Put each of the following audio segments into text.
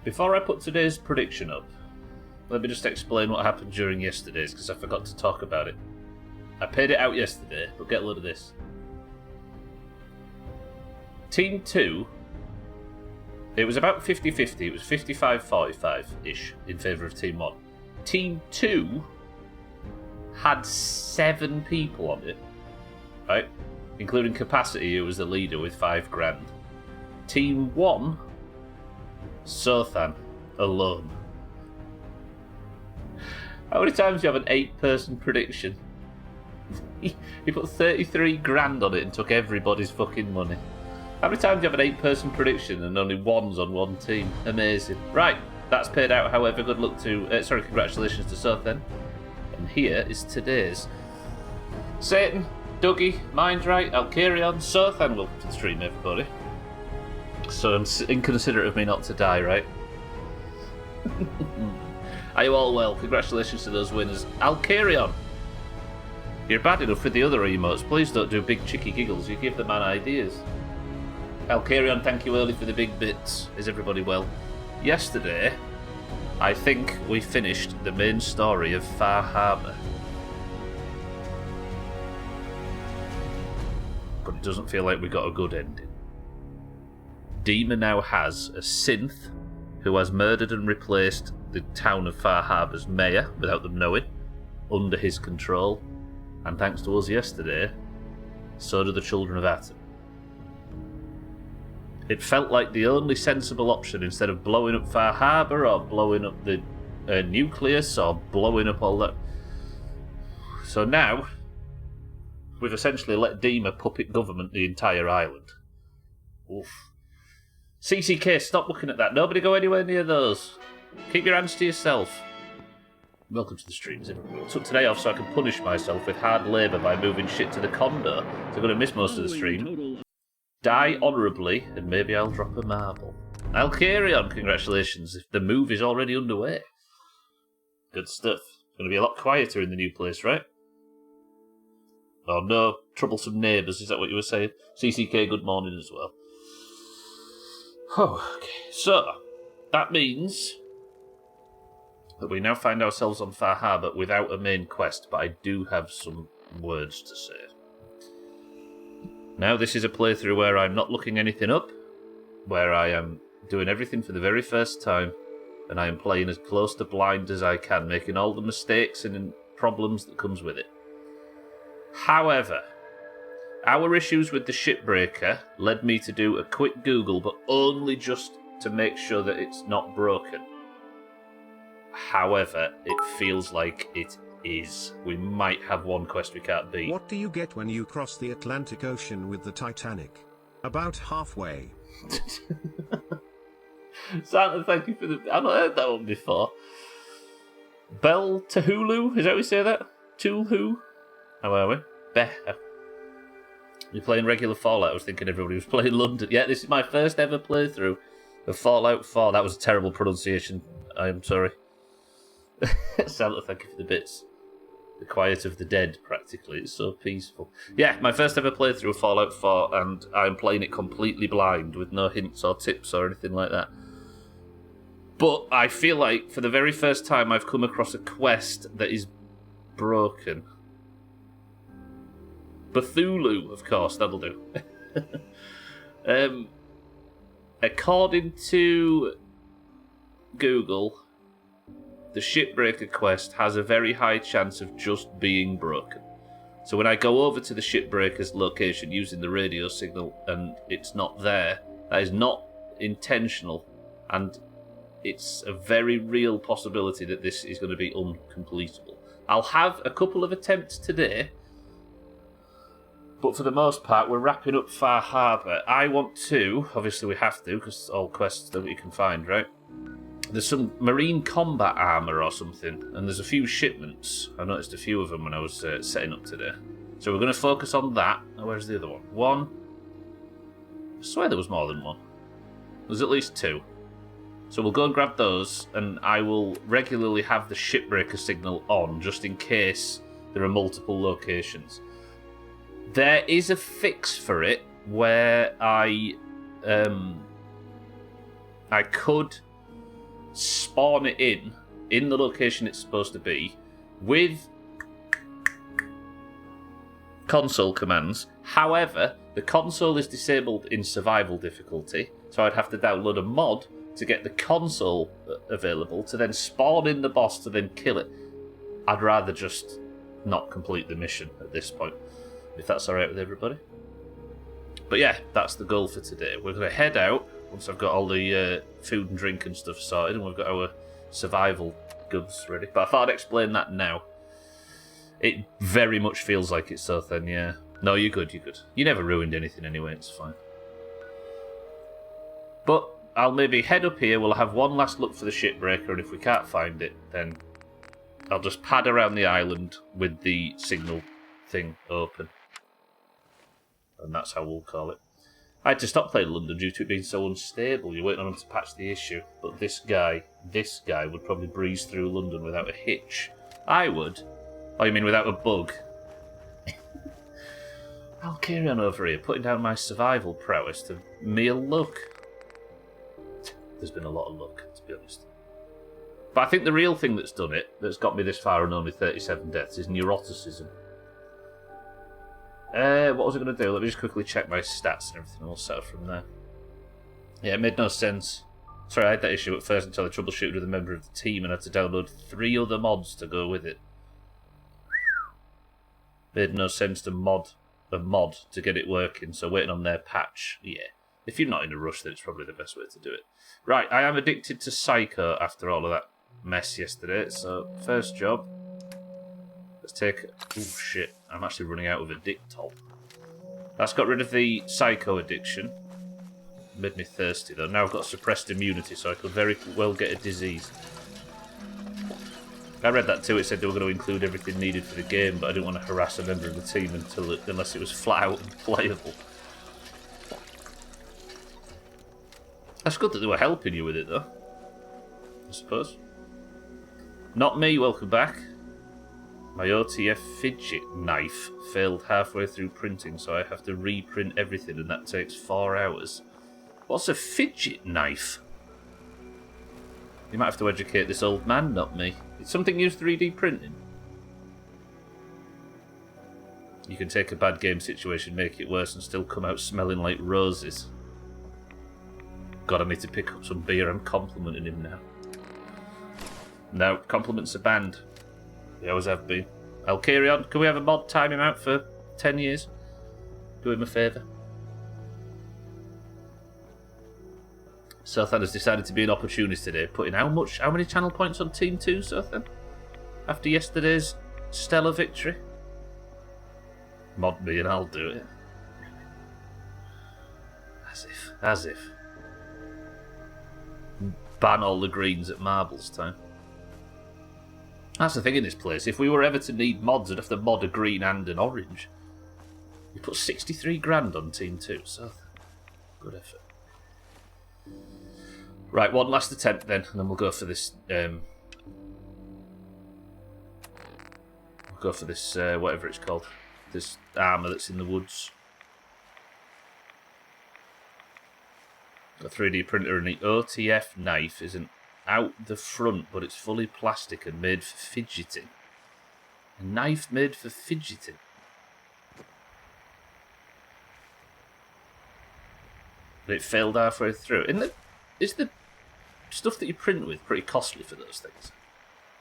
Before I put today's prediction up, let me just explain what happened during yesterday's, because I forgot to talk about it. I paid it out yesterday, but get a load of this. Team 2, it was about 50-50, it was 55-45-ish in favour of Team 1. Team 2 had 7 people on it, right? Including Capacity, who was the leader with $5,000. Team 1, Sothan, alone. How many times do you have an 8-person prediction? He put $33,000 on it and took everybody's fucking money. How many times do you have an 8-person prediction and only one's on one team? Amazing. Right, that's paid out. However, good luck to... congratulations to Sothan. And here is today's. Satan, Dougie, Mind Right, Alkarion, Sothan, welcome to the stream, everybody. So inconsiderate of me not to die, right? Are you all well? Congratulations to those winners. Alkarion, you're bad enough with the other emotes. Please don't do big cheeky giggles. You give the man ideas. Alkarion, thank you early for the big bits. Is everybody well? Yesterday, I think we finished the main story of Far Harbor. But it doesn't feel like we got a good ending. Dima now has a synth who has murdered and replaced the town of Far Harbor's mayor, without them knowing, under his control. And thanks to us yesterday, so do the children of Atom. It felt like the only sensible option, instead of blowing up Far Harbor or blowing up the nucleus or blowing up all that. So now, we've essentially let Dima puppet government the entire island. Oof. CCK, stop looking at that. Nobody go anywhere near those. Keep your hands to yourself. Welcome to the streams, everyone. I took today off so I can punish myself with hard labour by moving shit to the condo. So I'm going to miss most of the stream. Die honourably, and maybe I'll drop a marble. Alkarion, congratulations. If the move is already underway. Good stuff. It's going to be a lot quieter in the new place, right? Oh, no troublesome neighbours, is that what you were saying? CCK, good morning as well. Oh, okay. So, that means that we now find ourselves on Far Harbor without a main quest, but I do have some words to say. Now, this is a playthrough where I'm not looking anything up, where I am doing everything for the very first time, and I am playing as close to blind as I can, making all the mistakes and problems that comes with it. However, our issues with the shipbreaker led me to do a quick Google, but only just to make sure that it's not broken. However, it feels like it is. We might have one quest we can't beat. What do you get when you cross the Atlantic Ocean with the Titanic? About halfway. Santa, thank you for the... I've not heard that one before. Bell Tahulu? Is that how we say that? Tulhu? How are we? You're playing regular Fallout. I was thinking everybody was playing London. Yeah, this is my first ever playthrough of Fallout 4. That was a terrible pronunciation. I am sorry. Santa, thank you for the bits. The quiet of the dead, practically. It's so peaceful. Yeah, my first ever playthrough of Fallout 4, and I'm playing it completely blind with no hints or tips or anything like that. But I feel like for the very first time I've come across a quest that is broken. Bethulu, of course, that'll do. According to Google, the shipbreaker quest has a very high chance of just being broken. So when I go over to the shipbreaker's location using the radio signal and it's not there, that is not intentional, and it's a very real possibility that this is going to be uncompletable. I'll have a couple of attempts today, but for the most part, we're wrapping up Far Harbor. I want to, obviously we have to, because all quests that we can find, right? There's some marine combat armour or something, and there's a few shipments. I noticed a few of them when I was setting up today. So we're going to focus on that. Oh, where's the other one? One. I swear there was more than one. There's at least 2. So we'll go and grab those, and I will regularly have the shipbreaker signal on, just in case there are multiple locations. There is a fix for it where I could spawn it in the location it's supposed to be, with console commands. However, the console is disabled in survival difficulty, so I'd have to download a mod to get the console available, to then spawn in the boss to then kill it. I'd rather just not complete the mission at this point, if that's alright with everybody. But yeah, that's the goal for today. We're going to head out once I've got all the food and drink and stuff sorted, and we've got our survival goods ready. But I thought I'd explain that now. It very much feels like it's so thin, yeah. No, you're good, you're good. You never ruined anything anyway, it's fine. But I'll maybe head up here, we'll have one last look for the shipbreaker, and if we can't find it, then I'll just pad around the island with the signal thing open. And that's how we'll call it. I had to stop playing London due to it being so unstable. You're waiting on him to patch the issue. But this guy would probably breeze through London without a hitch. I would. Oh, you mean without a bug? I'll carry on over here, putting down my survival prowess to mere luck. There's been a lot of luck, to be honest. But I think the real thing that's done it, that's got me this far and only 37 deaths, is neuroticism. What was I going to do? Let me just quickly check my stats and everything, and we'll set up from there. Yeah, it made no sense. Sorry, I had that issue at first until I troubleshooted with a member of the team and had to download 3 other mods to go with it. Made no sense to mod a mod to get it working, so waiting on their patch, yeah. If you're not in a rush, then it's probably the best way to do it. Right, I am addicted to Psycho after all of that mess yesterday, so first job. Let's take... Oh shit, I'm actually running out of Addictol. That's got rid of the Psycho addiction. Made me thirsty though. Now I've got suppressed immunity, so I could very well get a disease. I read that too, it said they were going to include everything needed for the game, but I didn't want to harass a member of the team unless it was flat out unplayable. That's good that they were helping you with it though, I suppose. Not me, welcome back. My OTF fidget knife failed halfway through printing, so I have to reprint everything, and that takes 4 hours. What's a fidget knife? You might have to educate this old man, not me. It's something used 3D printing. You can take a bad game situation, make it worse, and still come out smelling like roses. God, I need to pick up some beer. I'm complimenting him now. No, compliments are banned. They always have been. I'll carry on. Can we have a mod time him out for 10 years? Do him a favour. Sothan has decided to be an opportunist today, putting how many channel points on Team 2, Sothan? After yesterday's stellar victory? Mod me and I'll do it. As if. Ban all the greens at marbles time. That's the thing in this place. If we were ever to need mods, I'd have to mod a green and an orange. We put 63 grand on Team 2, so good effort. Right, one last attempt then, and then we'll go for this. We'll go for this, whatever it's called, this armour that's in the woods. Got a 3D printer, and the OTF knife isn't out the front, but it's fully plastic and made for fidgeting. A knife made for fidgeting. But it failed halfway through. Is the stuff that you print with pretty costly for those things?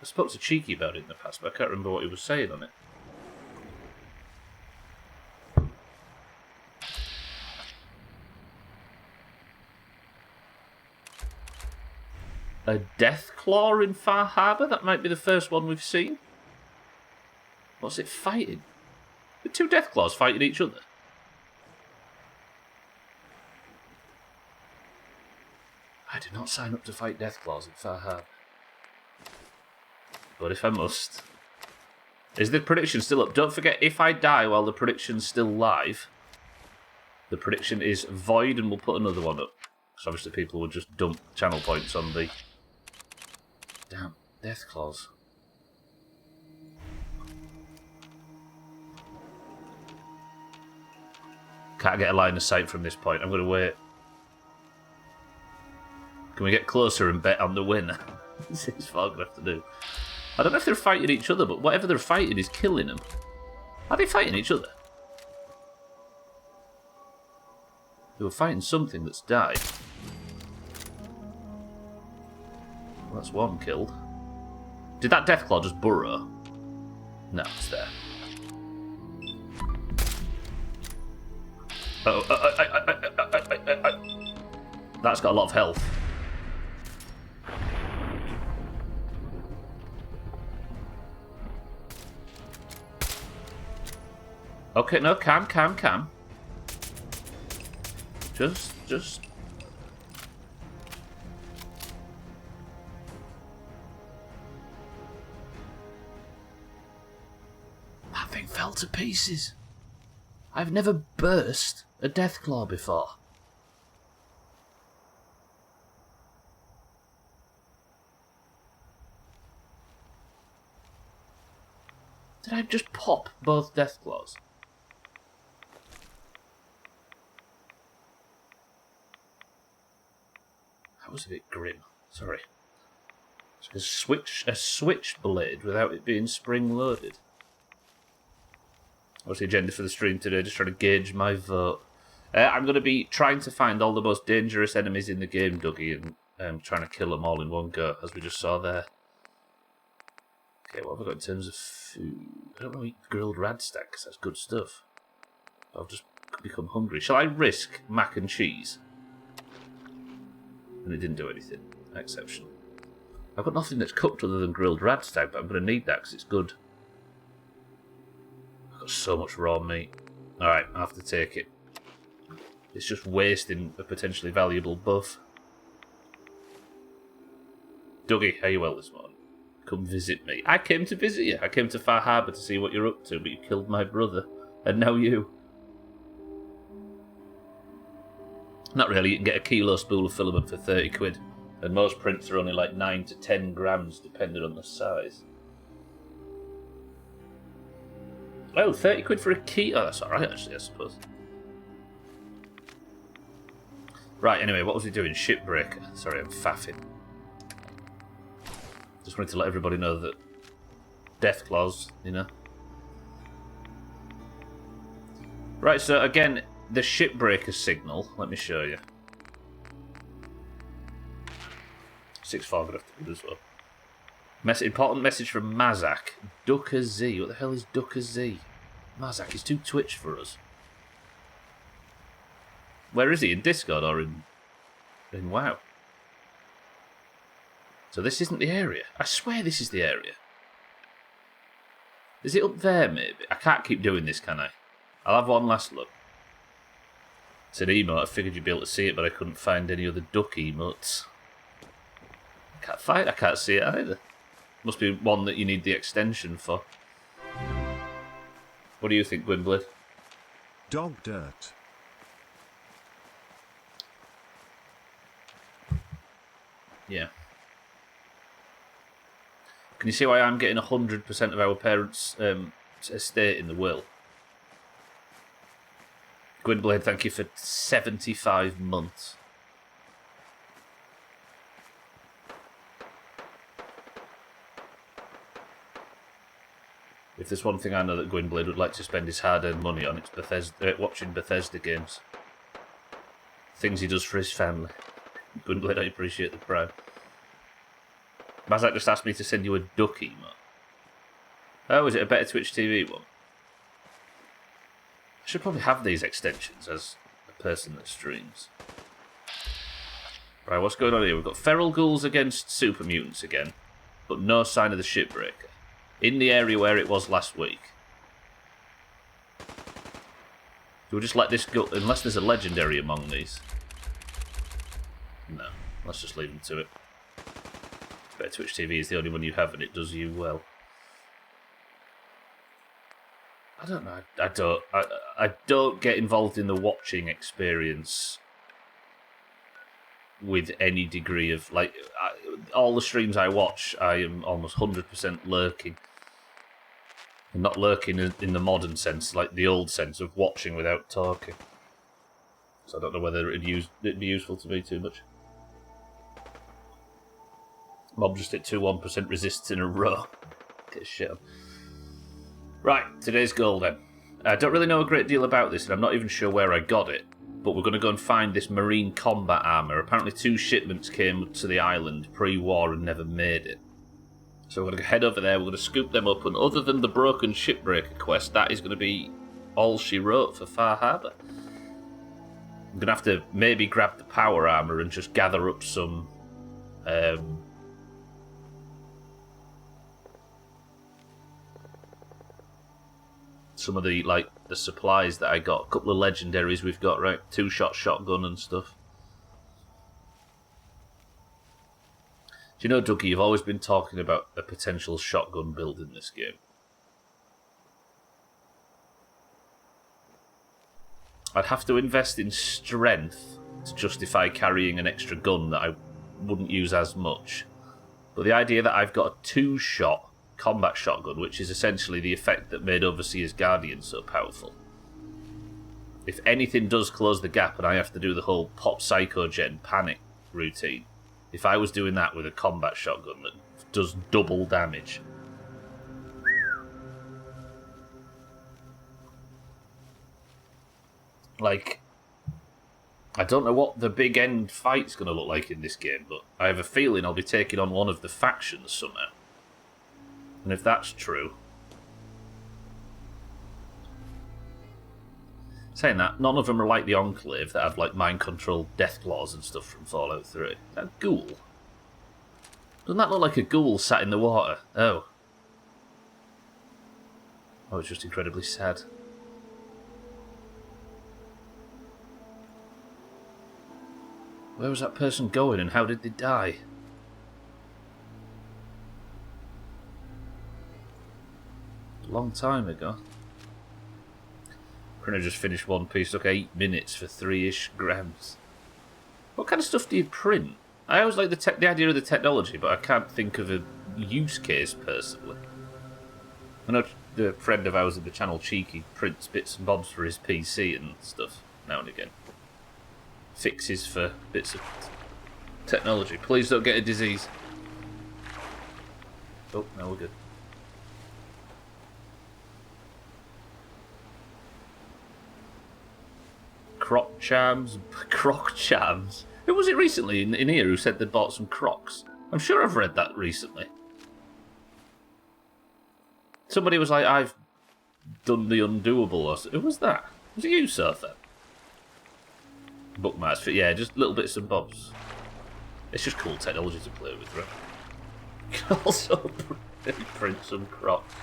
I spoke to Cheeky about it in the past, but I can't remember what he was saying on it. A death claw in Far Harbour? That might be the first one we've seen. What's it fighting? The 2 death claws fighting each other. I did not sign up to fight death claws in Far Harbour. But if I must. Is the prediction still up? Don't forget, if I die while the prediction's still live, the prediction is void and we'll put another one up. Because obviously people will just dump channel points on the... Damn, death claws. Can't get a line of sight from this point. I'm going to wait. Can we get closer and bet on the winner? This is what I'm going to have to do. I don't know if they're fighting each other, but whatever they're fighting is killing them. Are they fighting each other? They were fighting something that's died. Well, that's one killed. Did that Deathclaw just burrow? No, it's there. That's got a lot of health. Okay, no, calm. Just... That thing fell to pieces. I've never burst a Deathclaw before. Did I just pop both Deathclaws? That was a bit grim. Sorry. It's a switchblade without it being spring-loaded. What's the agenda for the stream today? Just trying to gauge my vote. I'm going to be trying to find all the most dangerous enemies in the game, Dougie, and trying to kill them all in one go, as we just saw there. Okay, what have I got in terms of food? I don't want to eat grilled radstag, because that's good stuff. I'll just become hungry. Shall I risk mac and cheese? And it didn't do anything. Exceptional. I've got nothing that's cooked other than grilled radstag, but I'm going to need that because it's good. I've got so much raw meat. Alright, I have to take it. It's just wasting a potentially valuable buff. Dougie, how you well this morning? Come visit me. I came to visit you. I came to Far Harbour to see what you're up to, but you killed my brother. And now you. Not really, you can get a kilo spool of filament for 30 quid. And most prints are only like 9 to 10 grams, depending on the size. Oh, 30 quid for a key? Oh, that's alright, actually, I suppose. Right, anyway, what was he doing? Shipbreaker. Sorry, I'm faffing. Just wanted to let everybody know that Deathclaws, you know. Right, so again, the Shipbreaker signal. Let me show you. 6-4 good afternoon as well. Important message from Mazak. Ducker Z. What the hell is Ducker Z? Mazak, he's too Twitch for us. Where is he? In Discord or in WoW? So this isn't the area. I swear this is the area. Is it up there, maybe? I can't keep doing this, can I? I'll have one last look. It's an emote. I figured you'd be able to see it, but I couldn't find any other duck emotes. I can't see it either. Must be one that you need the extension for. What do you think, Gwynblade? Dog dirt. Yeah. Can you see why I'm getting 100% of our parents' estate in the will? Gwynblade, thank you for 75 months. If there's one thing I know that Gwynblade would like to spend his hard-earned money on, it's watching Bethesda games. Things he does for his family. Gwynblade, I appreciate the prime. Mazak just asked me to send you a duck emote. Oh, is it a better Twitch TV one? I should probably have these extensions as a person that streams. Right, what's going on here? We've got feral ghouls against super mutants again, but no sign of the Shipbreaker. In the area where it was last week. Do we just let this go, unless there's a legendary among these? No, let's just leave them to it. Better Twitch TV is the only one you have and it does you well. I don't know, I don't get involved in the watching experience with any degree of, like, all the streams I watch, I am almost 100% lurking. And not lurking in the modern sense, like the old sense of watching without talking. So I don't know whether it'd be useful to me too much. Mob just hit 2-1% resists in a row. Get shit on. Right, today's goal then. I don't really know a great deal about this, and I'm not even sure where I got it. But we're going to go and find this marine combat armour. Apparently 2 shipments came to the island pre-war and never made it. So we're going to head over there, we're going to scoop them up, and other than the broken shipbreaker quest, that is going to be all she wrote for Far Harbour. I'm going to have to maybe grab the power armour and just gather up some... some of the, like, the supplies that I got. A couple of legendaries we've got, right? 2-shot shotgun and stuff. Do you know, Dougie, you've always been talking about a potential shotgun build in this game. I'd have to invest in strength to justify carrying an extra gun that I wouldn't use as much. But the idea that I've got a 2-shot combat shotgun, which is essentially the effect that made Overseer's Guardian so powerful. If anything does close the gap and I have to do the whole pop psychogen panic routine, if I was doing that with a combat shotgun that does double damage, like, I don't know what the big end fight's going to look like in this game, but I have a feeling I'll be taking on one of the factions somehow. And if that's true... Saying that, none of them are like the Enclave that have like mind-controlled death claws and stuff from Fallout 3. Is that a ghoul? Doesn't that look like a ghoul sat in the water? Oh. Oh, it's just incredibly sad. Where was that person going and how did they die? A long time ago. Couldn't have just finished One Piece. Took 8 minutes for 3-ish grams. What kind of stuff do you print? I always like the idea of the technology, but I can't think of a use case personally. I know the friend of ours in the channel, Cheeky, prints bits and bobs for his PC and stuff now and again. Fixes for bits of technology. Please don't get a disease. Oh, no, we're good. Croc charms. Who was it recently in here who said they'd bought some Crocs? I'm sure I've read that recently. Somebody was like, I've done the undoable. Or who was that? Was it you, Surfer? Bookmarks, yeah, just little bits and bobs. It's just cool technology to play with, right? You can also print some Crocs.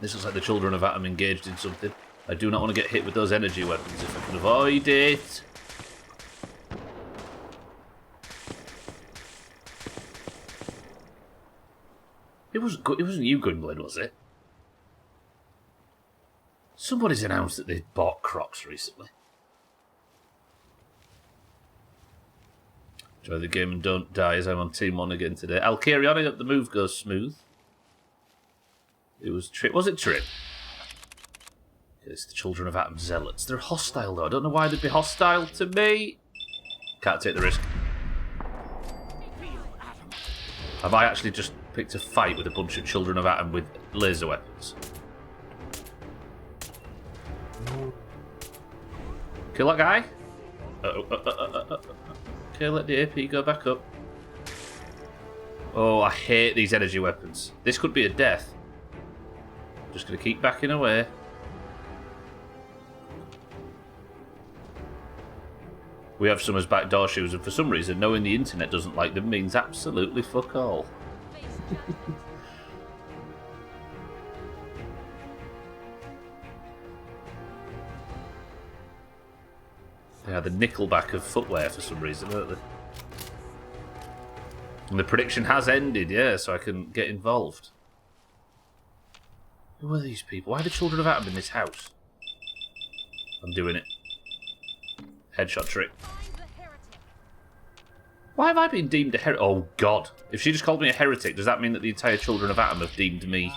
This looks like the children of Atom engaged in something. I do not want to get hit with those energy weapons if I can avoid it. It wasn't you, Gunblade, was it? Somebody's announced that they bought Crocs recently. Enjoy the game and don't die as I'm on Team 1 again today. I'll carry on, I hope the move goes smooth. It was Trip. Was it Trip? It's the Children of Atom Zealots. They're hostile though. I don't know why they'd be hostile to me. Can't take the risk. Have I actually just picked a fight with a bunch of Children of Atom with laser weapons? Kill that guy? Okay, let the AP go back up. Oh, I hate these energy weapons. This could be a death. Just going to keep backing away. We have some as backdoor shoes, and for some reason, knowing the internet doesn't like them means absolutely fuck all. They are the Nickelback of footwear for some reason, aren't they? And the prediction has ended, yeah, so I can get involved. Who are these people? Why are the Children of Atom in this house? I'm doing it. Headshot trick. Why have I been deemed a heretic? Oh, God. If she just called me a heretic, does that mean that the entire Children of Atom have deemed me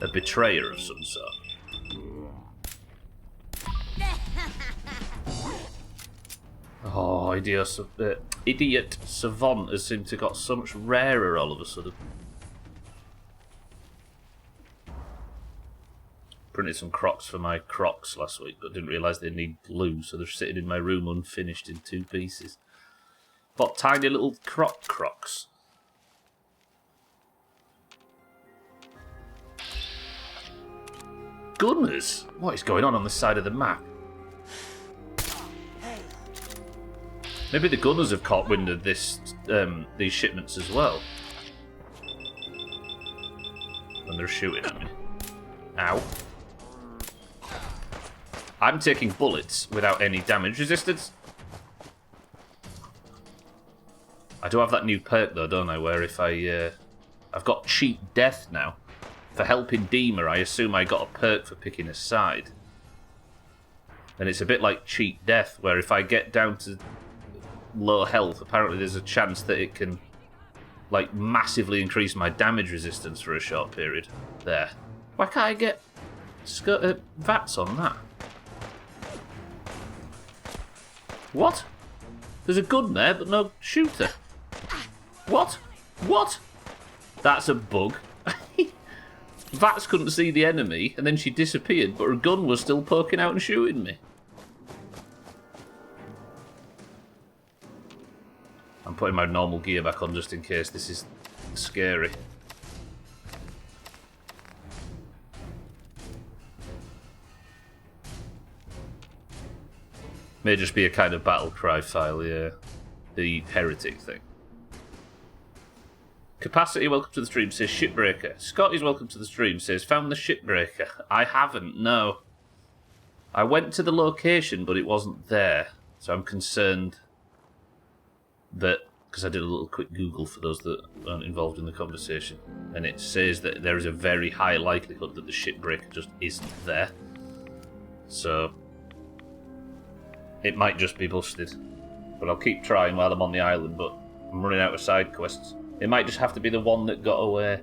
a betrayer of some sort? Oh, Oh, Idiot Savant has seemed to got so much rarer all of a sudden. Printed some Crocs for my Crocs last week, but didn't realise they need glue, so they're sitting in my room unfinished in 2 pieces. What tiny little Crocs? Gunners? What is going on the side of the map? Maybe the Gunners have caught wind of this, these shipments as well. And they're shooting at me. Ow. I'm taking bullets without any damage resistance. I do have that new perk though, don't I? Where if I've got cheat death now. For helping Deemer, I assume I got a perk for picking a side. And it's a bit like cheat death, where if I get down to low health, apparently there's a chance that it can like massively increase my damage resistance for a short period. There. Why can't I get VATS on that? What? There's a gun there, but no shooter. What? What? That's a bug. VATS couldn't see the enemy, and then she disappeared, but her gun was still poking out and shooting me. I'm putting my normal gear back on just in case this is scary. May just be a kind of battle cry file, yeah. The heretic thing. Capacity, welcome to the stream, says Shipbreaker. Scotty's welcome to the stream, says found the Shipbreaker. I haven't, no. I went to the location, but it wasn't there. So I'm concerned that, because I did a little quick Google for those that aren't involved in the conversation, and it says that there is a very high likelihood that the Shipbreaker just isn't there. So it might just be busted. But I'll keep trying while I'm on the island, but I'm running out of side quests. It might just have to be the one that got away.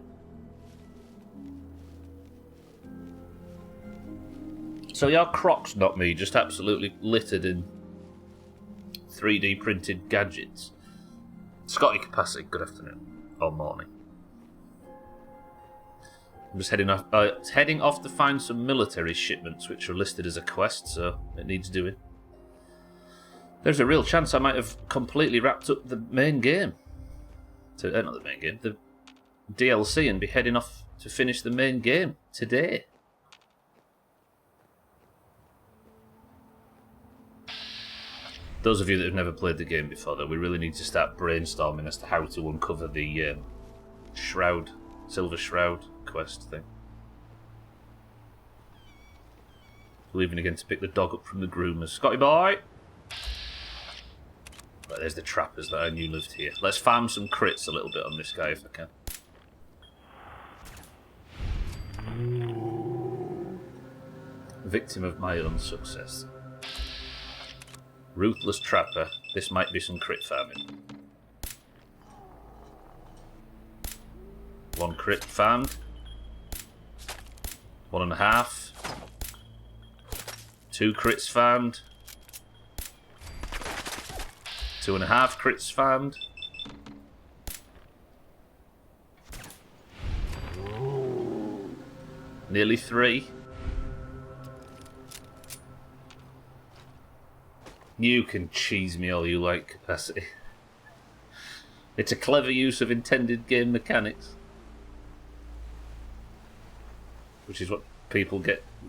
So your Crocs, not me, just absolutely littered in 3D printed gadgets. Scotty Capacity, good afternoon. Or morning. I'm just heading off to find some military shipments which are listed as a quest, so it needs doing. There's a real chance I might have completely wrapped up the main game. Not the main game, the DLC, and be heading off to finish the main game today. Those of you that have never played the game before, though, we really need to start brainstorming as to how to uncover the Shroud, Silver Shroud quest thing. Leaving again to pick the dog up from the groomers. Scotty boy! Right, there's the trappers that I knew lived here. Let's farm some crits a little bit on this guy if I can. Victim of my own success. Ruthless trapper. This might be some crit farming. 1 crit farmed. 1.5. 2 crits farmed. 2.5 crits farmed. Nearly 3. You can cheese me all you like, Capacity. It's a clever use of intended game mechanics. Which is what people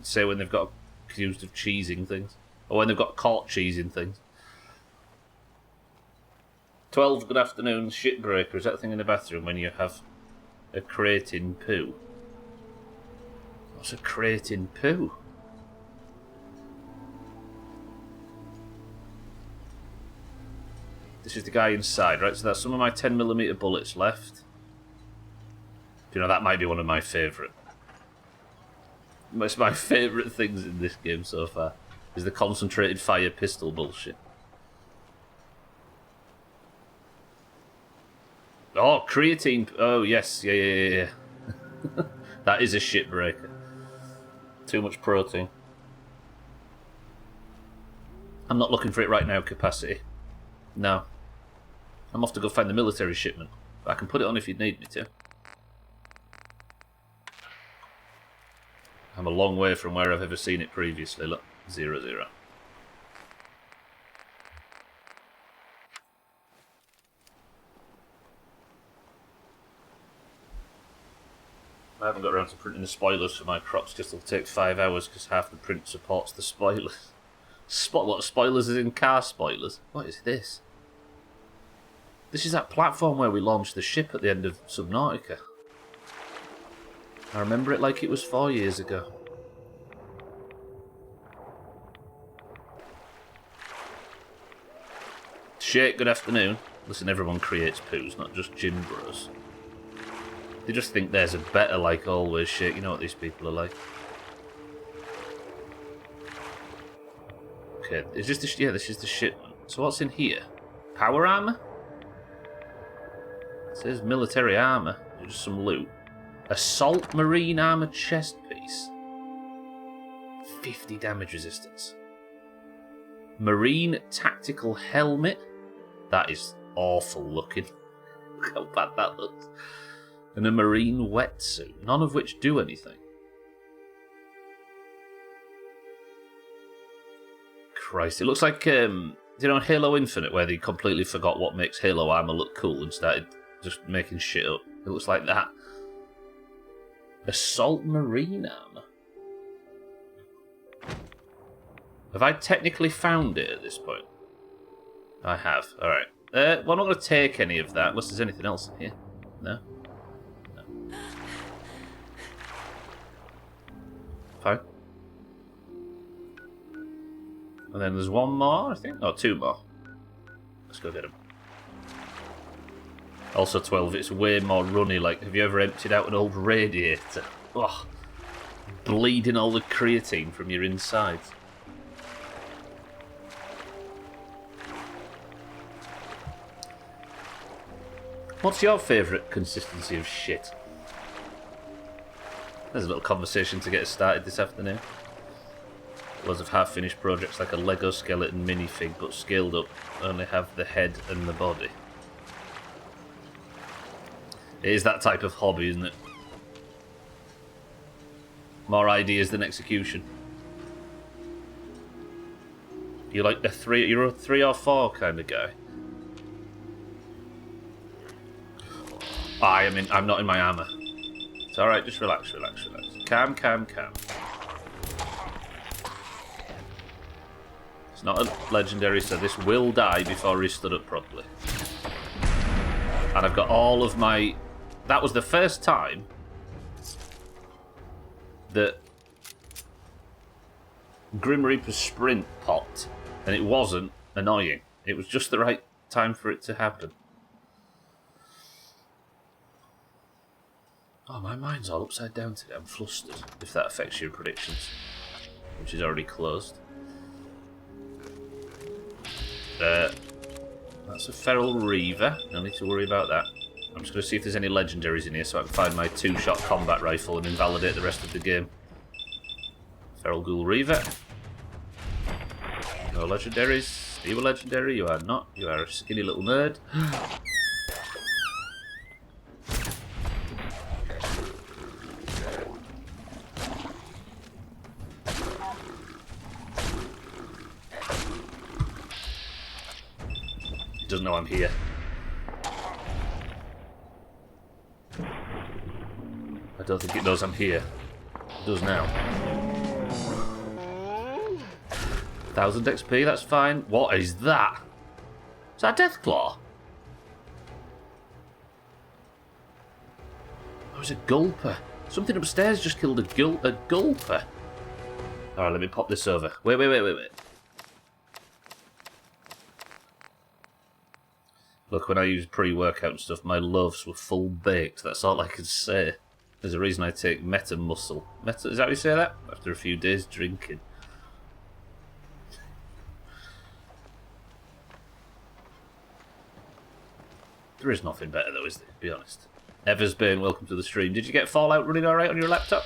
say when they've got accused of cheesing things. Or when they've got caught cheesing things. 12, good afternoon, Shitbreaker. Is that the thing in the bathroom when you have a crate in poo? What's a crate in poo? This is the guy inside, right? So that's some of my 10mm bullets left. You know, that might be one of my favourite. It's my favourite things in this game so far. Is the concentrated fire pistol bullshit. Oh, creatine. Oh, yes. Yeah. That is a shitbreaker. Too much protein. I'm not looking for it right now, Capacity. No. I'm off to go find the military shipment. But I can put it on if you'd need me to. I'm a long way from where I've ever seen it previously. Look, 0-0. I haven't got around to printing the spoilers for my crops because it'll take 5 hours because half the print supports the spoilers. What, spoilers is in car spoilers? What is this? This is that platform where we launched the ship at the end of Subnautica. I remember it like it was 4 years ago. Shake, good afternoon. Listen, everyone creates poos, not just gym bros. They just think there's a better like always shit. You know what these people are like. Okay, is this the... Yeah, this is the shipment. So what's in here? Power armor? It says military armor. Just some loot. Assault marine armor chest piece. 50 damage resistance. Marine tactical helmet. That is awful looking. Look how bad that looks. And a marine wetsuit. None of which do anything. Christ, it looks like, you know, in Halo Infinite, where they completely forgot what makes Halo armor look cool and started just making shit up. It looks like that. Assault marine armor. Have I technically found it at this point? I have. Alright. Well, I'm not going to take any of that, unless there's anything else in here. No? No. Fine. And then there's one more, I think. Oh, two more. Let's go get them. Also 12, it's way more runny. Like, have you ever emptied out an old radiator? Ugh. Bleeding all the creatine from your insides. What's your favourite consistency of shit? There's a little conversation to get us started this afternoon. Loads of half-finished projects like a Lego skeleton minifig, but scaled up, only have the head and the body. It is that type of hobby, isn't it? More ideas than execution. You're like you're a 3 or 4 kind of guy. I'm not in my armour. It's alright, just relax, relax, relax. Calm, calm, calm. It's not a legendary, so this will die before he stood up properly. And I've got all of my... That was the first time that Grim Reaper's sprint popped, and it wasn't annoying. It was just the right time for it to happen. Oh, my mind's all upside down today. I'm flustered, if that affects your predictions. Which is already closed. That's a Feral Reaver. No need to worry about that. I'm just going to see if there's any legendaries in here so I can find my 2-shot combat rifle and invalidate the rest of the game. Feral Ghoul Reaver. No legendaries. Are you a legendary? You are not. You are a skinny little nerd. It doesn't know I'm here. I don't think it knows I'm here. It does now. 1000 XP, that's fine. What is that? Is that a Deathclaw? Oh, it's a Gulper. Something upstairs just killed a Gulper. Alright, let me pop this over. Wait. Look, when I use pre-workout and stuff, my loaves were full baked. That's all I can say. There's a reason I take Meta Muscle. Is that how you say that? After a few days drinking. There is nothing better though, is there? Be honest. Eversbane, welcome to the stream. Did you get Fallout running alright on your laptop?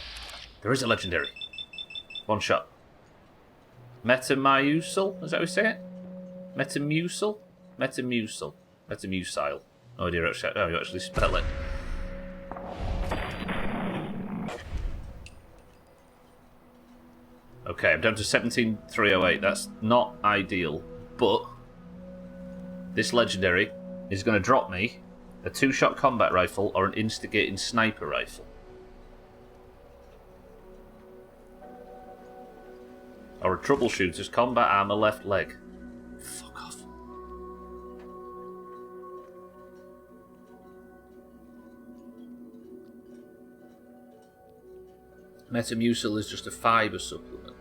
There is a legendary. One shot. Metamucil? Is that how we say it? Metamucil? Metamucil. Metamucil. Oh dear, how you actually spell it. Okay, I'm down to 17,308. That's not ideal, but this legendary is going to drop me a 2-shot combat rifle or an instigating sniper rifle. Or a troubleshooter's combat armor left leg. Fuck off. Metamucil is just a fibre supplement.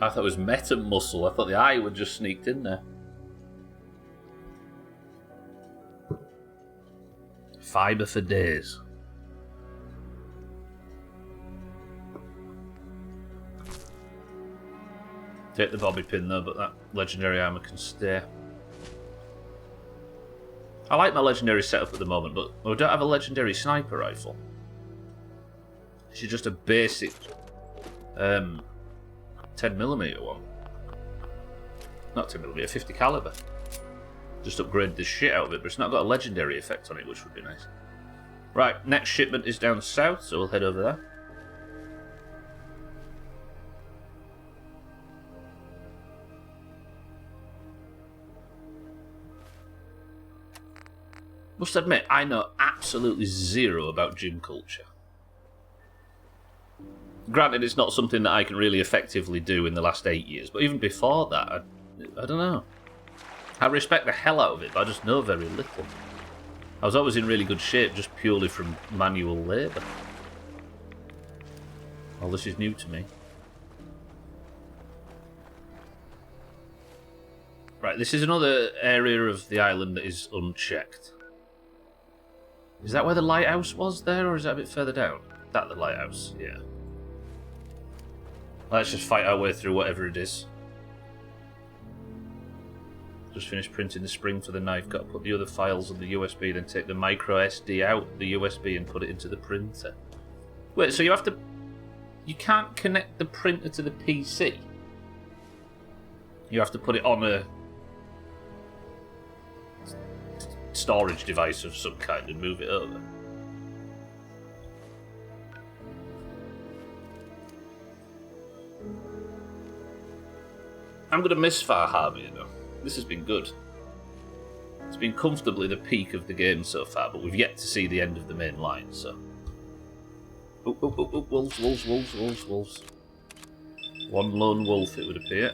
I thought it was metamuscle. I thought the I would just sneaked in there. Fibre for days. Take the bobby pin though, but that legendary armor can stay. I like my legendary setup at the moment, but we don't have a legendary sniper rifle. It's just a basic 10mm one. Not 10mm, 50 caliber. Just upgrade the shit out of it, but it's not got a legendary effect on it, which would be nice. Right, next shipment is down south, so we'll head over there. Must admit, I know absolutely zero about gym culture. Granted, it's not something that I can really effectively do in the last 8 years, but even before that, I don't know. I respect the hell out of it, but I just know very little. I was always in really good shape just purely from manual labour. Well, this is new to me. Right, this is another area of the island that is unchecked. Is that where the lighthouse was there, or is that a bit further down? That the lighthouse, yeah. Let's just fight our way through whatever it is. Just finished printing the spring for the knife. Got to put the other files on the USB, then take the micro SD out the USB and put it into the printer. Wait, so you have to... You can't connect the printer to the PC? You have to put it on a storage device of some kind and move it over. I'm going to miss Far Harbour, you know. This has been good. It's been comfortably the peak of the game so far, but we've yet to see the end of the main line, so... Oh, oh, oh, oh, wolves, wolves, wolves, wolves, wolves. One lone wolf, it would appear.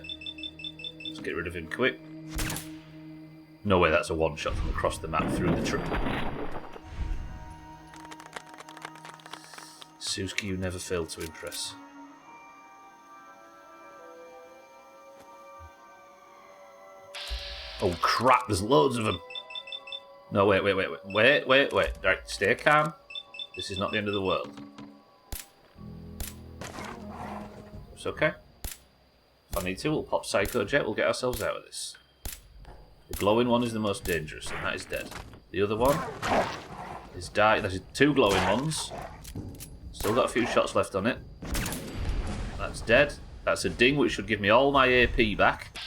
Let's get rid of him quick. No way that's a one-shot from across the map through the tree. Suzuki, you never fail to impress. Oh crap, there's loads of them. No, wait. Right, stay calm. This is not the end of the world. It's okay. If I need to, we'll pop Psycho Jet, we'll get ourselves out of this. The glowing one is the most dangerous, and that is dead. The other one is died. There's 2 glowing ones. Still got a few shots left on it. That's dead. That's a ding, which should give me all my AP back.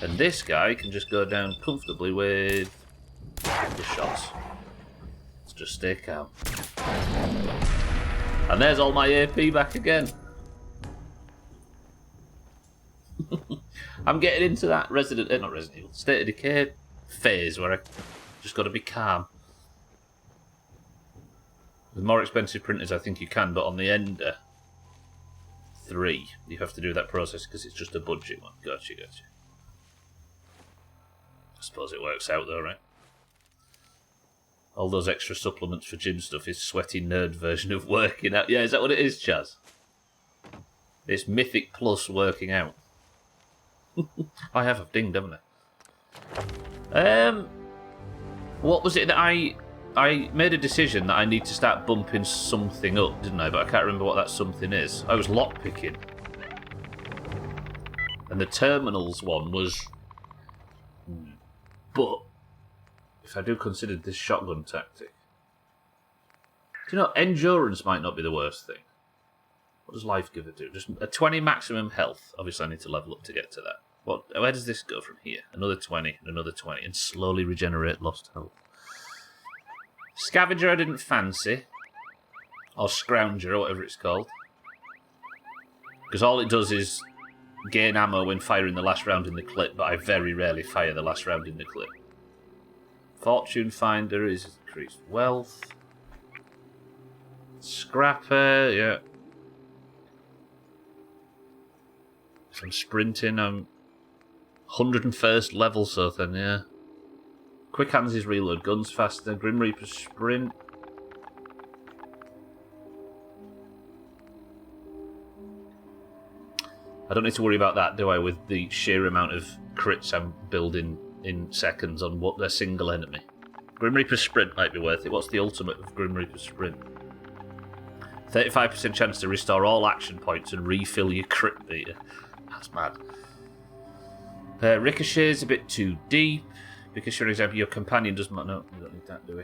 And this guy can just go down comfortably with the shots. Let's just stay calm. And there's all my AP back again. I'm getting into that not Resident Evil, State of Decay phase where I just got to be calm. With more expensive printers, I think you can, but on the Ender 3, you have to do that process because it's just a budget one. Gotcha. I suppose it works out though, right? All those extra supplements for gym stuff is sweaty nerd version of working out. Yeah, is that what it is, Chaz? It's Mythic Plus working out. I've dinged, haven't I? What was it that I made a decision that I need to start bumping something up, didn't I? But I can't remember what that something is. I was lockpicking. And the terminals one was... But, if I do consider this shotgun tactic... Do you know, endurance might not be the worst thing. What does Life Giver do? Just a 20 maximum health. Obviously I need to level up to get to that. What? Where does this go from here? Another 20, and another 20, and slowly regenerate lost health. Scavenger I didn't fancy. Or Scrounger, or whatever it's called. Because all it does is gain ammo when firing the last round in the clip, but I very rarely fire the last round in the clip. Fortune Finder is increased wealth. Scrapper, yeah. Some sprinting, I'm 101st level, so then, yeah. Quick Hands is reload guns faster. Grim Reaper sprint. I don't need to worry about that, do I, with the sheer amount of crits I'm building in seconds on what a single enemy. Grim Reaper sprint might be worth it. What's the ultimate of Grim Reaper sprint? 35% chance to restore all action points and refill your crit meter. That's mad. Ricochet is a bit too deep. Because, for example, your companion doesn't... No, we don't need that, do we?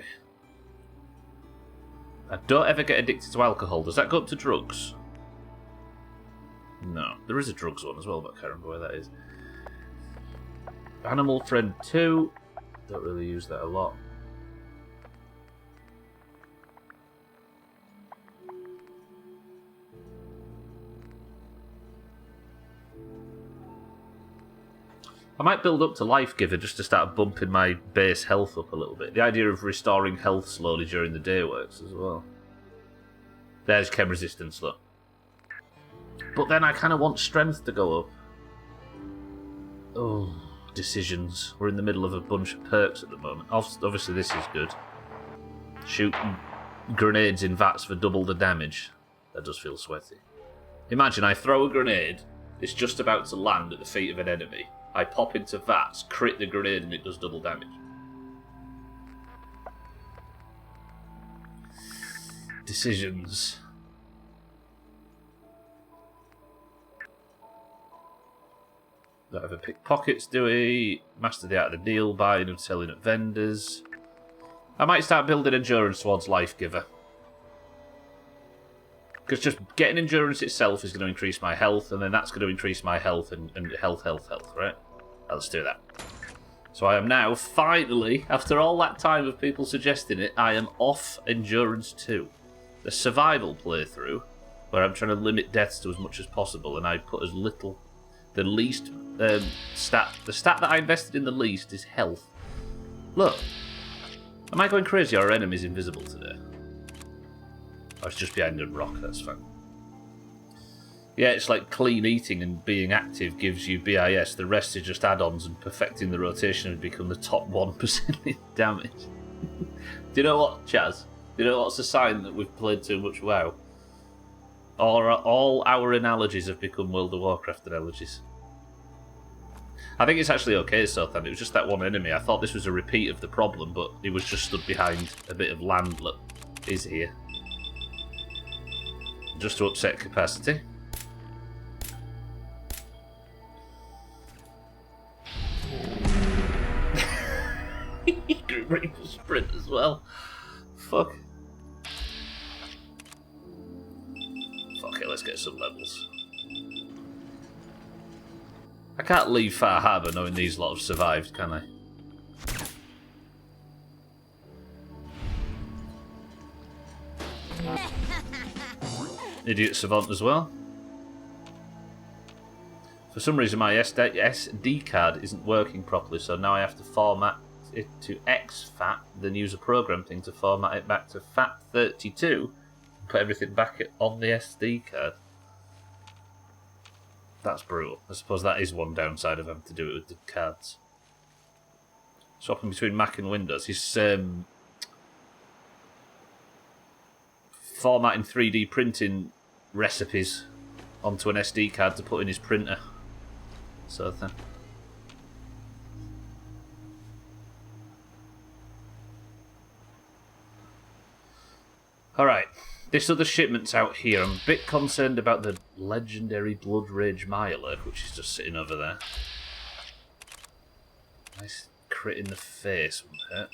I don't ever get addicted to alcohol. Does that go up to drugs? No. There is a drugs one as well, but I can't remember where that is. Animal Friend 2. Don't really use that a lot. I might build up to Life Giver just to start bumping my base health up a little bit. The idea of restoring health slowly during the day works as well. There's Chem Resistance though. But then I kind of want Strength to go up. Oh, decisions. We're in the middle of a bunch of perks at the moment. Obviously this is good. Shooting grenades in vats for double the damage. That does feel sweaty. Imagine I throw a grenade, it's just about to land at the feet of an enemy. I pop into vats, crit the grenade, and it does double damage. Decisions. Don't ever pick pockets, do we? Master the art of the deal, buying and selling at vendors. I might start building endurance towards Life Giver. Because just getting endurance itself is going to increase my health, and then that's going to increase my health and health, right? Let's do that. So I am now, finally, after all that time of people suggesting it, I am off Endurance 2. The survival playthrough, where I'm trying to limit deaths to as much as possible, and I put as little... The least stat... The stat that I invested in the least is health. Look. Am I going crazy, or are enemies invisible today? Oh, it's just behind a rock, that's fine. Yeah, it's like clean eating and being active gives you BIS. The rest is just add-ons and perfecting the rotation and become the top 1% in damage. Do you know what, Chaz? Do you know what's a sign that we've played too much WoW? All our analogies have become World of Warcraft analogies. I think it's actually okay, Sothan. It was just that one enemy. I thought this was a repeat of the problem, but he was just stood behind a bit of land that is here. Just to upset capacity. Group Reaper sprint as well. Fuck. Fuck it, let's get some levels. I can't leave Far Harbour knowing these lot have survived, can I? Idiot Savant as well. For some reason my SD card isn't working properly, so now I have to format it to exFAT, then use a program thing to format it back to FAT32 and put everything back on the SD card. That's brutal. I suppose that is one downside of having to do it with the cards. Swapping between Mac and Windows. He's formatting 3D printing recipes onto an SD card to put in his printer. So then. Alright, this other shipment's out here. I'm a bit concerned about the legendary Blood Rage Miler, which is just sitting over there. Nice crit in the face, wouldn't it?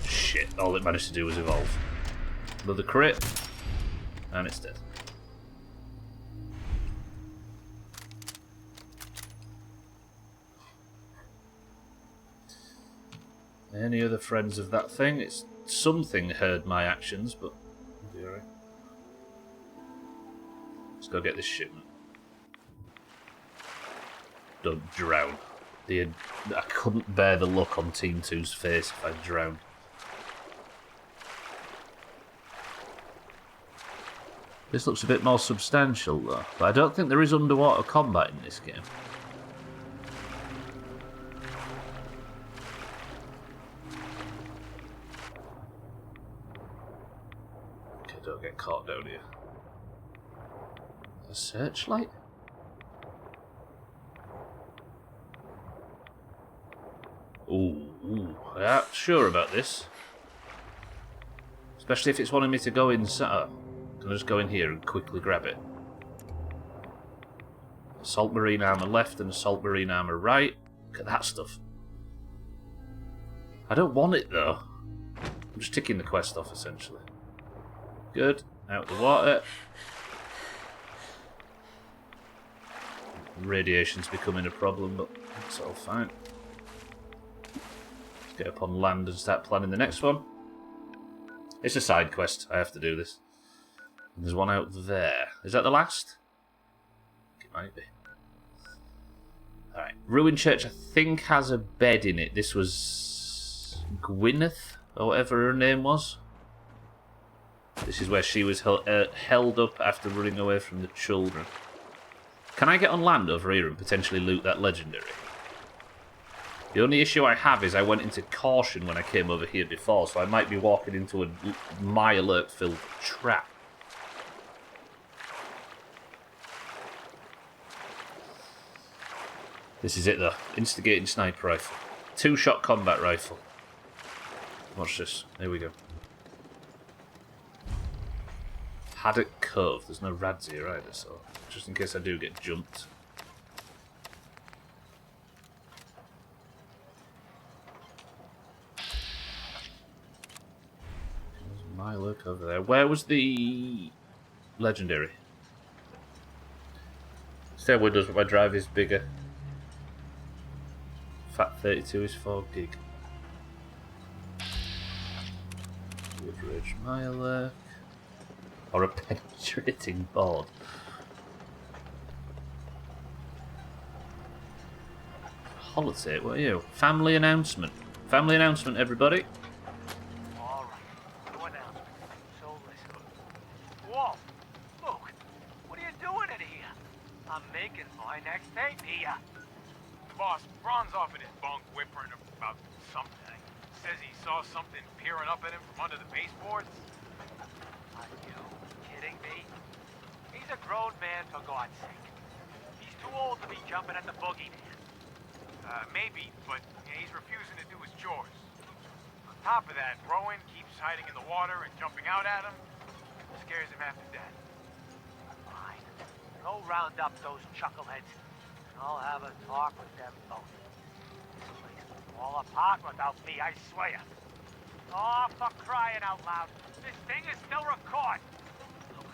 Shit, all it managed to do was evolve. Another crit, and it's dead. Any other friends of that thing? It's something heard my actions, but it'll be alright. Let's go get this shipment. Don't drown. I couldn't bear the look on Team 2's face if I drowned. This looks a bit more substantial though, but I don't think there is underwater combat in this game. Okay, don't get caught down here. A searchlight? Ooh, yeah, sure about this. Especially if it's wanting me to go inside. Can I just go in here and quickly grab it? Assault marine armor left and assault marine armor right. Look at that stuff. I don't want it though. I'm just ticking the quest off essentially. Good. Out the water. Radiation's becoming a problem, but it's all fine. Let's get up on land and start planning the next one. It's a side quest. I have to do this. And there's one out there. Is that the last? It might be. Alright. Ruined Church, I think, has a bed in it. This was Gwyneth, or whatever her name was. This is where she was held up after running away from the children. Can I get on land over here and potentially loot that legendary? The only issue I have is I went into caution when I came over here before, so I might be walking into a my alert-filled trap. This is it though. Instigating sniper rifle. 2-shot combat rifle. Watch this. Here we go. Haddock Cove. There's no rads here either, so just in case I do get jumped. There's my look over there. Where was the legendary? Stair windows, but my drive is bigger. Fat 32 is 4 gig. Woodridge Mile or a penetrating board. Holiday, what are you? Family announcement. Family announcement, everybody. All right, new announcement. So listen. Whoa, Luke, what are you doing in here? I'm making my next tape here. Boss, Ron's off in his bunk whimpering about something. Says he saw something peering up at him from under the baseboards. Are you kidding me? He's a grown man, for God's sake. He's too old to be jumping at the boogeyman. Maybe, but he's refusing to do his chores. On top of that, Rowan keeps hiding in the water and jumping out at him. Scares him half to death. Fine. Go round up those chuckleheads, and I'll have a talk with them both. This place will fall apart without me, I swear. Oh, for crying out loud. This thing is still recording. Look,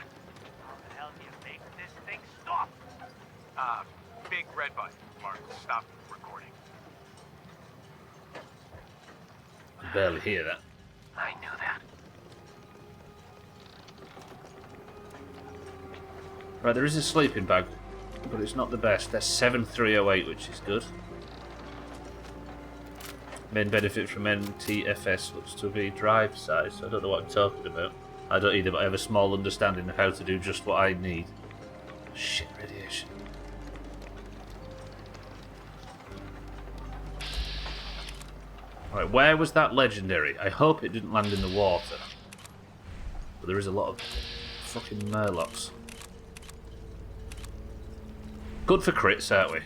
how the hell do you make this thing stop? Big red button. Mark, stop recording. I can barely hear that. I knew that. Right, there is a sleeping bag, but it's not the best. That's 7308, which is good. Main benefit from NTFS looks to be drive size. I don't know what I'm talking about. I don't either, but I have a small understanding of how to do just what I need. Shit, radiation. Right, where was that legendary? I hope it didn't land in the water. But there is a lot of fucking murlocs. Good for crits, aren't we?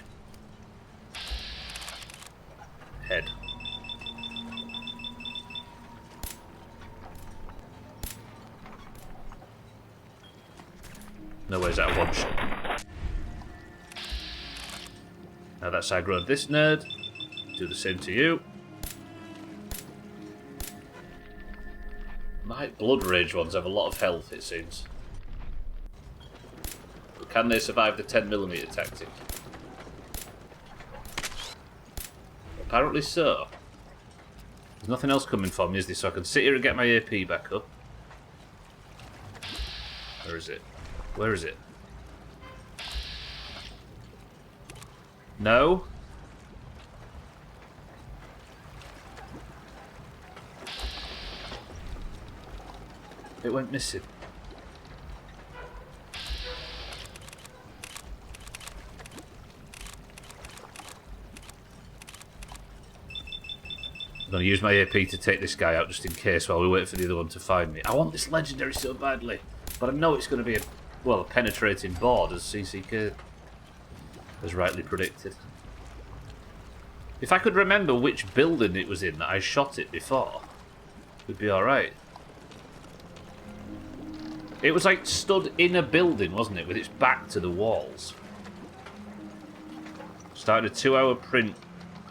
Head. No ways out of one shot. Now that's aggroed this nerd. Do the same to you. My blood rage ones have a lot of health, it seems. But can they survive the 10mm tactic? Apparently so. There's nothing else coming for me, is there? So I can sit here and get my AP back up. Where is it? Where is it? No? It went missing. I'm going to use my AP to take this guy out just in case while we wait for the other one to find me. I want this legendary so badly, but I know it's going to be a penetrating board, as CCK has rightly predicted. If I could remember which building it was in that I shot it before, we'd be alright. It was like stood in a building, wasn't it, with its back to the walls. Started a 2-hour print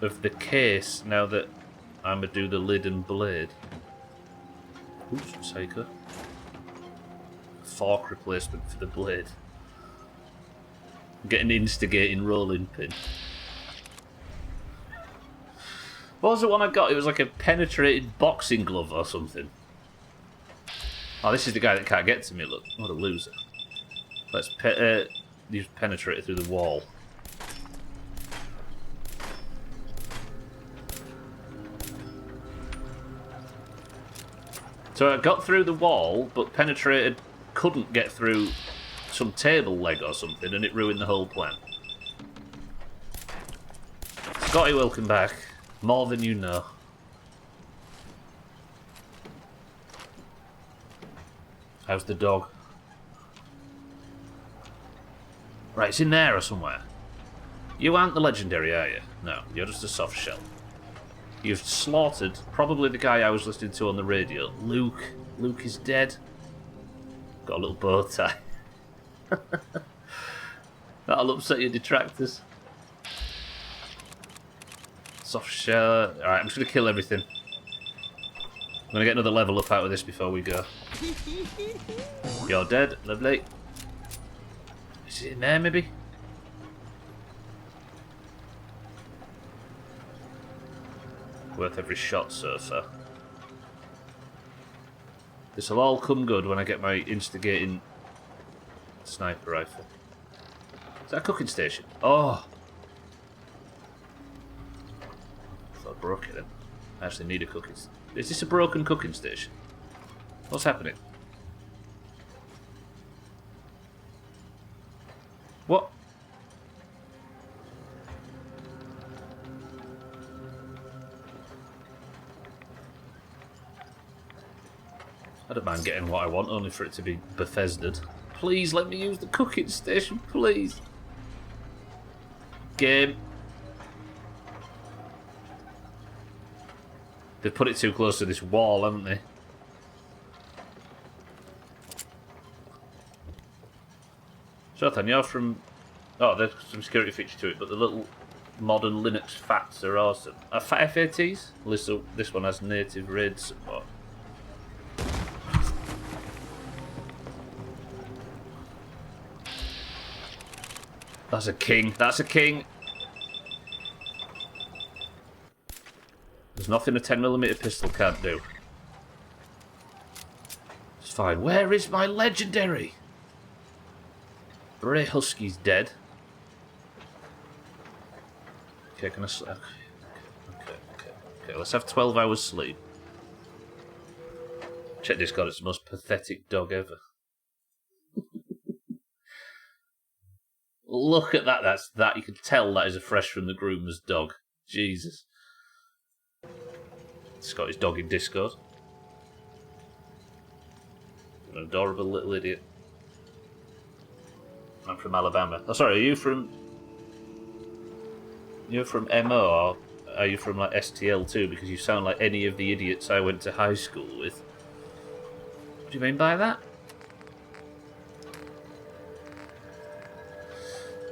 of the case now that I'm going to do the lid and blade. Oops, psycho. Fork replacement for the blade. Get an instigating rolling pin. What was the one I got? It was like a penetrated boxing glove or something. Oh, this is the guy that can't get to me, look. What a loser. Let's use penetrator through the wall. So I got through the wall, but penetrated couldn't get through some table leg or something, and it ruined the whole plan. Scotty, welcome back. More than you know. How's the dog? Right, it's in there or somewhere. You aren't the legendary, are you? No, you're just a soft shell. You've slaughtered probably the guy I was listening to on the radio. Luke. Luke is dead. Got a little bow tie. That'll upset your detractors. Soft shell. Alright, I'm just going to kill everything. I'm going to get another level up out of this before we go. You're dead. Lovely. Is it in there, maybe? Worth every shot so far. This'll all come good when I get my instigating sniper rifle. Is that a cooking station? Oh! I thought I broke it then. I actually need a cooking station. Is this a broken cooking station? What's happening? What? I don't mind getting what I want, only for it to be Bethesda'd. Please let me use the cooking station, please. Game. They've put it too close to this wall, haven't they? Shothan, you're from... Oh, there's some security feature to it, but the little modern Linux FATs are awesome. FATs? At least this one has native RAID support. That's a king. That's a king. There's nothing a 10mm pistol can't do. It's fine. Where is my legendary? Bray Husky's dead. Okay, can I... Okay, let's have 12 hours sleep. Check Discord, it's the most pathetic dog ever. Look at that, that you can tell that is a fresh from the groomer's dog. Jesus. It's got his dog in Discord. An adorable little idiot. I'm from Alabama. Oh, sorry, are you from... You're from MO, or are you from, like, STL too? Because you sound like any of the idiots I went to high school with. What do you mean by that?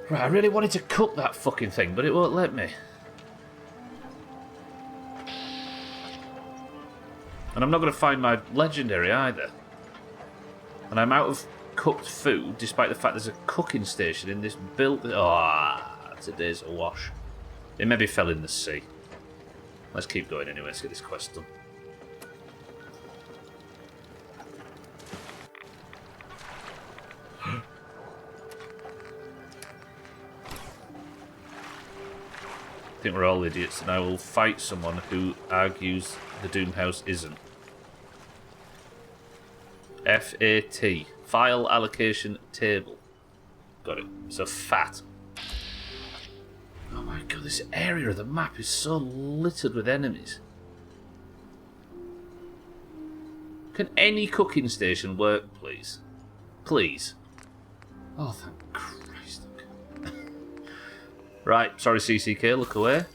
Right, I really wanted to cook that fucking thing, but it won't let me. And I'm not going to find my legendary either. And I'm out of cooked food, despite the fact there's a cooking station in this build. Oh, today's a wash. It maybe fell in the sea. Let's keep going anyway. Let's get this quest done. I think we're all idiots, and I will fight someone who argues the Doomhaus isn't. FAT. File Allocation Table. Got it. So fat. Oh my god, this area of the map is so littered with enemies. Can any cooking station work, please? Please. Oh, thank Christ. Right, sorry CCK, look away.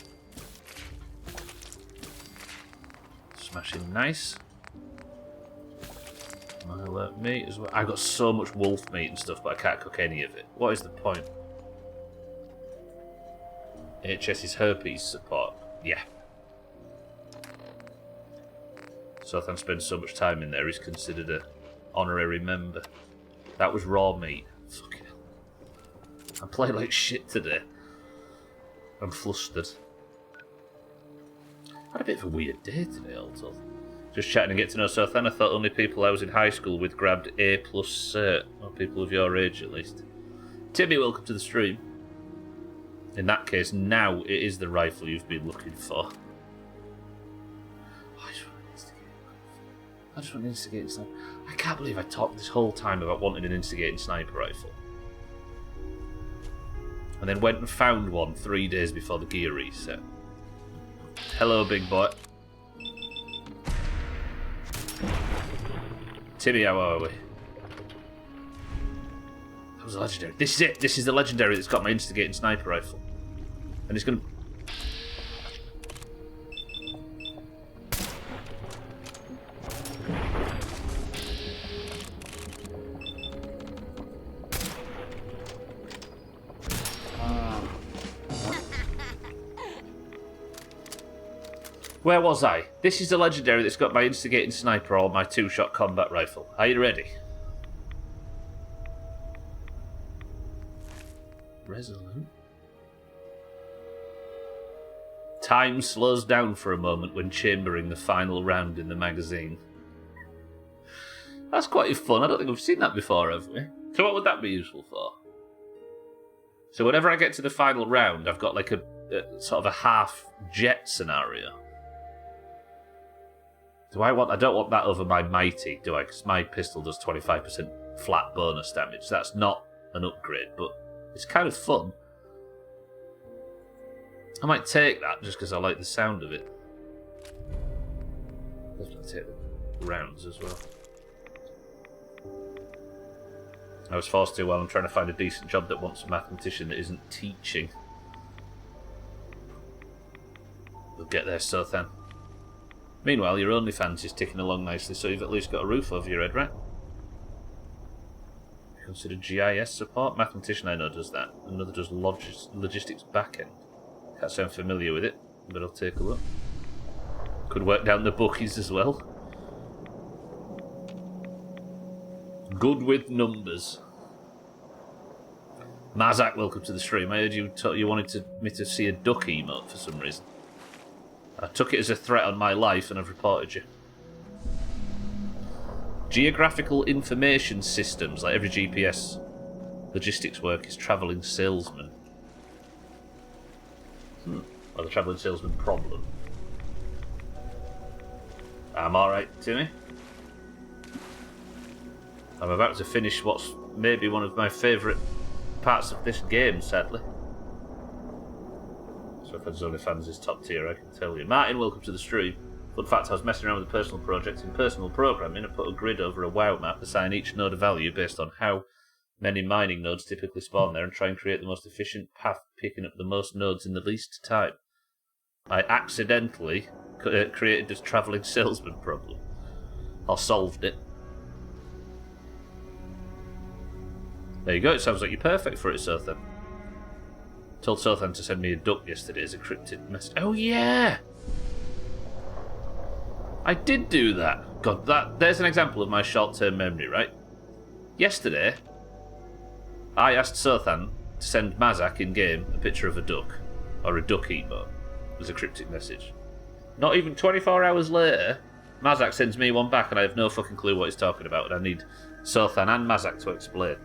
Smashing nice. Mile meat as well. I've got so much wolf meat and stuff, but I can't cook any of it. What is the point? HS's herpes support. Yeah. Sothan spends so much time in there, he's considered a honorary member. That was raw meat. Fucking hell. I play like shit today. I'm flustered. I had a bit of a weird day today, all told. Just chatting and get to know Sothan. I thought only people I was in high school with grabbed A+ cert. Or people of your age, at least. Timmy, welcome to the stream. In that case, now it is the rifle you've been looking for. I just want an instigating sniper. I can't believe I talked this whole time about wanting an instigating sniper rifle. And then went and found one 3 days before the gear reset. Hello, big boy. Timmy, how are we? That was a legendary. This is it. This is the legendary that's got my instigating sniper rifle. And it's going to... Where was I? This is the legendary that's got my instigating sniper or my 2-shot combat rifle. Are you ready? Resolute. Time slows down for a moment when chambering the final round in the magazine. That's quite fun. I don't think we've seen that before, have we? So what would that be useful for? So whenever I get to the final round, I've got like a sort of a half jet scenario. I don't want that over my mighty, do I? Because my pistol does 25% flat bonus damage. That's not an upgrade, but it's kind of fun. I might take that just because I like the sound of it. Definitely take the rounds as well. I was forced to while I'm trying to find a decent job that wants a mathematician that isn't teaching. We'll get there, Sothan. Meanwhile, your OnlyFans is ticking along nicely, so you've at least got a roof over your head, right? Consider GIS support. Mathematician I know does that. Another does logistics backend. Can't say I'm familiar with it, but I'll take a look. Could work down the bookies as well. Good with numbers. Mazak, welcome to the stream. I heard you wanted me to see a duck emote for some reason. I took it as a threat on my life and I've reported you. Geographical information systems, like every GPS logistics work is travelling salesman. Or the travelling salesman problem. I'm alright, Timmy. I'm about to finish what's maybe one of my favourite parts of this game, sadly. So if OnlyFans is top tier, I can tell you. Martin, welcome to the stream. Fun fact, I was messing around with a personal project in personal programming. I put a grid over a WoW map, assign each node a value based on how many mining nodes typically spawn there, and try and create the most efficient path, picking up the most nodes in the least time. I accidentally created this travelling salesman problem. Or solved it. There you go, it sounds like you're perfect for it, Sothan. Told Sothan to send me a duck yesterday as a cryptid message. Oh yeah! I did do that. God, there's an example of my short-term memory, right? Yesterday, I asked Sothan to send Mazak in-game a picture of a duck, or a duck emote, as a cryptic message. Not even 24 hours later, Mazak sends me one back and I have no fucking clue what he's talking about, and I need Sothan and Mazak to explain.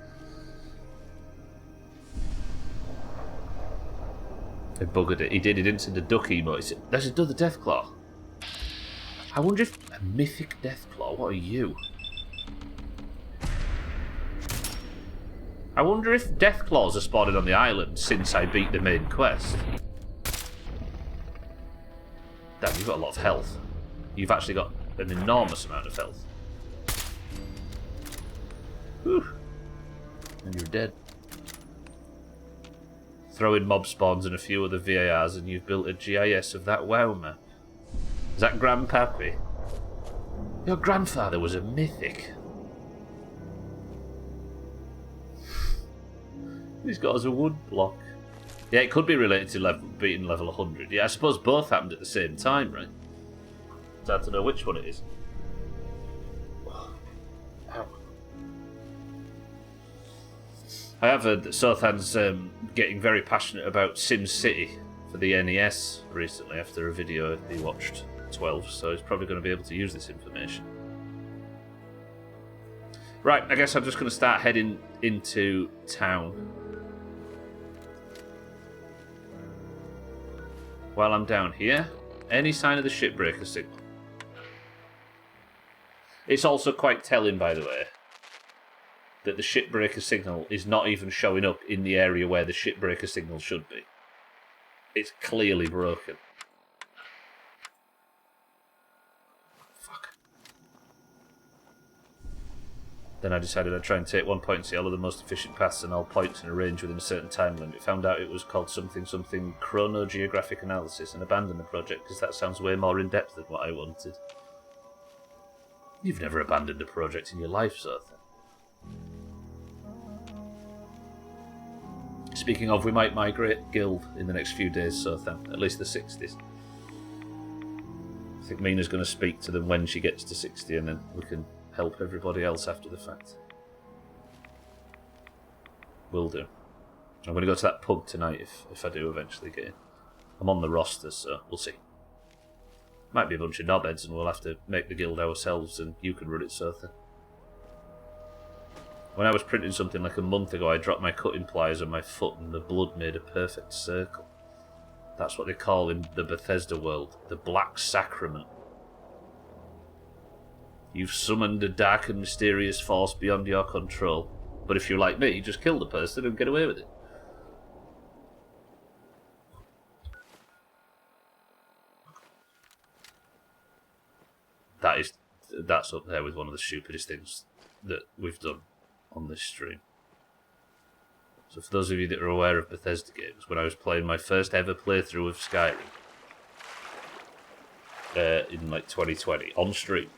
He buggered it. He didn't send a duck emote. He said, there's another Deathclaw. I wonder if... A mythic Deathclaw? What are you? I wonder if Deathclaws are spotted on the island since I beat the main quest. Damn, you've got a lot of health. You've actually got an enormous amount of health. Whew. And you're dead. Throw in mob spawns and a few other VARs and you've built a GIS of that WoW map. Is that Grandpappy? Your grandfather was a mythic. He's got us a wood block. Yeah, it could be related to beating level 100. Yeah, I suppose both happened at the same time, right? It's hard to know which one it is. Ow. I have heard that Sothan's getting very passionate about Sim City for the NES recently after a video he watched 12, so he's probably going to be able to use this information. Right, I guess I'm just going to start heading into town. While I'm down here, any sign of the shipbreaker signal? It's also quite telling, by the way, that the shipbreaker signal is not even showing up in the area where the shipbreaker signal should be. It's clearly broken. Fuck. Then I decided I'd try and take one point and see all of the most efficient paths and all points in a range within a certain time limit. Found out it was called something chronogeographic analysis and abandoned the project because that sounds way more in depth than what I wanted. You've never abandoned a project in your life, Sothan. Speaking of, we might migrate guild in the next few days, Sothan. At least the 60s. I think Mina's going to speak to them when she gets to 60 and then we can help everybody else after the fact. Will do. I'm going to go to that pub tonight if I do eventually get in. I'm on the roster, so we'll see. Might be a bunch of knobheads and we'll have to make the guild ourselves and you can run it, Sothan. When I was printing something like a month ago, I dropped my cutting pliers on my foot and the blood made a perfect circle. That's what they call in the Bethesda world, the Black Sacrament. You've summoned a dark and mysterious force beyond your control, but if you're like me, just kill the person and get away with it. That's up there with one of the stupidest things that we've done on this stream. So for those of you that are aware of Bethesda games, when I was playing my first ever playthrough of Skyrim in like 2020 on stream,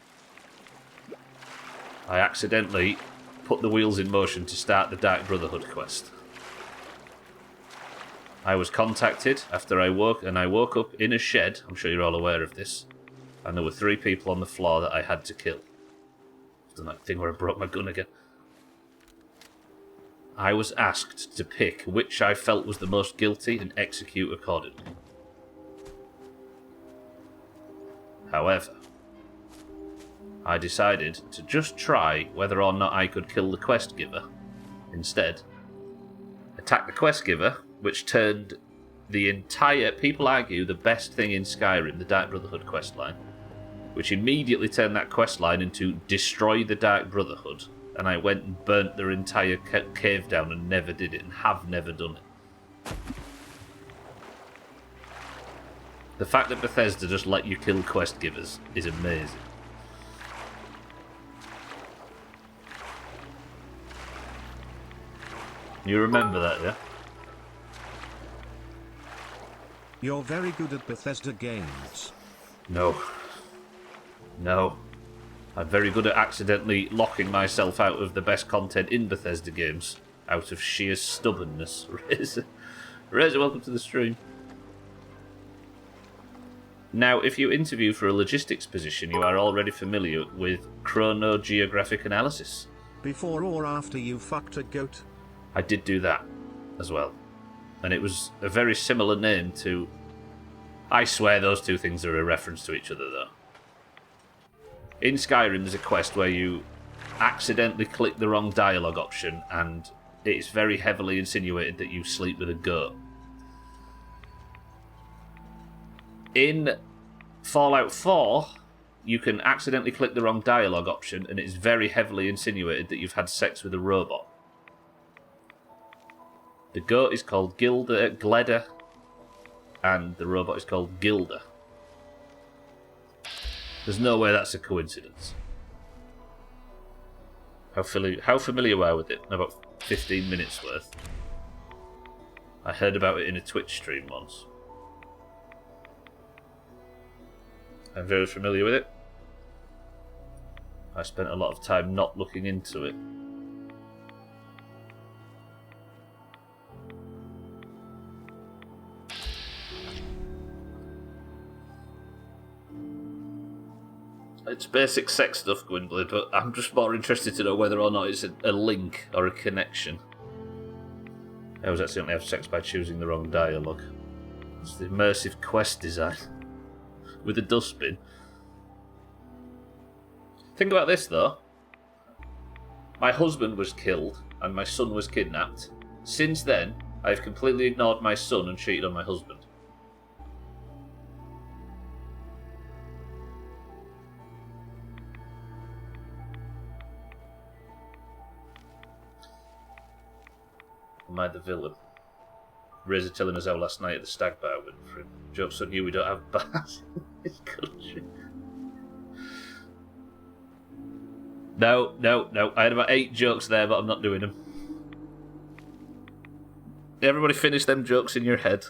I accidentally put the wheels in motion to start the Dark Brotherhood quest. I was contacted after I woke up in a shed, I'm sure you're all aware of this, and there were 3 people on the floor that I had to kill. I've done that thing where I broke my gun again. I was asked to pick which I felt was the most guilty and execute accordingly. However, I decided to just try whether or not I could kill the quest giver. Instead, attack the quest giver, which turned the entire, people argue, the best thing in Skyrim, the Dark Brotherhood questline, which immediately turned that questline into destroy the Dark Brotherhood, and I went and burnt their entire cave down and never did it, and have never done it. The fact that Bethesda just let you kill quest givers is amazing. You remember that, yeah? You're very good at Bethesda games. No. I'm very good at accidentally locking myself out of the best content in Bethesda games out of sheer stubbornness. Razor, welcome to the stream. Now, if you interview for a logistics position, you are already familiar with chronogeographic analysis. Before or after you fucked a goat? I did do that as well. And it was a very similar name to I swear those two things are a reference to each other, though. In Skyrim, there's a quest where you accidentally click the wrong dialogue option, and it's very heavily insinuated that you sleep with a goat. In Fallout 4, you can accidentally click the wrong dialogue option, and it's very heavily insinuated that you've had sex with a robot. The goat is called Gleda, and the robot is called Gilda. There's no way that's a coincidence. How familiar were you with it? About 15 minutes worth. I heard about it in a Twitch stream once. I'm very familiar with it. I spent a lot of time not looking into it. It's basic sex stuff, Gwynblade, but I'm just more interested to know whether or not it's a link or a connection. I was accidentally have sex by choosing the wrong dialogue. It's the immersive quest design. With a dustbin. Think about this, though. My husband was killed, and my son was kidnapped. Since then, I've completely ignored my son and cheated on my husband. Am I the villain? Razor telling us how last night at the stag bar went for him. Jokes on you, we don't have bars in this country. No. I had about 8 jokes there, but I'm not doing them. Everybody finish them jokes in your head.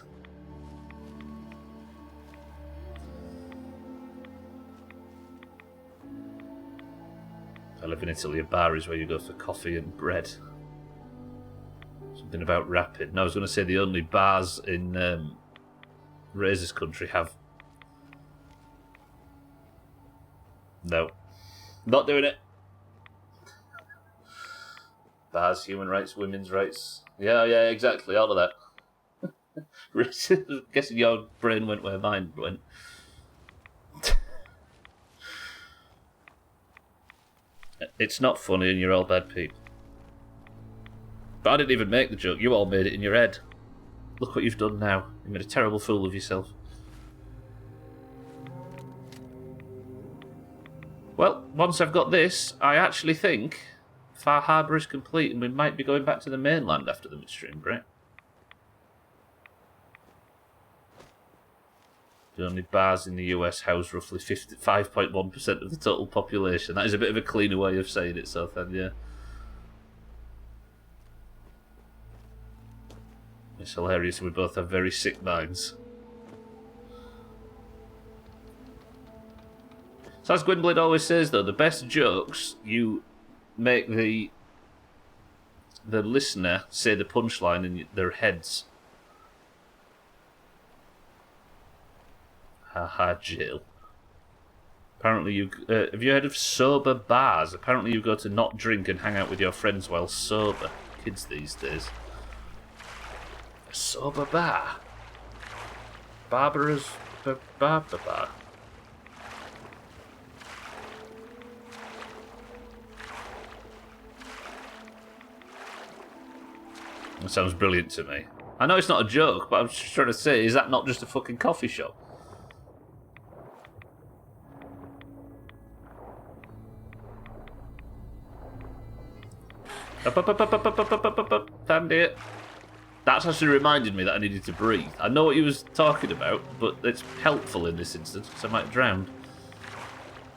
I live in Italy. A bar is where you go for coffee and bread. Something about rapping. No, I was going to say the only bars in Razor's country have... No. Not doing it. Bars, human rights, women's rights. Yeah, exactly. All of that. I'm guessing your brain went where mine went. It's not funny and you're all bad people. But I didn't even make the joke. You all made it in your head. Look what you've done now. You made a terrible fool of yourself. Well, once I've got this, I actually think Far Harbour is complete and we might be going back to the mainland after the midstream break. The only bars in the US house roughly 5.1% of the total population. That is a bit of a cleaner way of saying it, so then, yeah. It's hilarious, we both have very sick minds. So as Gwynblade always says, though, the best jokes, you make the listener say the punchline in their heads. Haha, Jill. Apparently you... have you heard of sober bars? Apparently you go to not drink and hang out with your friends while sober. Kids these days. A sober bar? Barbara's... bar. That sounds brilliant to me. I know it's not a joke, but I'm just trying to say, is that not just a fucking coffee shop? Found it. That's actually reminded me that I needed to breathe. I know what he was talking about, but it's helpful in this instance, because I might drown.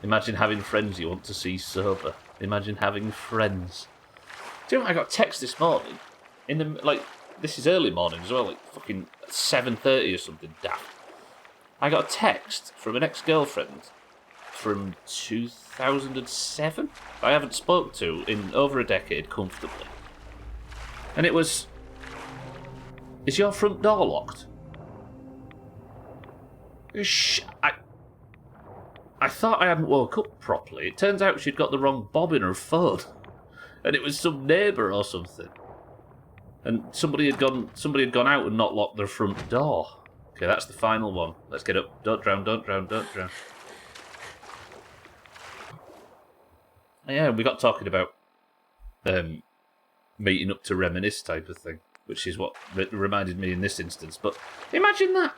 Imagine having friends you want to see sober. Imagine having friends. Do you know what? I got a text this morning. This is early morning as well, like fucking 7:30 or something daft. I got a text from an ex-girlfriend from 2007 I haven't spoke to in over a decade comfortably. And it was, is your front door locked? I thought I hadn't woke up properly. It turns out she'd got the wrong bob in her phone. And it was some neighbour or something. And somebody had gone out and not locked their front door. Okay, that's the final one. Let's get up. Don't drown, don't drown, don't drown. Yeah, we got talking about meeting up to reminisce type of thing, which is what reminded me in this instance. But imagine that.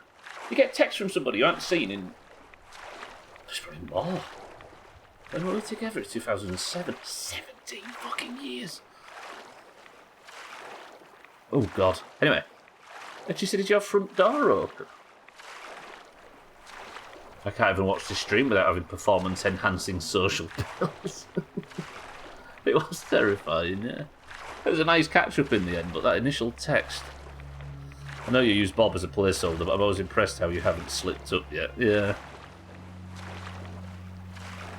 You get a text from somebody you haven't seen in... There's probably more. When were we together? It's 2007. 17 fucking years. Oh, God. Anyway. And she said, did your front door open? I can't even watch this stream without having performance-enhancing social pills. It was terrifying, yeah. It was a nice catch-up in the end, but that initial text... I know you use Bob as a placeholder, but I'm always impressed how you haven't slipped up yet. Yeah.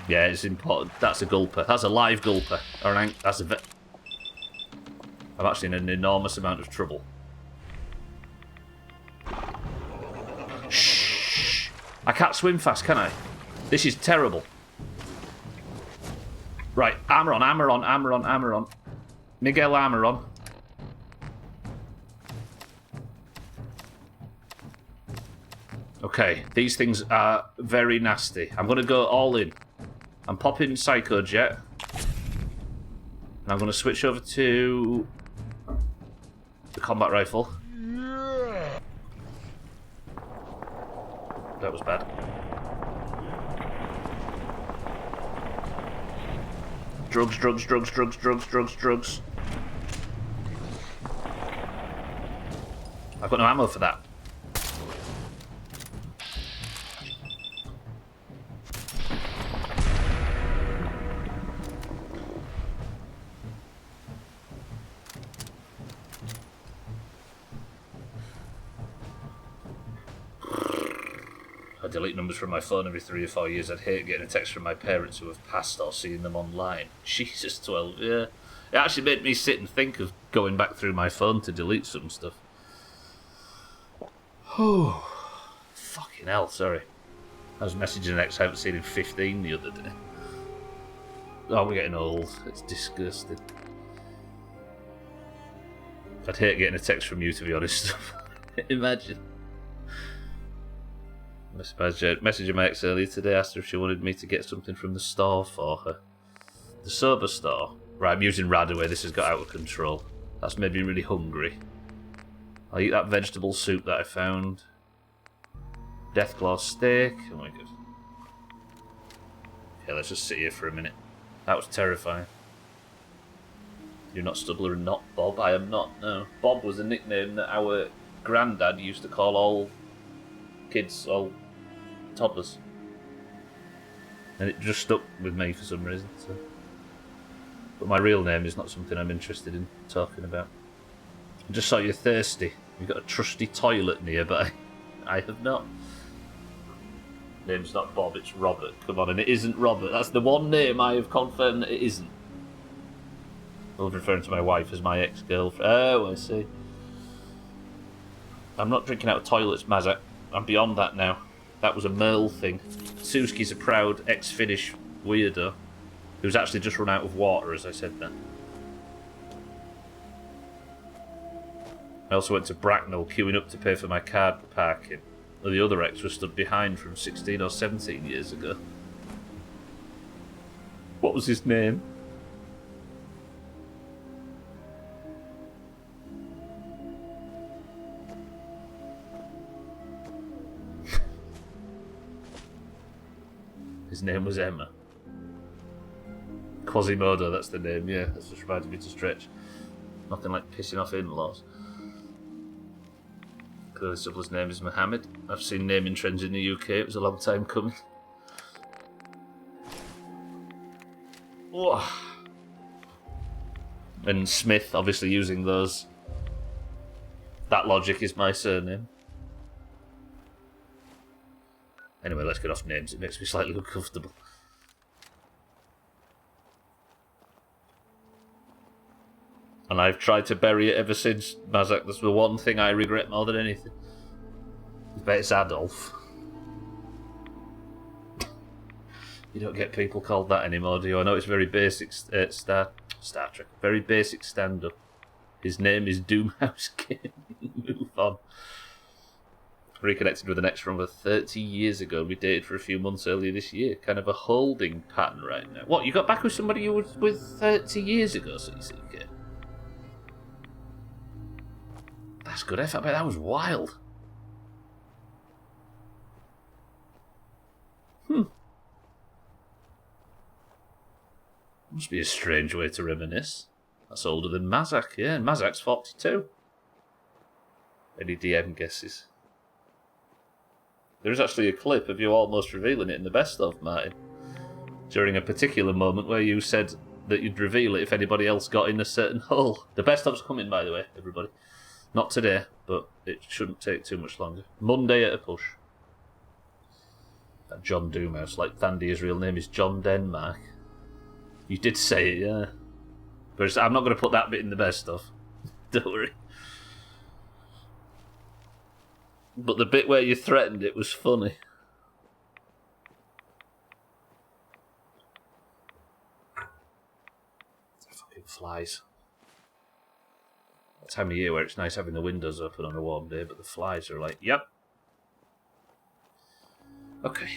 Yeah, it's important. That's a gulper. That's a live gulper. Or an that's a... I'm actually in an enormous amount of trouble. Shh! I can't swim fast, can I? This is terrible. Right, armour on, armour on, armour on, armour on. Miguel armour on. Okay, these things are very nasty. I'm going to go all in. I'm popping Psycho Jet. And I'm going to switch over to the combat rifle. That was bad. Drugs, drugs, drugs, drugs, drugs, drugs, drugs. I've got no ammo for that. I delete numbers from my phone every 3 or 4 years. I'd hate getting a text from my parents who have passed or seeing them online. Jesus, 12, yeah. It actually made me sit and think of going back through my phone to delete some stuff. Oh, fucking hell, sorry. I was messaging an ex I haven't seen in 15 the other day. Oh, we're getting old. It's disgusting. I'd hate getting a text from you, to be honest. Imagine. Messaging my ex earlier today, asked her if she wanted me to get something from the store for her. The sober store. Right, I'm using Radaway, this has got out of control. That's made me really hungry. I'll eat that vegetable soup that I found. Deathclaw steak. Oh my god. Yeah, let's just sit here for a minute. That was terrifying. You're not Stubbler and not Bob? I am not, no. Bob was a nickname that our granddad used to call all kids, all toddlers. And it just stuck with me for some reason. So. But my real name is not something I'm interested in talking about. I just saw you're thirsty. You've got a trusty toilet nearby. I have not. Name's not Bob, it's Robert. Come on, and it isn't Robert. That's the one name I have confirmed that it isn't. I was referring to my wife as my ex-girlfriend. Oh, I see. I'm not drinking out of toilets, Mazak. I'm beyond that now. That was a Merle thing. Suski's a proud ex-Finnish weirdo who's actually just run out of water, as I said then. I also went to Bracknell queuing up to pay for my card parking. The other ex was stood behind from 16 or 17 years ago. What was his name? His name was Emma. Quasimodo, that's the name, yeah. That's just reminded me to stretch. Nothing like pissing off in-laws. Clearly Subler's name is Mohammed. I've seen naming trends in the UK, it was a long time coming. Whoa. And Smith, obviously using those. That logic is my surname. Anyway, let's get off names, it makes me slightly uncomfortable. And I've tried to bury it ever since, Mazak. That's the one thing I regret more than anything. I bet it's Adolf. You don't get people called that anymore, do you? I know it's very basic Star Trek. Very basic stand-up. His name is Doomhaus. Move on. Reconnected with an ex from over 30 years ago. We dated for a few months earlier this year. Kind of a holding pattern right now. What, you got back with somebody you were with 30 years ago, CCK? That's good effort. I bet that was wild. Must be a strange way to reminisce. That's older than Mazak, yeah, and Mazak's 42. Any DM guesses? There is actually a clip of you almost revealing it in the best of, Martin. During a particular moment where you said that you'd reveal it if anybody else got in a certain hole. The best of's coming, by the way, everybody. Not today, but it shouldn't take too much longer. Monday at a push. That John Doomhaus, like Thandy, his real name is John Denmark. You did say it, yeah. But I'm not going to put that bit in the best of. Don't worry. But the bit where you threatened it was funny. Fucking flies. That time of year where it's nice having the windows open on a warm day, but the flies are like, yep. Okay.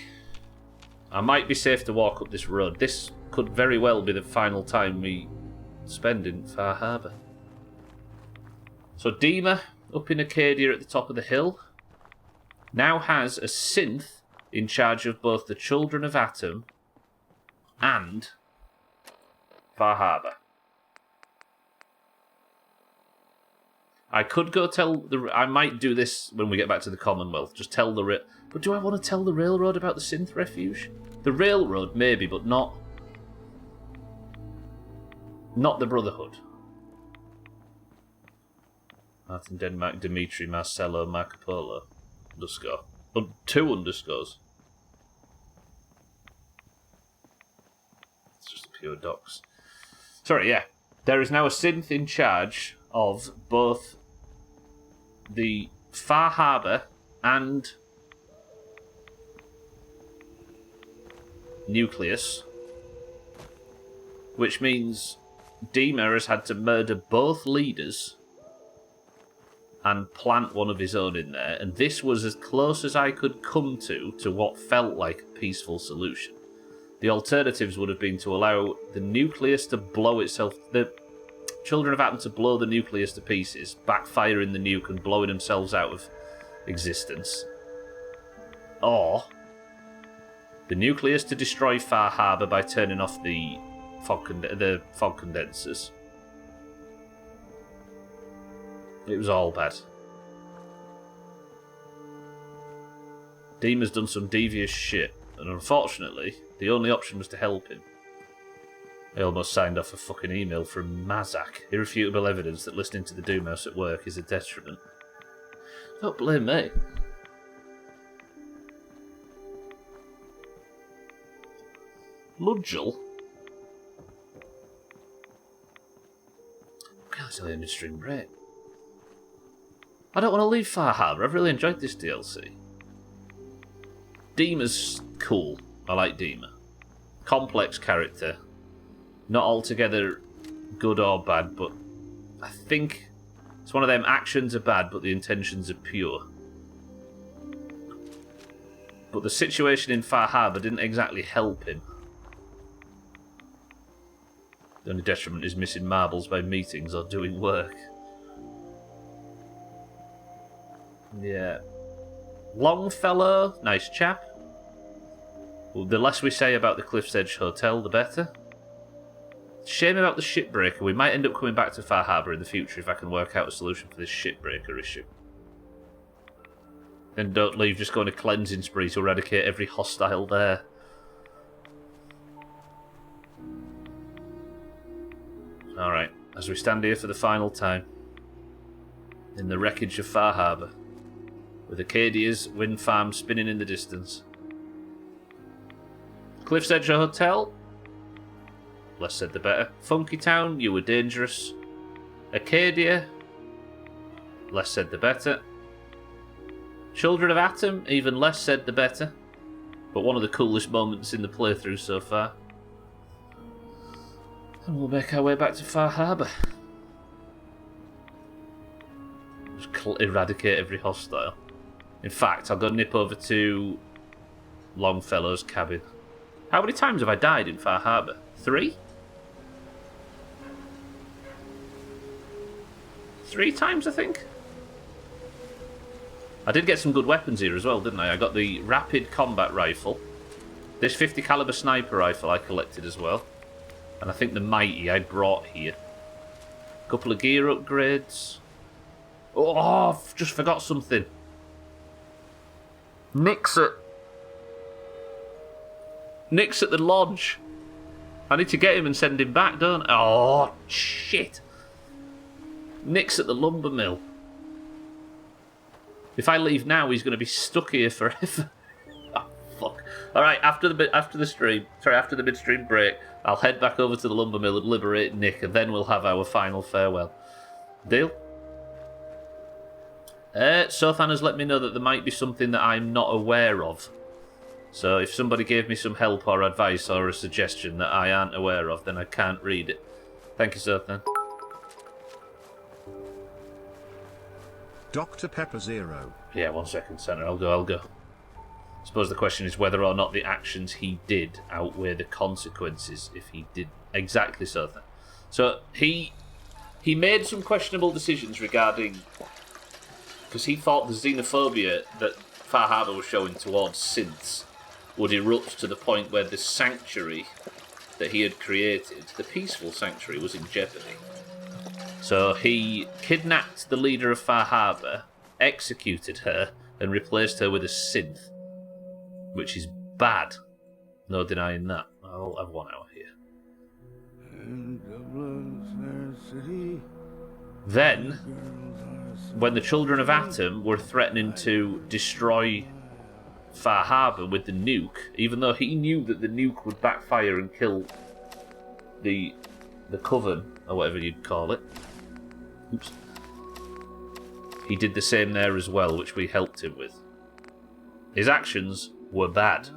I might be safe to walk up this road. This could very well be the final time we spend in Far Harbour. So Dima, up in Acadia at the top of the hill, now has a synth in charge of both the Children of Atom and Far Harbour. I could go tell the... I might do this when we get back to the Commonwealth. Just tell the... But do I want to tell the Railroad about the synth refuge? The Railroad, maybe, but not... Not the Brotherhood. Martin, Denmark, Dimitri, Marcello, Marco Polo. Underscore. 2 underscores. It's just a pure docs. Sorry, yeah. There is now a synth in charge of both the Far Harbour and Nucleus, which means Dima has had to murder both leaders and plant one of his own in there, and this was as close as I could come to what felt like a peaceful solution. The alternatives would have been to allow the Nucleus to blow itself, the Children of Atom to blow the Nucleus to pieces, backfiring the nuke and blowing themselves out of existence. Or the Nucleus to destroy Far Harbour by turning off the fog condensers. It was all bad. Dima's done some devious shit, and unfortunately, the only option was to help him. I almost signed off a fucking email from Mazak. Irrefutable evidence that listening to the Doomhaus at work is a detriment. Don't blame me. Ludgel? God, it's only a midstream break. I don't want to leave Far Harbour. I've really enjoyed this DLC. Dima's cool. I like Dima. Complex character. Not altogether good or bad, but I think it's one of them actions are bad, but the intentions are pure. But the situation in Far Harbour didn't exactly help him. The only detriment is missing marbles by meetings or doing work. Yeah. Longfellow, nice chap. Well, the less we say about the Cliff's Edge Hotel, the better. Shame about the shipbreaker. We might end up coming back to Far Harbour in the future if I can work out a solution for this shipbreaker issue. Then don't leave, just go on a cleansing spree to eradicate every hostile there. Alright, as we stand here for the final time, in the wreckage of Far Harbour, with Acadia's wind farm spinning in the distance. Cliff's Edge Hotel? Less said the better. Funky Town, you were dangerous. Acadia? Less said the better. Children of Atom? Even less said the better. But one of the coolest moments in the playthrough so far. And we'll make our way back to Far Harbour. Just eradicate every hostile. In fact, I'll go nip over to Longfellow's cabin. How many times have I died in Far Harbour? 3? 3 times, I think. I did get some good weapons here as well, didn't I? I got the rapid combat rifle. This 50 caliber sniper rifle I collected as well. And I think the mighty I brought here. A couple of gear upgrades. Oh, I've just forgot something. Nick's at the lodge. I need to get him and send him back, don't I? Oh, shit. Nick's at the lumber mill. If I leave now, he's going to be stuck here forever. Oh, fuck. Alright, after the midstream break, I'll head back over to the lumber mill and liberate Nick, and then we'll have our final farewell. Deal? Sothan has let me know that there might be something that I'm not aware of. So if somebody gave me some help or advice or a suggestion that I aren't aware of, then I can't read it. Thank you, Sothan. Dr. Pepper Zero. Yeah, 1 second, Senator. I'll go. I suppose the question is whether or not the actions he did outweigh the consequences if he did. Exactly so. So he made some questionable decisions regarding... Because he thought the xenophobia that Far Harbour was showing towards synths would erupt to the point where the sanctuary that he had created, the peaceful sanctuary, was in jeopardy. So he kidnapped the leader of Far Harbour, executed her, and replaced her with a synth. Which is bad. No denying that. I'll have 1 hour here. Then, when the children of Atom were threatening to destroy Far Harbour with the nuke, even though he knew that the nuke would backfire and kill the coven, or whatever you'd call it. Oops. He did the same there as well, which we helped him with. His actions were bad,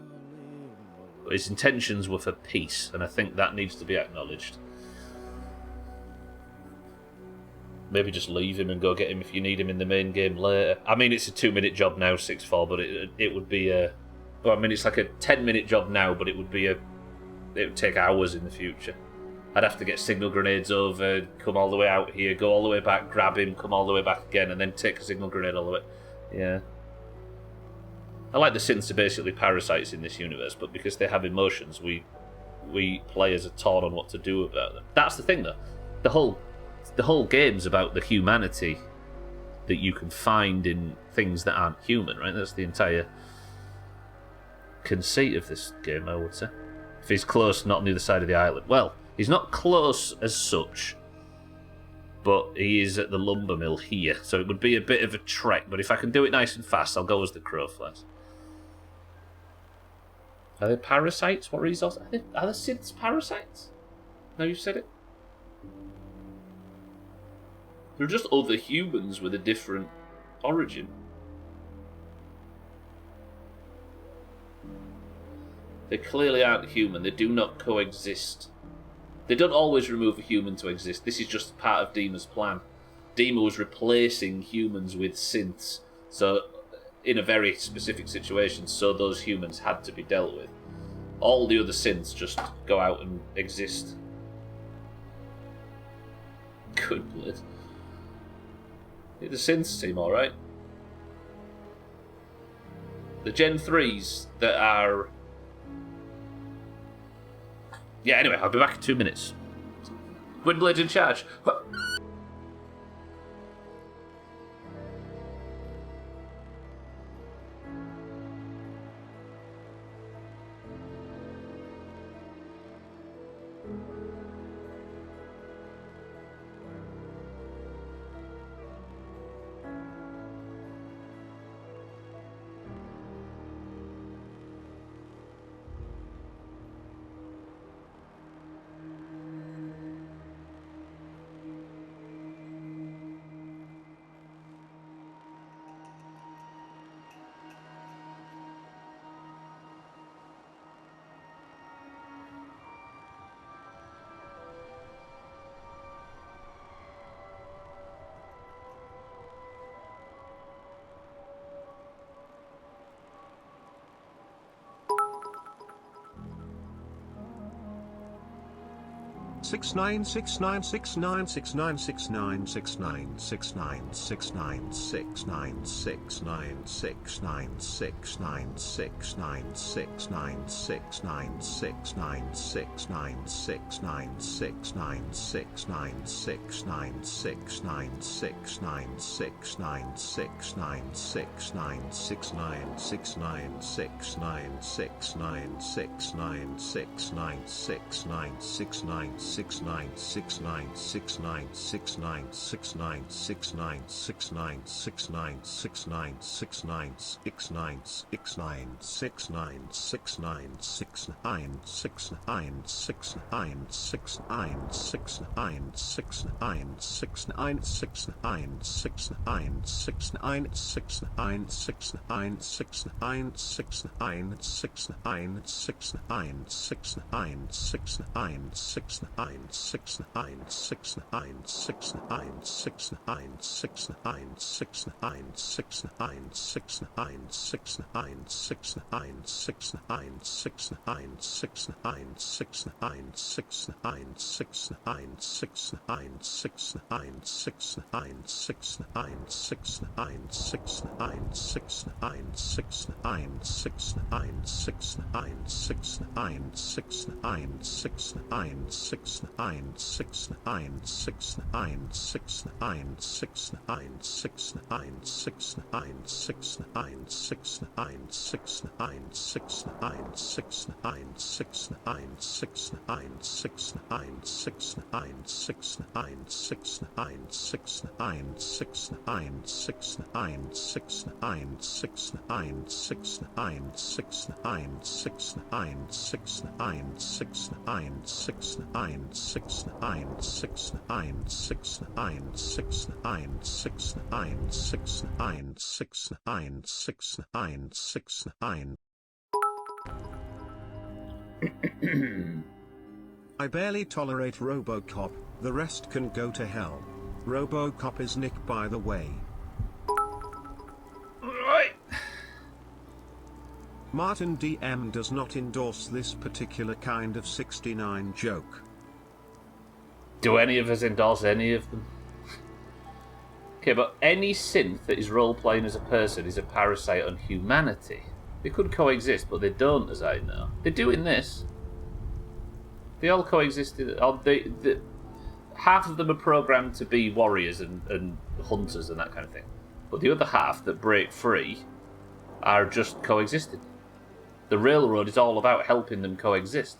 but his intentions were for peace, and I think that needs to be acknowledged. Maybe just leave him and go get him if you need him in the main game later. I mean, it's a 2-minute job now, 6-4, but it would be a... Well, I mean, it's like a 10-minute job now, but it would be a... It would take hours in the future. I'd have to get signal grenades over, come all the way out here, go all the way back, grab him, come all the way back again, and then take a signal grenade all the way... Yeah. I like the synths are basically parasites in this universe, but because they have emotions, we players are torn on what to do about them. That's the thing, though. The whole game's about the humanity that you can find in things that aren't human, right? That's the entire conceit of this game, I would say. If he's close, not on the other side of the island. Well, he's not close as such, but he is at the lumber mill here, so it would be a bit of a trek, but if I can do it nice and fast, I'll go as the crow flies. Are they parasites? What resource? Are the synths parasites? Now you've said it. They're just other humans with a different origin. They clearly aren't human. They do not coexist. They don't always remove a human to exist. This is just part of Dima's plan. Dima was replacing humans with synths. So, in a very specific situation, so those humans had to be dealt with. All the other synths just go out and exist. Good blood. The synths seem alright. The Gen 3s that are... Yeah, anyway, I'll be back in 2 minutes. Windblade in charge. I barely tolerate RoboCop, the rest can go to hell. RoboCop is Nick, by the way. Right. Martin DM does not endorse this particular kind of 69 joke. Do any of us endorse any of them? Okay, but any synth that is role-playing as a person is a parasite on humanity. They could coexist, but they don't, as I know. They do in this. They all coexist. Half of them are programmed to be warriors and hunters and that kind of thing. But the other half that break free are just coexisting. The railroad is all about helping them coexist.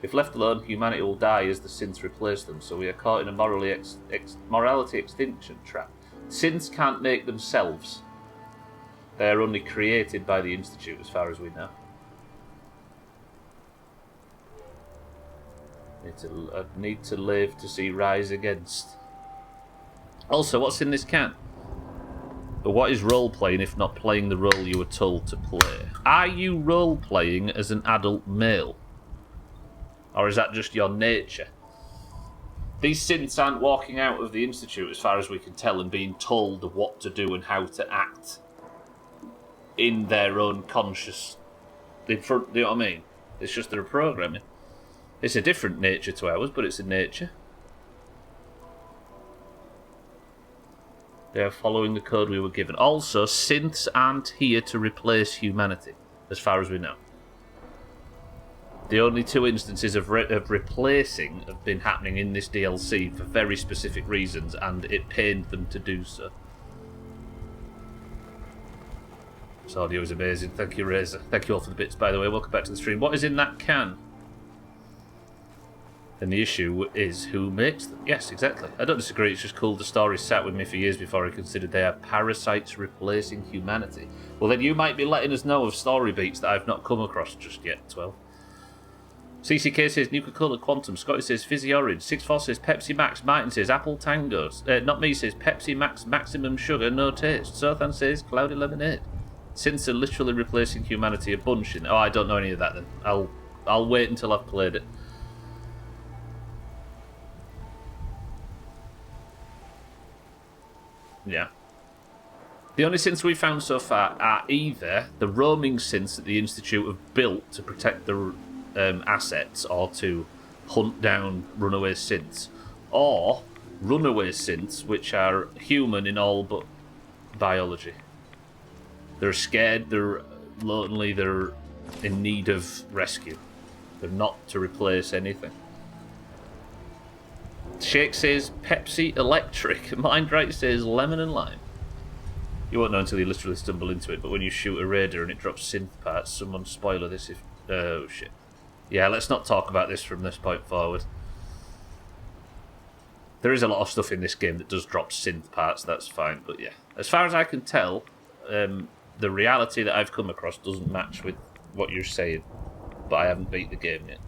If left alone, humanity will die as the synths replace them, so we are caught in a morality extinction trap. Synths can't make themselves. They are only created by the Institute, as far as we know. Need to live to see rise against. Also, what's in this can? But what is role-playing if not playing the role you were told to play? Are you role-playing as an adult male? Or is that just your nature? These synths aren't walking out of the Institute, as far as we can tell, and being told what to do and how to act in their own conscious... You know what I mean? It's just their programming. It's a different nature to ours, but it's a nature. They are following the code we were given. Also, synths aren't here to replace humanity, as far as we know. The only two instances of replacing have been happening in this DLC for very specific reasons, and it pained them to do so. This audio is amazing. Thank you, Razor. Thank you all for the bits, by the way. Welcome back to the stream. What is in that can? And the issue is who makes them. Yes, exactly. I don't disagree. It's just cool. The story sat with me for years before I considered they are parasites replacing humanity. Well, then you might be letting us know of story beats that I've not come across just yet, 12. CCK says Nuka-Cola Quantum. Scotty says Fizzy Orange. 6-4 says Pepsi Max. Martin says Apple Tangos. Not me says Pepsi Max Maximum Sugar, no taste. Sothan says Cloudy Lemonade. Synths are literally replacing humanity a bunch in... Oh, I don't know any of that then. I'll wait until I've played it. Yeah. The only synths we've found so far are either the roaming synths that the Institute have built to protect the assets or to hunt down runaway synths, or runaway synths which are human in all but biology. They're scared, they're lonely, they're in need of rescue. They're not to replace anything. Shake says Pepsi Electric. Mind Right says lemon and lime. You won't know until you literally stumble into it, but when you shoot a raider and it drops synth parts, someone spoiler this if... Oh, shit. Yeah, let's not talk about this from this point forward. There is a lot of stuff in this game that does drop synth parts, that's fine, but yeah. As far as I can tell, the reality that I've come across doesn't match with what you're saying, but I haven't beat the game yet.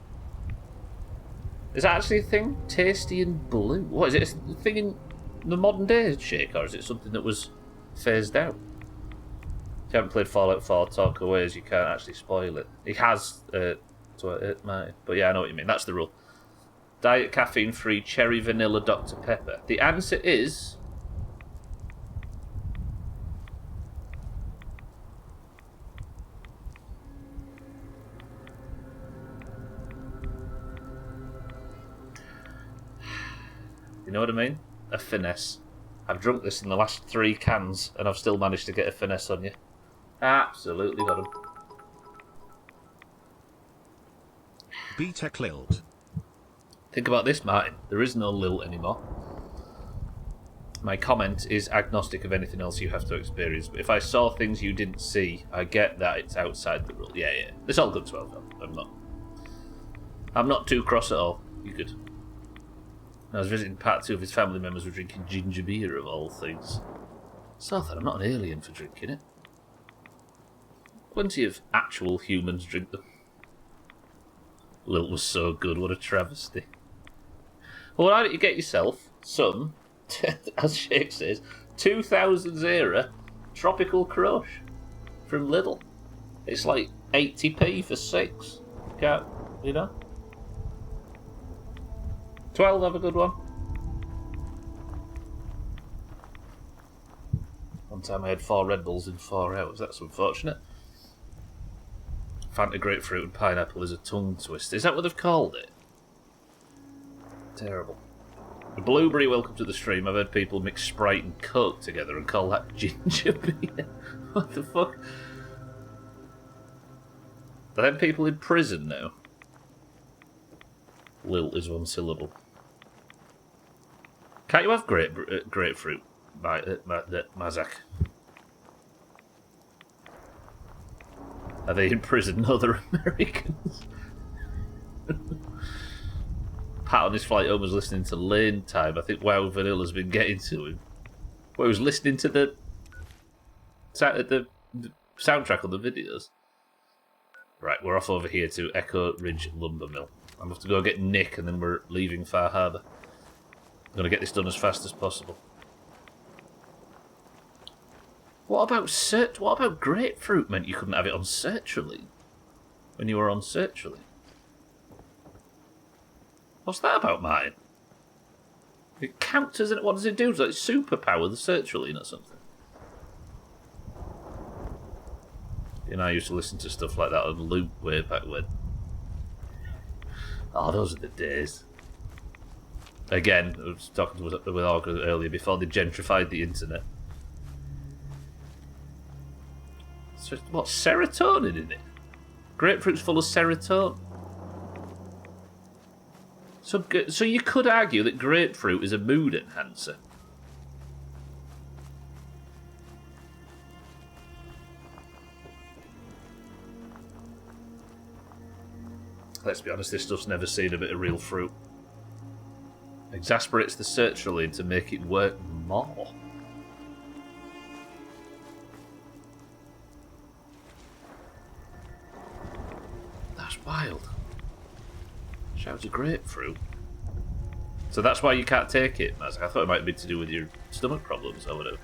Is that actually a thing? Tasty and blue? What, is it a thing in the modern day, Shake, or is it something that was phased out? If you haven't played Fallout 4, talk away as you can't actually spoil it. It has, but yeah, I know what you mean. That's the rule. Diet caffeine-free cherry vanilla Dr. Pepper. The answer is... You know what I mean? A finesse. I've drunk this in the last 3 cans, and I've still managed to get a finesse on you. Absolutely got 'em. B-Tech Lilt. Think about this, Martin. There is no lilt anymore. My comment is agnostic of anything else you have to experience, but if I saw things you didn't see, I get that it's outside the rule. Yeah. It's all good, 12. I'm not too cross at all. You could. I was visiting Pat, 2 of his family members were drinking ginger beer, of all things. So I thought, I'm not an alien for drinking it. Plenty of actual humans drink them. Lilt was so good, what a travesty. Well, why don't you get yourself some, as Shake says, 2000s era Tropical Crush from Lidl. It's like 80p for 6. Can't, you know? 12, have a good one. One time I had 4 Red Bulls in 4 hours. That's unfortunate. Fanta grapefruit and pineapple is a tongue twister. Is that what they've called it? Terrible. The Blueberry, welcome to the stream. I've heard people mix Sprite and Coke together and call that ginger beer. What the fuck? Are them people in prison now? Lilt is 1 syllable. Can't you have grapefruit, Mazak? Are they in prison? No, they're Americans. Pat on his flight home was listening to Lane Time. I think Wow Vanilla's been getting to him. Well, he was listening to the soundtrack on the videos. Right, we're off over here to Echo Ridge Lumber Mill. I'm going to have to go get Nick and then we're leaving Far Harbour. I'm going to get this done as fast as possible. What about grapefruit meant you couldn't have it on sertraline? When you were on sertraline? What's that about, Martin? It counts as it. What does it do? Does it superpower the sertraline or something? You know, I used to listen to stuff like that on loop way back when. Oh, those are the days. Again, I was talking with Orga earlier, before they gentrified the internet. So, what, serotonin in it? Grapefruit's full of serotonin. So you could argue that grapefruit is a mood enhancer. Let's be honest, this stuff's never seen a bit of real fruit. Exasperates the sertraline to make it work more. That's wild. Shout to grapefruit. So that's why you can't take it, Maz. I thought it might be to do with your stomach problems or whatever.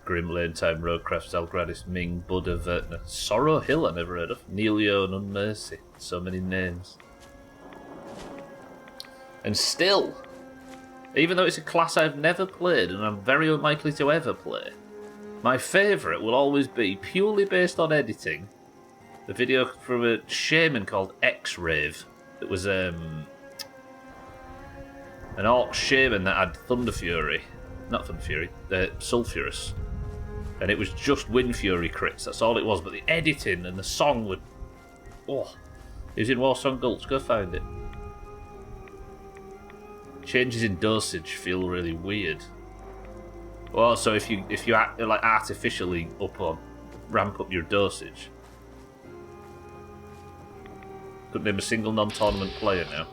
Grim Lane Time, Roadcraft, Zalgradis, Ming, Buddha, Vertner, Sorrow Hill I never heard of, Neilio and Unmercy. So many names. And still, even though it's a class I've never played and I'm very unlikely to ever play, my favourite will always be, purely based on editing, the video from a shaman called X-Rave that was an Orc Shaman that had Thunder Fury. Not Thunder Fury, Sulphurous. And it was just Wind Fury crits, that's all it was. But the editing and the song would... Oh, it was in Warsong Gulch, go find it. Changes in dosage feel really weird. Well, so if you like artificially ramp up your dosage. Couldn't name a single non-tournament player now.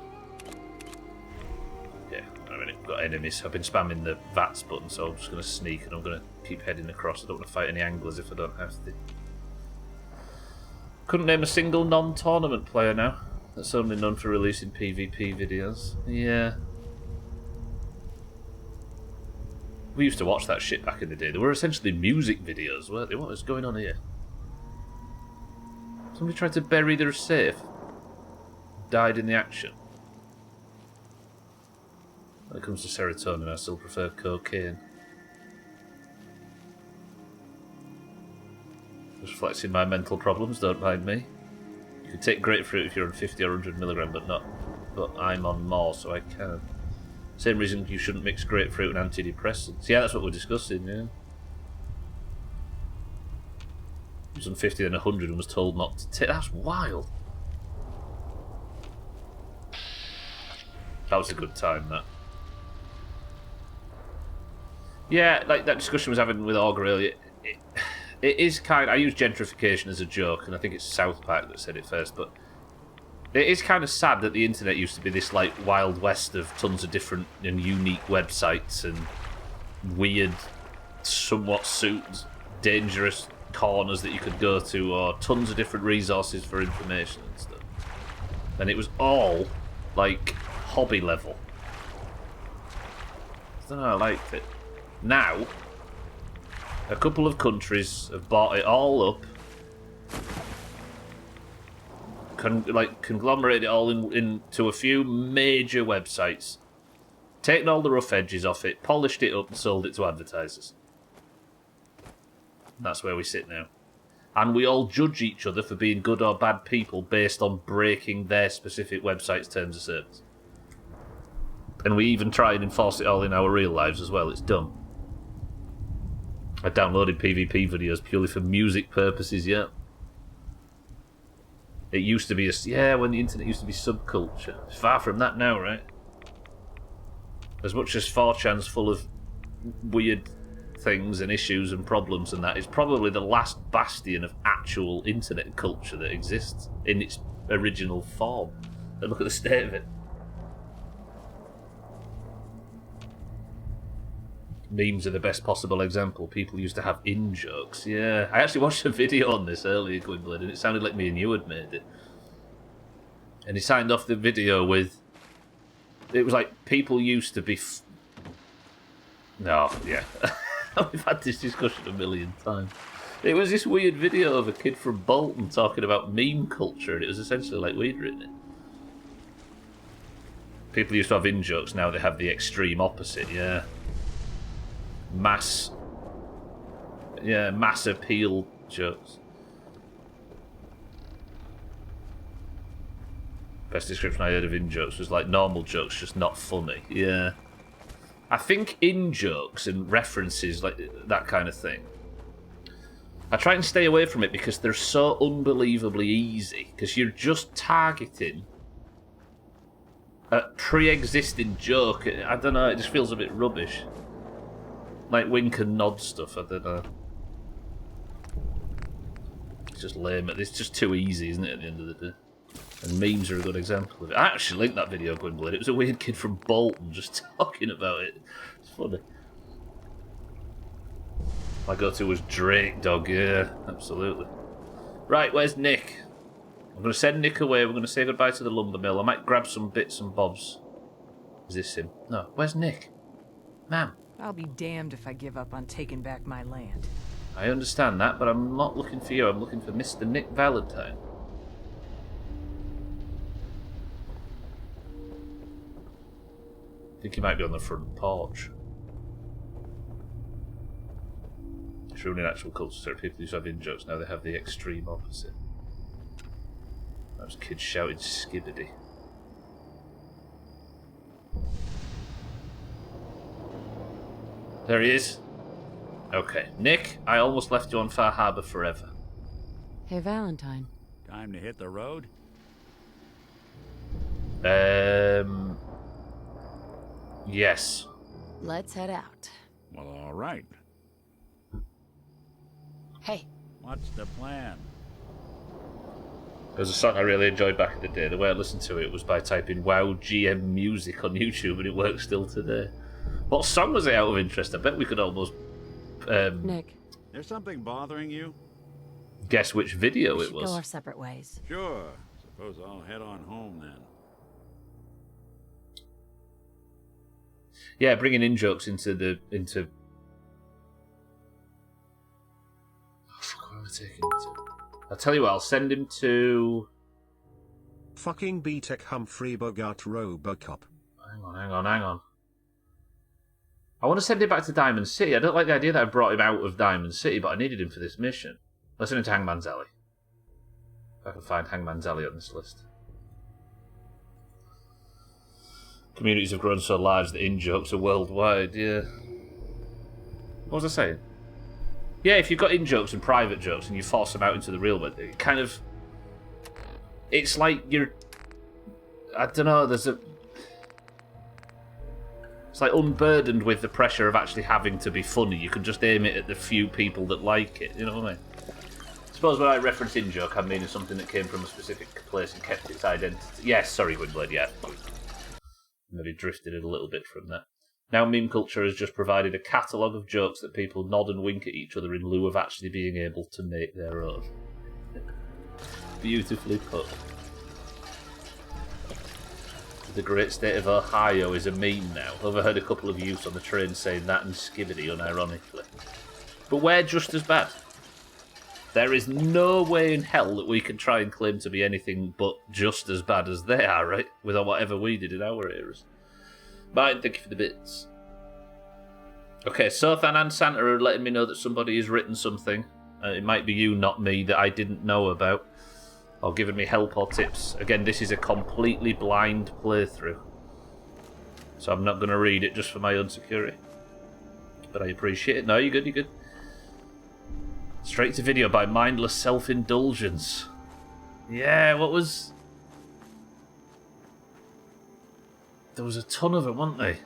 Yeah, I mean, I've got enemies. I've been spamming the VATS button, so I'm just going to sneak and I'm going to keep heading across. I don't want to fight any anglers if I don't have to. Couldn't name a single non-tournament player now. That's only known for releasing PvP videos. Yeah. We used to watch that shit back in the day. They were essentially music videos, weren't they? What was going on here? Somebody tried to bury their safe. Died in the action. When it comes to serotonin, I still prefer cocaine. Just flexing my mental problems, don't mind me. You can take grapefruit if you're on 50 or 100 milligram, but I'm on more, so I can. Same reason you shouldn't mix grapefruit and antidepressants. Yeah, that's what we're discussing, yeah. He was on 50 and 100 and was told not to take... That's wild. That was a good time, that. Yeah, like that discussion I was having with Augur earlier. It is kind... I use gentrification as a joke, and I think it's South Park that said it first, but... It is kind of sad that the internet used to be this like Wild West of tons of different and unique websites and weird, somewhat dangerous corners that you could go to, or tons of different resources for information and stuff. And it was all like hobby level. I don't know, I liked it. Now, a couple of countries have bought it all up. Conglomerated it all into a few major websites, taken all the rough edges off it, polished it up and sold it to advertisers. That's where we sit now. And we all judge each other for being good or bad people based on breaking their specific website's terms of service. And we even try and enforce it all in our real lives as well. It's dumb. I downloaded PvP videos purely for music purposes, yeah. It used to be when the internet used to be subculture. It's far from that now, right? As much as 4chan's full of weird things and issues and problems and that, it's probably the last bastion of actual internet culture that exists in its original form. And look at the state of it. Memes are the best possible example. People used to have in-jokes. Yeah, I actually watched a video on this earlier, Gwynblade, and it sounded like me and you had made it. And he signed off the video with... It was like, people used to be... No, yeah. We've had this discussion a million times. It was this weird video of a kid from Bolton talking about meme culture, and it was essentially like we'd written it. People used to have in-jokes, now they have the extreme opposite, yeah. Mass appeal jokes. Best description I heard of in-jokes was like normal jokes, just not funny. Yeah. I think in-jokes and references, like that kind of thing, I try and stay away from it because they're so unbelievably easy, because you're just targeting a pre-existing joke. I don't know, it just feels a bit rubbish. Like wink and nod stuff, I don't know. It's just lame. It's just too easy, isn't it, at the end of the day? And memes are a good example of it. I actually linked that video, Gwynblade. It was a weird kid from Bolton just talking about it. It's funny. My go-to was Drake Dog, yeah, absolutely. Right, where's Nick? I'm going to send Nick away. We're going to say goodbye to the lumber mill. I might grab some bits and bobs. Is this him? No, where's Nick? Ma'am. I'll be damned if I give up on taking back my land. I understand that, but I'm not looking for you. I'm looking for Mr. Nick Valentine. I think he might be on the front porch. It's ruining actual culture, so people used to have in-jokes, now they have the extreme opposite. Those kids shouting skibbity. There he is. Okay. Nick, I almost left you on Far Harbor forever. Hey, Valentine. Time to hit the road? Yes. Let's head out. Well, all right. Hey. What's the plan? It was a song I really enjoyed back in the day. The way I listened to it was by typing "Wow GM Music" on YouTube, and it works still today. What song was it, out of interest? I bet we could almost Nick. There's something bothering you? guess which video We it should was. go our separate ways. Sure. Suppose I'll head on home then. Yeah, bringing in jokes into. Oh, fuck, where am I taking him to? I'll tell you what, I'll send him to. Fucking B-Tech Humphrey Bogart Robocop. Hang on. I want to send him back to Diamond City. I don't like the idea that I brought him out of Diamond City, but I needed him for this mission. Let's send him to Hangman's Alley. If I can find Hangman's Alley on this list. Communities have grown so large that in-jokes are worldwide, yeah. What was I saying? Yeah, if you've got in-jokes and private jokes and you force them out into the real world, it kind of... It's like you're... I don't know, there's a... It's like unburdened with the pressure of actually having to be funny. You can just aim it at the few people that like it, you know what I mean? I suppose when I reference in-joke, I'm meaning something that came from a specific place and kept its identity. Yes, sorry, Gwynblade, yeah. Maybe drifted it a little bit from that. Now meme culture has just provided a catalogue of jokes that people nod and wink at each other in lieu of actually being able to make their own. Beautifully put. The great state of Ohio is a meme now. I've overheard a couple of youths on the train saying that and skibbity unironically. But we're just as bad. There is no way in hell that we can try and claim to be anything but just as bad as they are, right? With whatever we did in our eras. Mine, thank you for the bits. Okay, Sothan and Santa are letting me know that somebody has written something. It might be you, not me, that I didn't know about. Or giving me help or tips. Again, this is a completely blind playthrough. So I'm not going to read it just for my own security. But I appreciate it. No, you're good. Straight to video by Mindless Self-Indulgence. Yeah, what was... There was a ton of them, weren't they?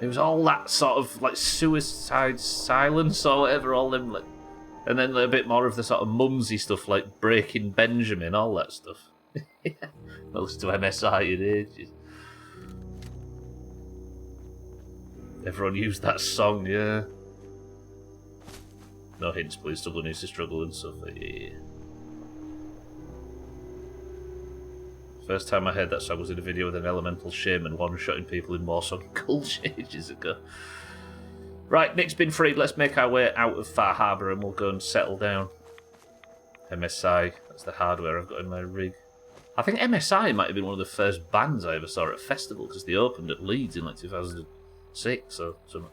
It was all that sort of, like, suicide silence or whatever, all them, like... And then a bit more of the sort of mumsy stuff, like Breaking Benjamin, all that stuff. I listened to MSI in ages. Everyone used that song, yeah. No hints, please. Someone needs to struggle and suffer. Yeah. First time I heard that song was in a video with an elemental shaman one-shotting people in Warsong Gulch ages ago. Right, Nick's been freed. Let's make our way out of Far Harbor and we'll go and settle down. MSI, that's the hardware I've got in my rig. I think MSI might have been one of the first bands I ever saw at a festival because they opened at Leeds in like 2006 or something.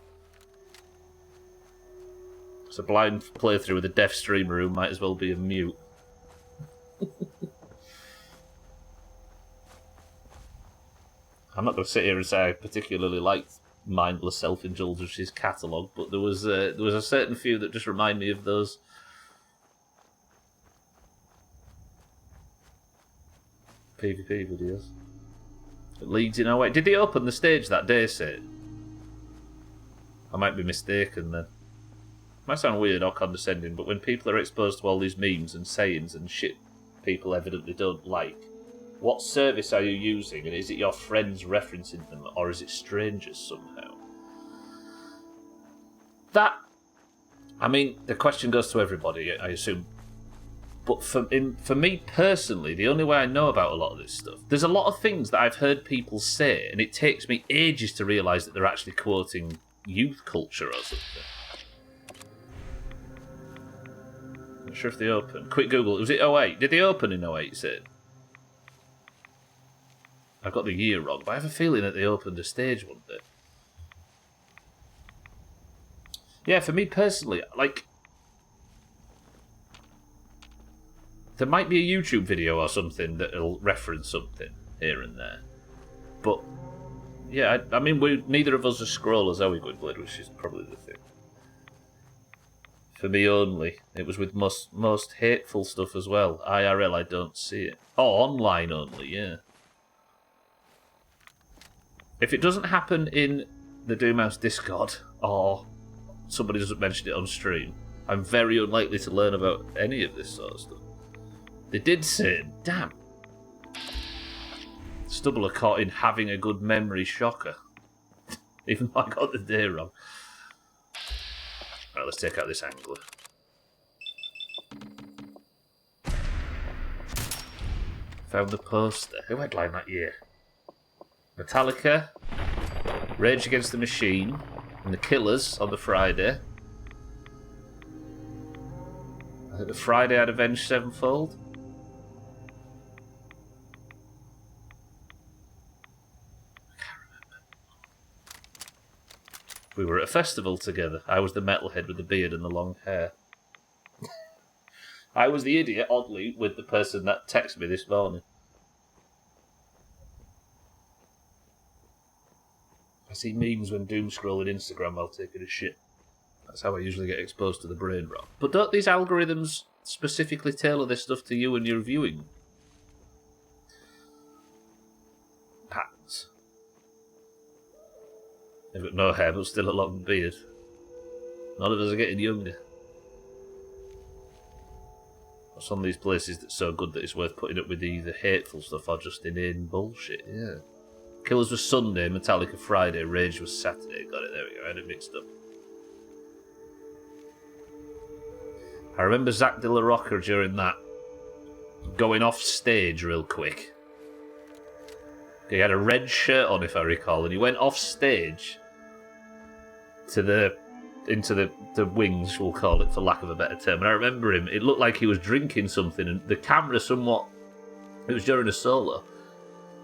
It's a blind playthrough with a deaf streamer who might as well be a mute. I'm not going to sit here and say I particularly liked Mindless Self-Indulgence's catalogue, but there was a certain few that just remind me of those. PvP videos. It leads in our way. Did they open the stage that day, say? I might be mistaken then. Might sound weird or condescending, but when people are exposed to all these memes and sayings and shit people evidently don't like, what service are you using, and is it your friends referencing them, or is it strangers somehow? That, I mean, the question goes to everybody, I assume. But for me personally, the only way I know about a lot of this stuff, there's a lot of things that I've heard people say, and it takes me ages to realise that they're actually quoting youth culture or something. Not sure if they opened. Quick Google, was it 08? Did they open in 08, Sid? I've got the year wrong, but I have a feeling that they opened a stage one day. Yeah, for me personally, like, there might be a YouTube video or something that'll reference something here and there. But Yeah, I mean, neither of us are scrollers, are we, Gwynblade? Which is probably the thing. For me only. It was with most hateful stuff as well. IRL, I don't see it. Oh, online only, yeah. If it doesn't happen in the Doomhaus Discord, or somebody doesn't mention it on stream, I'm very unlikely to learn about any of this sort of stuff. They did say, damn. Stubble are caught in having a good memory, shocker. Even though I got the day wrong. Right, let's take out this angler. Found the poster. Who headlined that year? Metallica, Rage Against the Machine, and the Killers on the Friday. I think the Friday had Avenged Sevenfold. We were at a festival together. I was the metalhead with the beard and the long hair. I was the idiot, oddly, with the person that texted me this morning. I see memes when doom scrolling Instagram while taking a shit. That's how I usually get exposed to the brain rot. But don't these algorithms specifically tailor this stuff to you and your viewing patterns? They've got no hair but still a long beard. None of us are getting younger. What's on these places that's so good that it's worth putting up with either hateful stuff or just inane bullshit, yeah. Killers was Sunday, Metallica Friday, Rage was Saturday. Got it, there we go, I had it mixed up. I remember Zach De La Rocca during that going off stage real quick. He had a red shirt on, if I recall, and he went off stage to into the wings, we'll call it, for lack of a better term. And I remember him, it looked like he was drinking something, and the camera somewhat, it was during a solo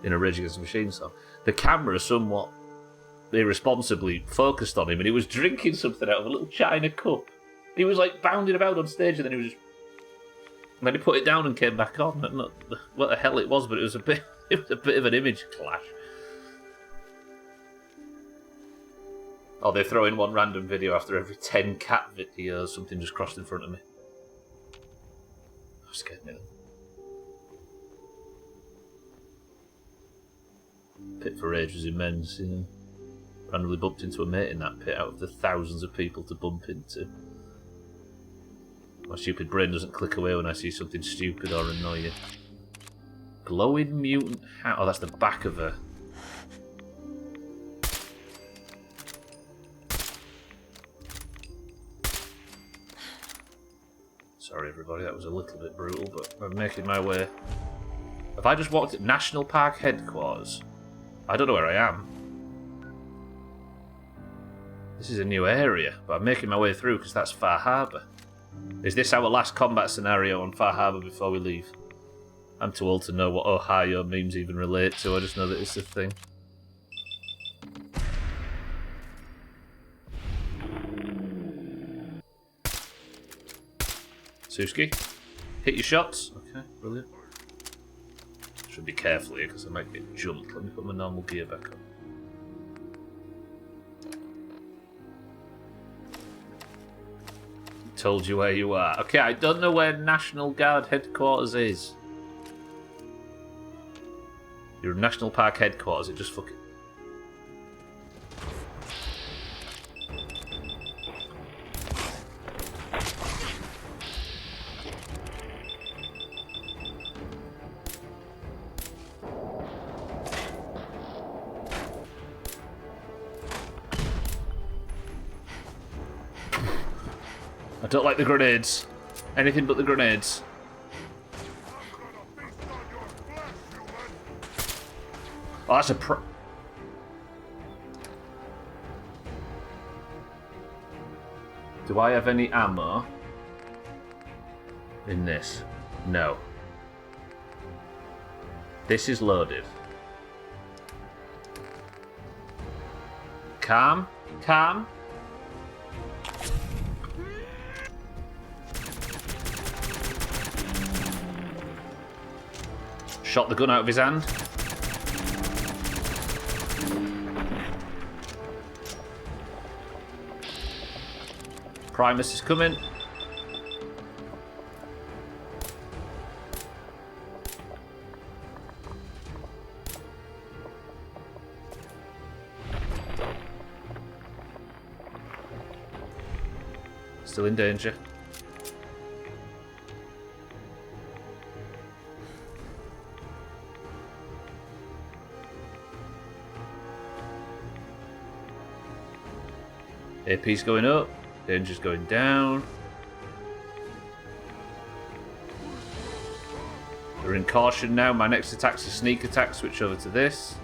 in a Rage Against the Machine song, the camera somewhat irresponsibly focused on him, and he was drinking something out of a little china cup. He was like bounding about on stage, and then he was just... And then he put it down and came back on. I don't know what the hell it was, but it was a bit of an image clash. Oh, they throw in one random video after every 10 cat videos. Something just crossed in front of me. That scared me. Pit for Rage was immense, you know. Randomly bumped into a mate in that pit out of the thousands of people to bump into. My stupid brain doesn't click away when I see something stupid or annoying. Glowing mutant hat. Oh, that's the back of her. Sorry, everybody, that was a little bit brutal, but I'm making my way. Have I just walked at National Park headquarters? I don't know where I am. This is a new area, but I'm making my way through because that's Far Harbour. Is this our last combat scenario on Far Harbour before we leave? I'm too old to know what Ohio memes even relate to, I just know that it's a thing. Suski, hit your shots. Okay, brilliant. Should be careful here because I might get jumped. Let me put my normal gear back on. Told you where you are. Okay, I don't know where National Guard headquarters is. You're National Park headquarters, it just fucking... I don't like the grenades. Anything but the grenades. Oh, that's a Do I have any ammo in this? No. This is loaded. Calm. Calm. Shot the gun out of his hand. Primus is coming. Still in danger. AP's going up, danger's going down. We're in caution now. My next attack's a sneak attack, switch over to this.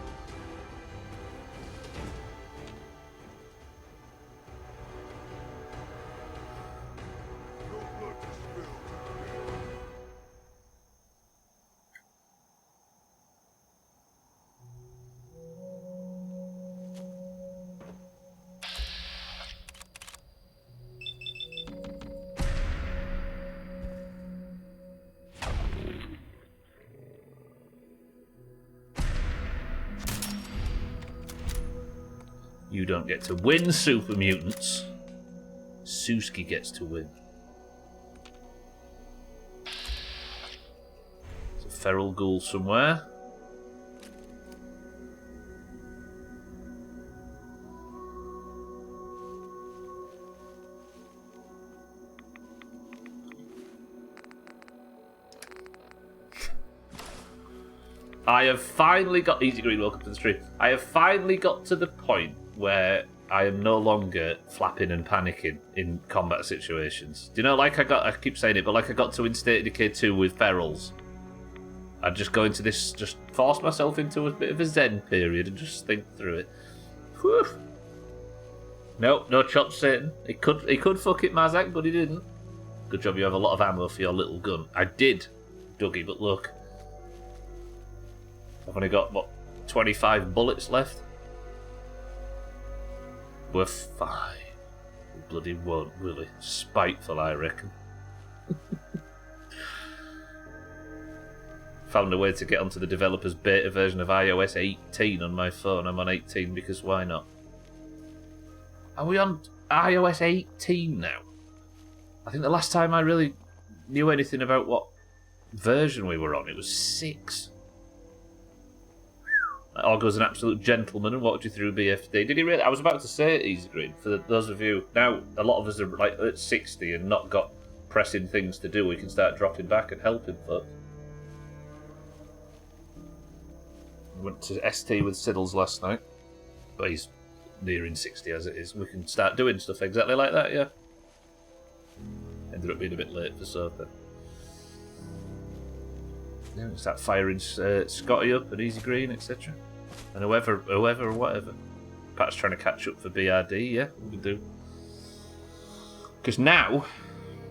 You don't get to win, Super Mutants. Suski gets to win. There's a feral ghoul somewhere. I have finally got... Easy Green, welcome to the stream. I have finally got to the point where I am no longer flapping and panicking in combat situations. Do you know, like I keep saying it, but like I got to in State of Decay 2 with ferals. I'd just go into this, just force myself into a bit of a zen period and just think through it. Whew. Nope, no chop Satan. He could fuck it, Mazak, but he didn't. Good job you have a lot of ammo for your little gun. I did, Dougie, but look. I've only got, what, 25 bullets left? We're fine. We bloody won't, really. Spiteful, I reckon. Found a way to get onto the developer's beta version of iOS 18 on my phone. I'm on 18 because why not? Are we on iOS 18 now? I think the last time I really knew anything about what version we were on, it was 6. Orgo's an absolute gentleman and walked you through BFD. Did he really? I was about to say it, Easy Green. For those of you... Now, a lot of us are like at 60 and not got pressing things to do. We can start dropping back and helping folks. We went to ST with Siddles last night. But he's nearing 60 as it is. We can start doing stuff exactly like that, yeah. Ended up being a bit late for Sofa. Yeah, start firing Scotty up and Easy Green, etc. And whoever or whatever. Pat's trying to catch up for BRD, yeah, we can do. Because now,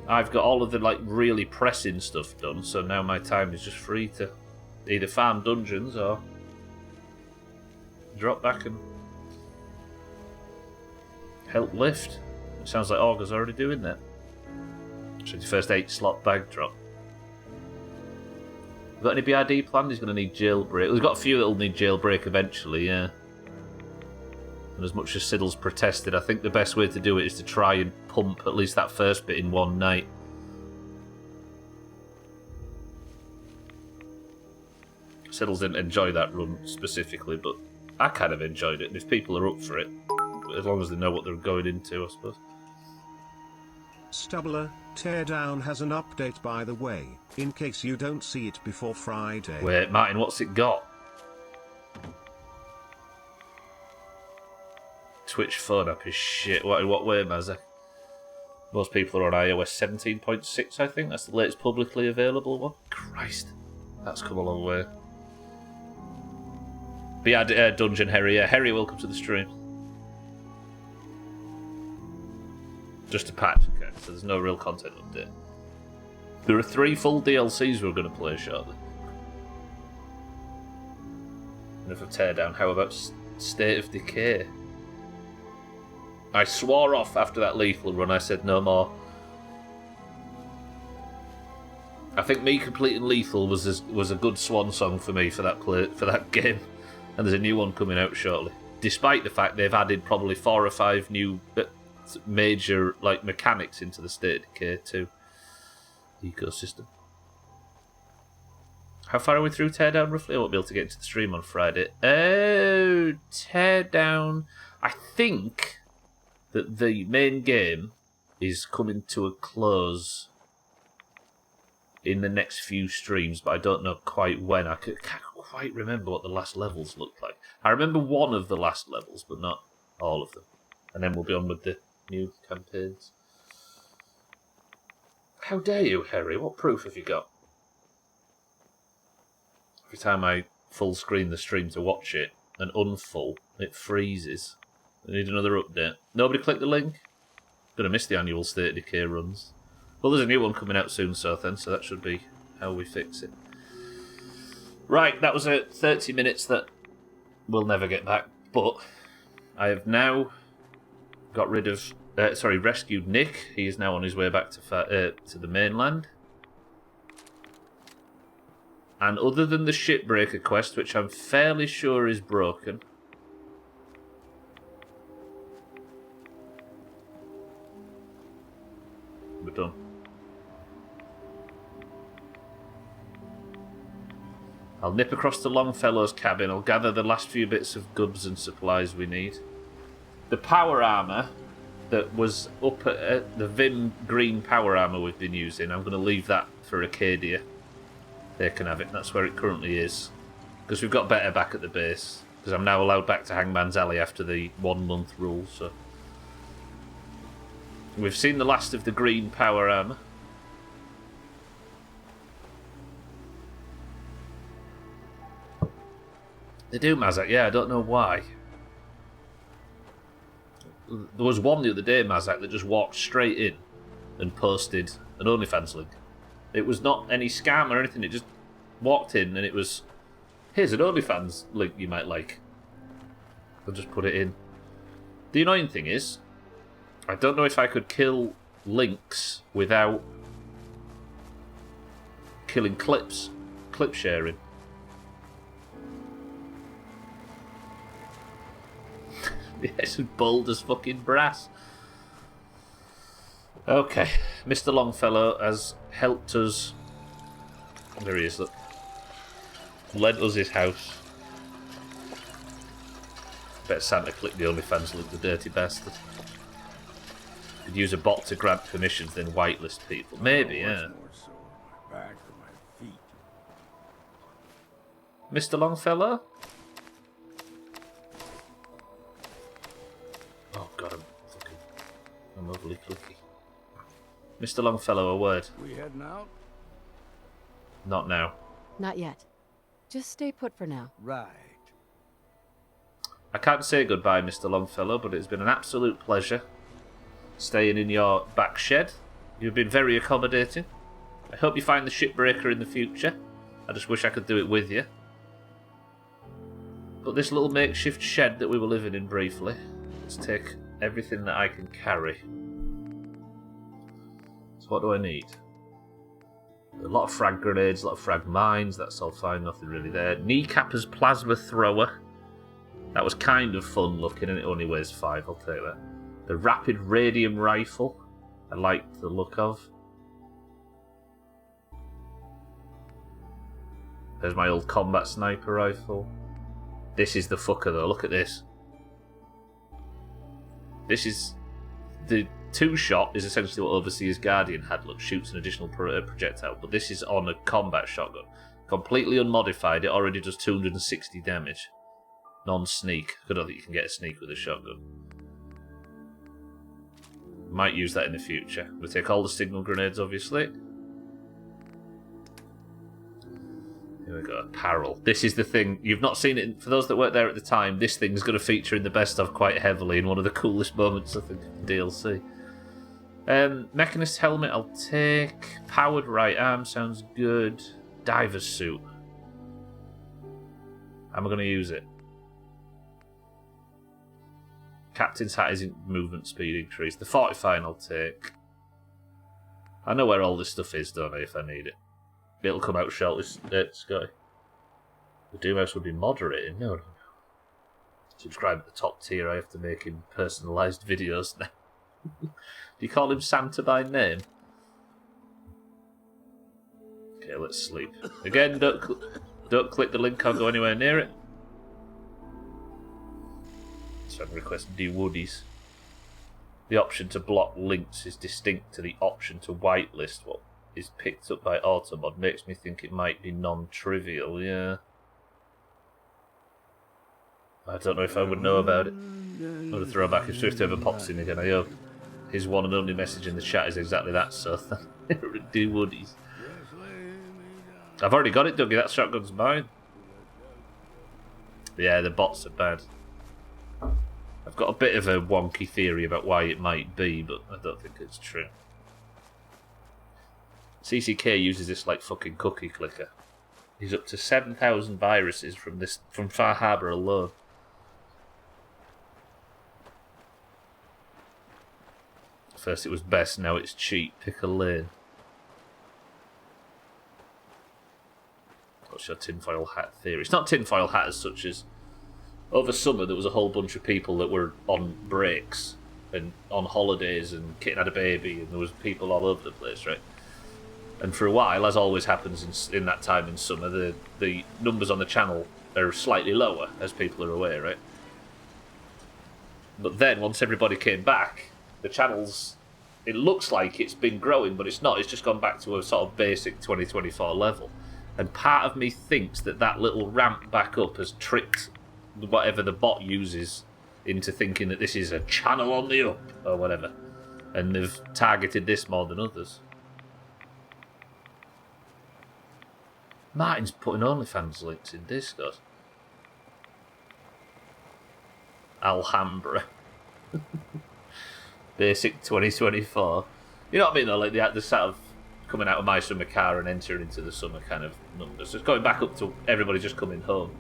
I've got all of the like really pressing stuff done, so now my time is just free to either farm dungeons or drop back and help lift. It sounds like Orga's already doing that. So the first 8 slot bag drop. Got any BRD planned? He's going to need jailbreak. We've got a few that'll need jailbreak eventually, yeah. And as much as Siddle's protested, I think the best way to do it is to try and pump at least that first bit in one night. Siddle's didn't enjoy that run specifically, but I kind of enjoyed it. And if people are up for it, as long as they know what they're going into, I suppose. Stubbler, Teardown has an update by the way, in case you don't see it before Friday. Wait, Martin, what's it got? Twitch phone app is shit. What way, Mazza? Most people are on iOS 17.6, I think. That's the latest publicly available one. Christ, that's come a long way. But yeah, Dungeon Harry. Yeah, Harry, welcome to the stream. Just a patch, okay, so there's no real content update. There are 3 full DLCs we're going to play shortly. And if I tear down, how about State of Decay? I swore off after that Lethal run, I said no more. I think me completing Lethal was a good swan song for me for that game. And there's a new one coming out shortly. Despite the fact they've added probably 4 or 5 new... major like mechanics into the State of Decay 2 ecosystem. How far are we through Teardown roughly? I won't be able to get into the stream on Friday. Oh, Teardown. I think that the main game is coming to a close in the next few streams, but I don't know quite when. I can't quite remember what the last levels looked like. I remember one of the last levels, but not all of them. And then we'll be on with the new campaigns. How dare you, Harry? What proof have you got? Every time I full screen the stream to watch it and unfull, it freezes. I need another update. Nobody clicked the link? Gonna miss the annual State of Decay runs. Well, there's a new one coming out soon, so that should be how we fix it. Right, that was 30 minutes that we'll never get back, but I have now got rid of... rescued Nick. He is now on his way back to the mainland. And other than the Shipbreaker quest, which I'm fairly sure is broken... we're done. I'll nip across to Longfellow's cabin. I'll gather the last few bits of goods and supplies we need. The power armour that was up at the Vim green power armour we've been using, I'm going to leave that for Acadia. They can have it. That's where it currently is. Because we've got better back at the base. Because I'm now allowed back to Hangman's Alley after the 1 month rule, so... We've seen the last of the green power armour. They do, Mazak, yeah, I don't know why. There was one the other day, Mazak, that just walked straight in and posted an OnlyFans link. It was not any scam or anything, it just walked in and it was, here's an OnlyFans link you might like. I'll just put it in. The annoying thing is, I don't know if I could kill links without killing clip sharing. Yes, bold as fucking brass. Okay, Mr. Longfellow has helped us. There he is, look. Lent us his house. Bet Santa clicked the OnlyFans link, the dirty bastard. Could use a bot to grant permissions, then whitelist people. Maybe, yeah. Mr. Longfellow? Oh god, I'm overly clicky. Mr. Longfellow, a word. We heading out? Not now. Not yet. Just stay put for now. Right. I can't say goodbye, Mr. Longfellow, but it's been an absolute pleasure staying in your back shed. You've been very accommodating. I hope you find the Shipbreaker in the future. I just wish I could do it with you. But this little makeshift shed that we were living in briefly, let's take everything that I can carry. So what do I need? A lot of frag grenades, a lot of frag mines, that's all fine, nothing really there. Kneecapper's plasma thrower. That was kind of fun looking and it only weighs 5, I'll take that. The rapid radium rifle, I like the look of. There's my old combat sniper rifle. This is the fucker though, look at this. This is... The 2-shot is essentially what Overseer's Guardian had, look, shoots an additional projectile, but this is on a combat shotgun. Completely unmodified, it already does 260 damage. Non-sneak. I don't think you can get a sneak with a shotgun. Might use that in the future. We'll take all the signal grenades, obviously. Here we go, apparel. This is the thing. You've not seen it. For those that weren't there at the time, this thing's going to feature in the best of quite heavily in one of the coolest moments, I think, of the DLC. Mechanist helmet, I'll take. Powered right arm, sounds good. Diver's suit. How am I going to use it? Captain's hat is movement speed increase. The fortifying I'll take. I know where all this stuff is, don't I, if I need it. It'll come out shortly, Scotty. The Doomhaus would be moderating. No, no, no. Subscribe at the top tier. I have to make him personalised videos now. Do you call him Santa by name? Okay, let's sleep. Again, don't click the link or go anywhere near it. So I can request do woodies. The option to block links is distinct to the option to whitelist what is picked up by Automod. Makes me think it might be non-trivial, yeah. I don't know if I would know about it. I'm going to throw back if Swift ever pops in again. I hope his one and only message in the chat is exactly that, so do woodies. I've already got it, Dougie. That shotgun's mine. Yeah, the bots are bad. I've got a bit of a wonky theory about why it might be, but I don't think it's true. CCK uses this like fucking cookie clicker. He's up to 7,000 viruses from Far Harbor alone. First it was best, now it's cheap. Pick a lane. What's your tinfoil hat theory? It's not tinfoil hat as such as over summer there was a whole bunch of people that were on breaks and on holidays, and Kitten had a baby, and there was people all over the place, right? And for a while, as always happens in that time in summer, the numbers on the channel are slightly lower as people are away, right? But then once everybody came back, the channels, it looks like it's been growing, but it's not. It's just gone back to a sort of basic 2024 level. And part of me thinks that little ramp back up has tricked whatever the bot uses into thinking that this is a channel on the up or whatever, and they've targeted this more than others. Martin's putting OnlyFans links in Discord. Alhambra. Basic 2024. You know what I mean though, like the sort of coming out of my summer car and entering into the summer kind of numbers. It's going back up to everybody just coming home.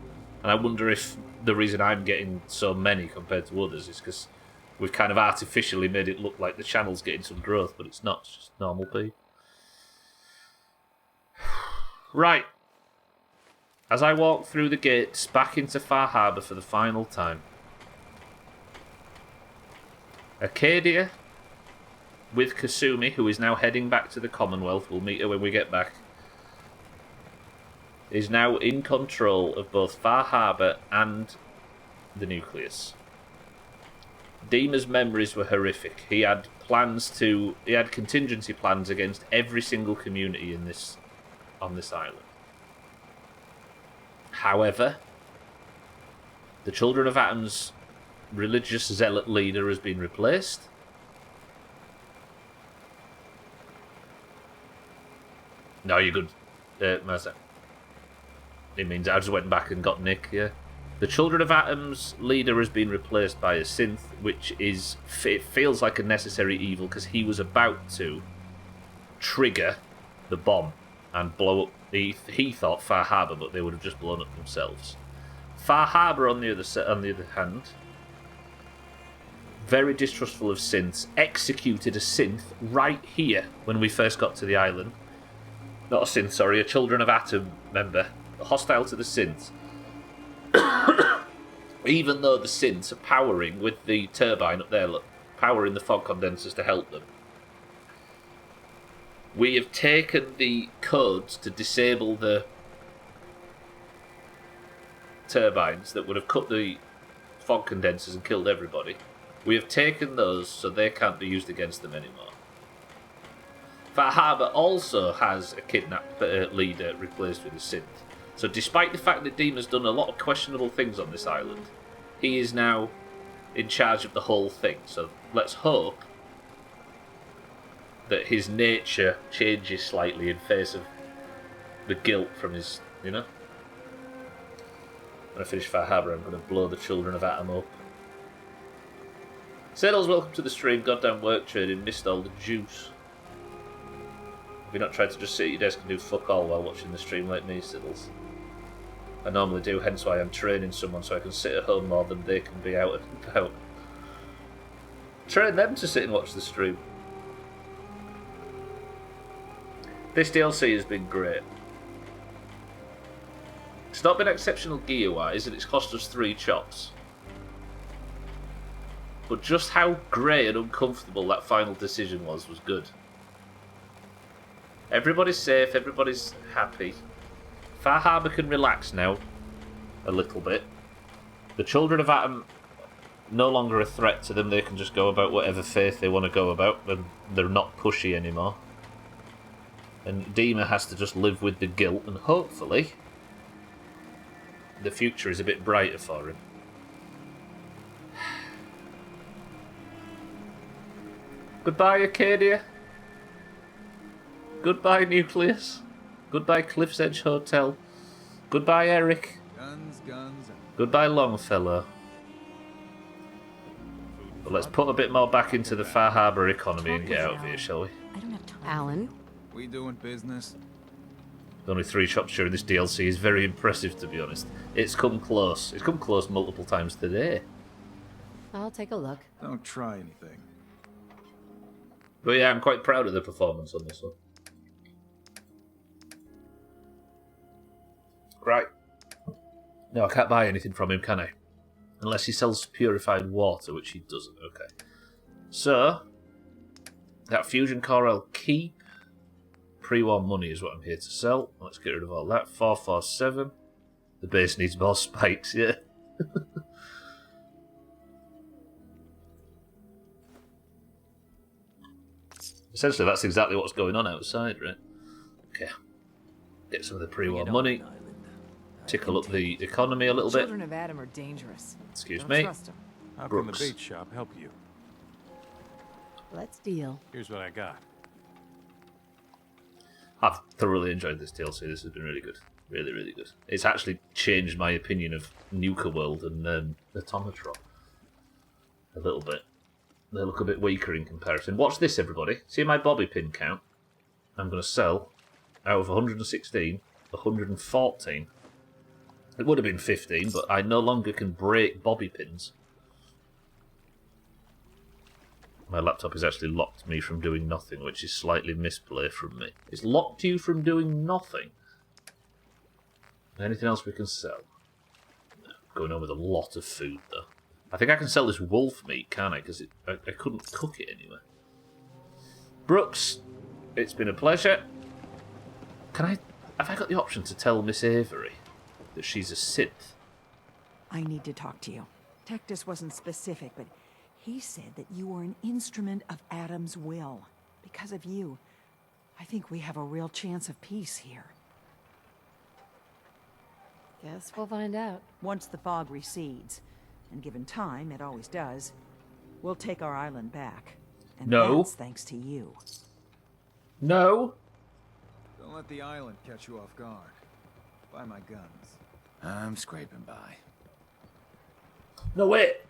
And I wonder if the reason I'm getting so many compared to others is because we've kind of artificially made it look like the channel's getting some growth, but it's not. It's just normal people. Right. As I walk through the gates back into Far Harbor for the final time, Acadia, with Kasumi, who is now heading back to the Commonwealth, we'll meet her when we get back, is now in control of both Far Harbor and the nucleus. Dima's memories were horrific. He had contingency plans against every single community on this island. However, the Children of Atom's religious zealot leader has been replaced. No, you're good, Mercer. It means I just went back and got Nick, yeah. The Children of Atom's leader has been replaced by a synth, which is, it feels like a necessary evil because he was about to trigger the bomb and blow up. He thought Far Harbor, but they would have just blown up themselves. Far Harbor, on the other hand, very distrustful of synths, executed a synth right here when we first got to the island. Not a synth, sorry, a Children of Atom member, hostile to the synths. Even though the synths are powering with the turbine up there, look, powering the fog condensers to help them. We have taken the codes to disable the turbines that would have cut the fog condensers and killed everybody. We have taken those so they can't be used against them anymore. Far Harbor also has a kidnapped leader replaced with a synth. So despite the fact that Dima's done a lot of questionable things on this island, he is now in charge of the whole thing. So let's hope that his nature changes slightly in face of the guilt from his, you know? When I finish Far Harbor, I'm going to blow the Children of Atom up. Saddles, welcome to the stream. Goddamn work trading, missed all the juice. Have you not tried to just sit at your desk and do fuck all while watching the stream like me, Siddles? I normally do, hence why I'm training someone so I can sit at home more than they can be out and about. Train them to sit and watch the stream. This DLC has been great. It's not been exceptional gear-wise, and it's cost us 3 chops. But just how grey and uncomfortable that final decision was good. Everybody's safe, everybody's happy. Far Harbour can relax now. A little bit. The children of Atom no longer a threat to them. They can just go about whatever faith they want to go about. And they're not pushy anymore. And Dima has to just live with the guilt, and hopefully the future is a bit brighter for him. Goodbye, Acadia. Goodbye, Nucleus. Goodbye, Cliff's Edge Hotel. Goodbye, Eric. Guns, and... Goodbye, Longfellow. But let's put a bit more back into the Far Harbour economy and get out of here, shall we? I don't have time. Alan? We doing business? Only 3 shops during this DLC is very impressive, to be honest. It's come close. It's come close multiple times today. I'll take a look. Don't try anything. But yeah, I'm quite proud of the performance on this one. Right. No, I can't buy anything from him, can I? Unless he sells purified water, which he doesn't. Okay. So, that fusion core I'll keep. Pre-war money is what I'm here to sell. Let's get rid of all that. 447. The base needs more spikes, yeah. Essentially, that's exactly what's going on outside, right? Okay. Get some of the pre-war money. Tickle up the economy a little bit. Children of Adam are dangerous. Excuse Don't me. trust 'em. How can the Brooks. bait shop help you? Let's deal. Here's what I got. I've thoroughly enjoyed this DLC. This has been really good. Really, really good. It's actually changed my opinion of Nuka World and Automatron a little bit. They look a bit weaker in comparison. Watch this, everybody. See my bobby pin count? I'm going to sell, out of 116, 114. It would have been 15, but I no longer can break bobby pins. My laptop has actually locked me from doing nothing, which is slightly misplay from me. It's locked you from doing nothing. Anything else we can sell? No, going on with a lot of food, though. I think I can sell this wolf meat, can't I? Because I couldn't cook it anywhere. Brooks, it's been a pleasure. Have I got the option to tell Miss Avery that she's a synth? I need to talk to you. Tectus wasn't specific, but he said that you were an instrument of Adam's will. Because of you, I think we have a real chance of peace here. Guess we'll find out. Once the fog recedes, and given time, it always does, we'll take our island back. And No. that's thanks to you. No. Don't let the island catch you off guard. Buy my guns. I'm scraping by. No, wait.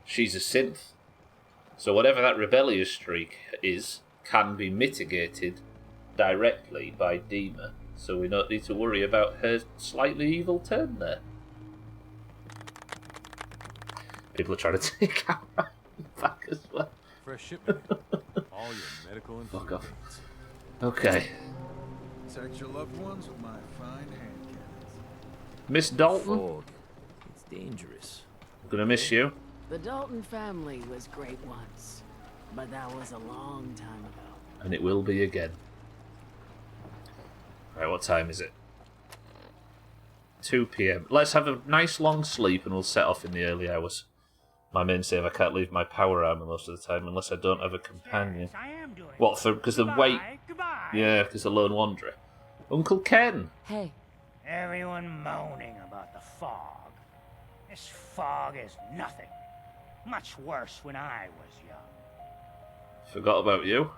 She's a synth. So whatever that rebellious streak is can be mitigated directly by Dima. So we don't need to worry about her slightly evil turn there. People are trying to take out back as well. Fresh shipment. All your medical and Fuck food off. needs. Okay. Protect your loved ones with my fine hand cannons. Miss Dalton, Fog. It's dangerous. I'm gonna miss you. The Dalton family was great once, but that was a long time ago. And it will be again. Right, what time is it? 2 PM. Let's have a nice long sleep and we'll set off in the early hours. My main save, I can't leave my power armor most of the time unless I don't have a companion. Yes, I am doing What, for, because the weight? Goodbye. Yeah, because the lone wanderer. Uncle Ken! Hey, Everyone moaning about the fog. This fog is nothing. Much worse when I was young. Forgot about you.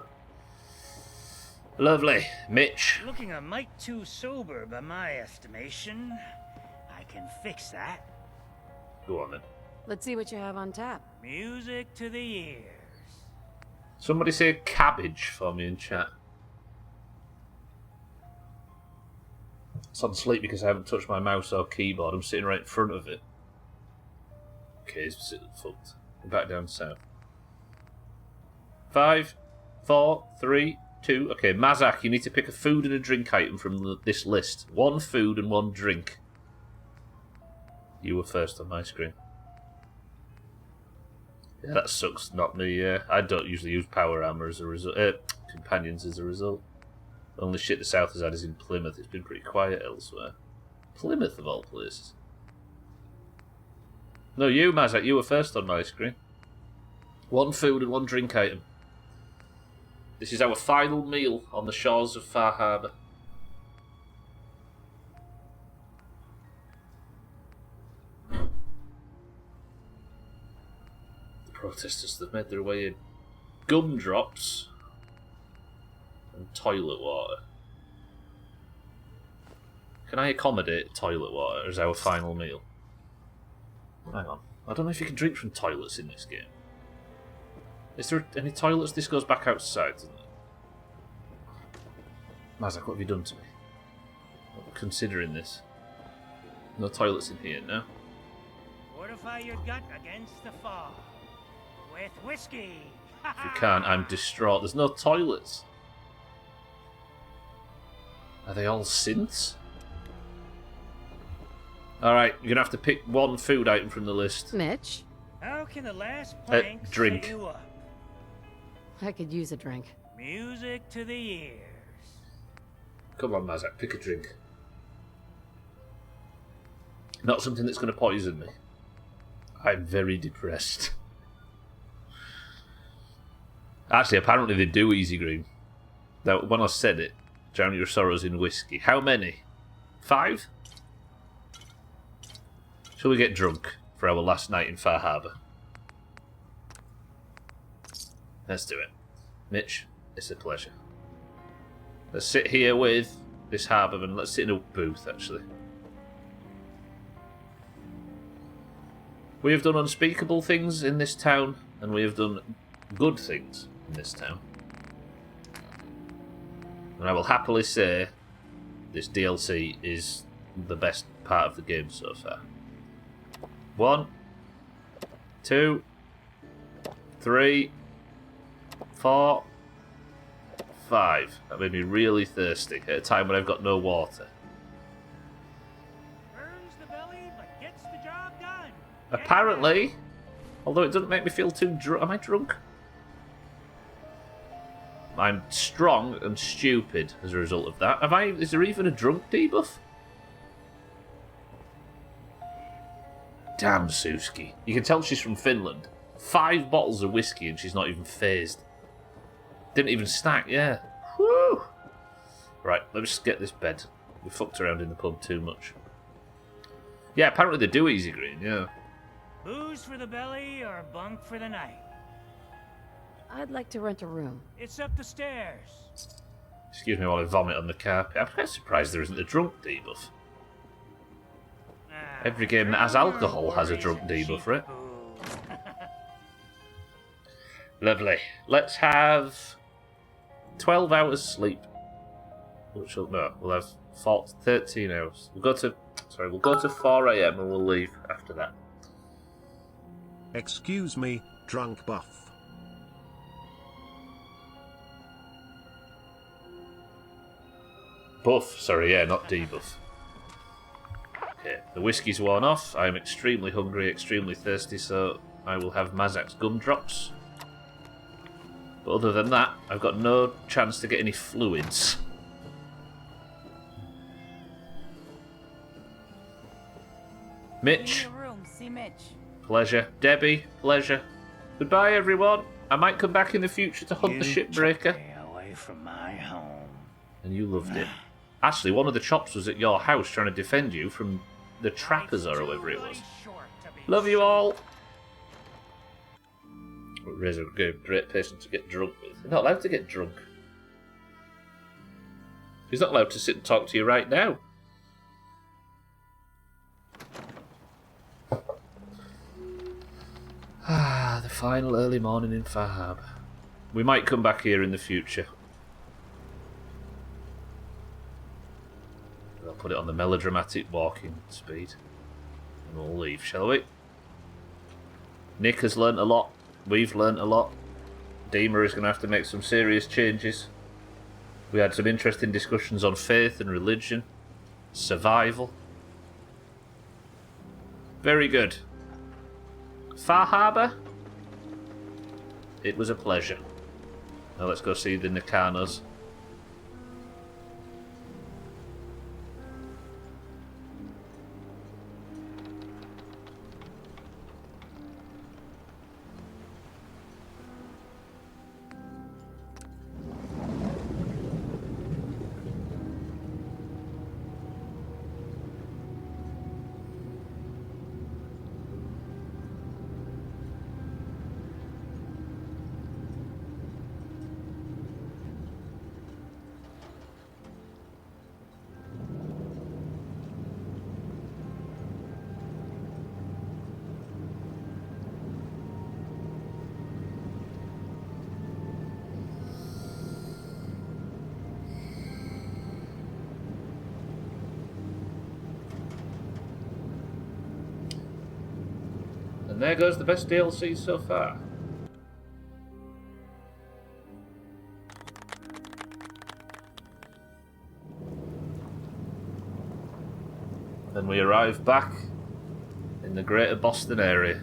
Lovely. Mitch. Looking a mite too sober by my estimation. I can fix that. Go on then. let's see what you have on tap. Music to the ears. Somebody say cabbage for me in chat. It's on sleep because I haven't touched my mouse or keyboard. I'm sitting right in front of it. Okay, it's fucked. Back down south. 5, 4, 3, 2. Okay, Mazak, you need to pick a food and a drink item from this list. 1 food and 1 drink. You were first on my screen. Yeah, that sucks. Not me. I don't usually use power armor as a result. Companions as a result. The only shit the South has had is in Plymouth. It's been pretty quiet elsewhere. Plymouth of all places. No, you, Mazak. You were first on my screen. One food and one drink item. This is our final meal on the shores of Far Harbour. The protesters that made their way in. Gumdrops and toilet water. Can I accommodate toilet water as our final meal? Hang on. I don't know if you can drink from toilets in this game. Is there any toilets? This goes back outside, doesn't it? Mazak, what have you done to me? I'm considering this. No toilets in here, no? Fortify your gut against the fog. With whiskey. If you can't, I'm distraught. There's no toilets. Are they all synths? Alright, you're going to have to pick one food item from the list. Mitch, How can the last plank drink. set you up? I could use a drink. Music to the ears. Come on, Mazak, pick a drink. Not something that's going to poison me. I'm very depressed. Actually, apparently they do easy green. Now, when I said it, drown your sorrows in whiskey. How many? 5? Shall we get drunk for our last night in Far Harbour? Let's do it. Mitch, it's a pleasure. Let's sit here with this harbourman. Let's sit in a booth, actually. We have done unspeakable things in this town, and we have done good things in this town. And I will happily say this DLC is the best part of the game so far. 1, 2, 3, 4, 5. That made me really thirsty at a time when I've got no water. Burns the belly, but gets the job done. Apparently, although it doesn't make me feel too drunk. Am I drunk? I'm strong and stupid as a result of that. Is there even a drunk debuff? Damn, Suski. You can tell she's from Finland. 5 bottles of whiskey and she's not even phased. Didn't even stack, yeah. Whew. Right, let's just get this bed. We fucked around in the pub too much. Yeah, apparently they do easy green, yeah. Booze for the belly or bunk for the night? I'd like to rent a room. It's up the stairs. Excuse me while I vomit on the carpet. I'm quite surprised there isn't a drunk debuff. Every game that has alcohol has a drunk debuff, right? Lovely. Let's have 12 hours sleep. Which will, no, we'll have 13 hours. We'll go to 4 AM and we'll leave after that. Excuse me, drunk buff. Buff, sorry, yeah, not debuff. Okay, the whiskey's worn off. I'm extremely hungry, extremely thirsty, so I will have Mazak's gumdrops. But other than that, I've got no chance to get any fluids. Mitch. See Mitch. Pleasure. Debbie, pleasure. Goodbye, everyone. I might come back in the future to hunt the shipbreaker. Away from my home. And you loved it. Actually, one of the chops was at your house trying to defend you from the trappers or whoever it was. Love you all. Razor, great person to get drunk with. You're not allowed to get drunk. He's not allowed to sit and talk to you right now. Ah, the final early morning in Far Harbour. We might come back here in the future. I'll put it on the melodramatic walking speed. And we'll leave, shall we? Nick has learnt a lot. We've learnt a lot. Deemer is going to have to make some serious changes. We had some interesting discussions on faith and religion. Survival. Very good. Far Harbour? It was a pleasure. Now let's go see the Nakanos. And there goes the best DLC so far. Then we arrive back in the greater Boston area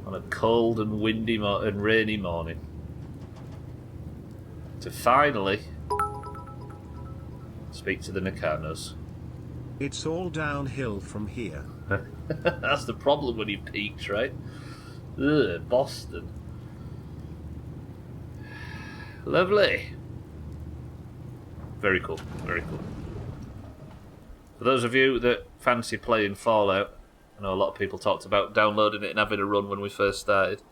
on a cold and windy and rainy morning to finally speak to the Nakanos. It's all downhill from here. That's the problem when he peaks, right? Ugh, Boston. Lovely. Very cool, very cool. For those of you that fancy playing Fallout, I know a lot of people talked about downloading it and having a run when we first started.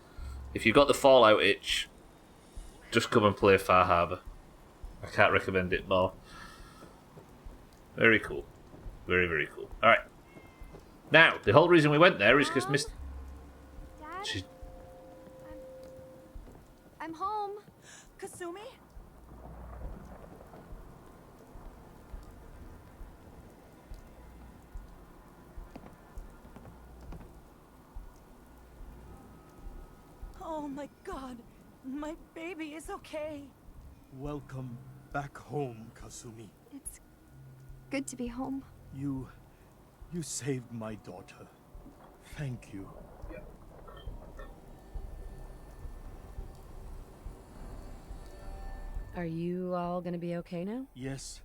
If you've got the Fallout itch, just come and play Far Harbor. I can't recommend it more. Very cool. Very, very cool. Alright. Now, the whole reason we went there is because Miss... Dad? She's... I'm home. Kasumi? Oh my god. My baby is okay. Welcome back home, Kasumi. It's good to be home. You saved my daughter. Thank you. Are you all gonna be okay now? Yes,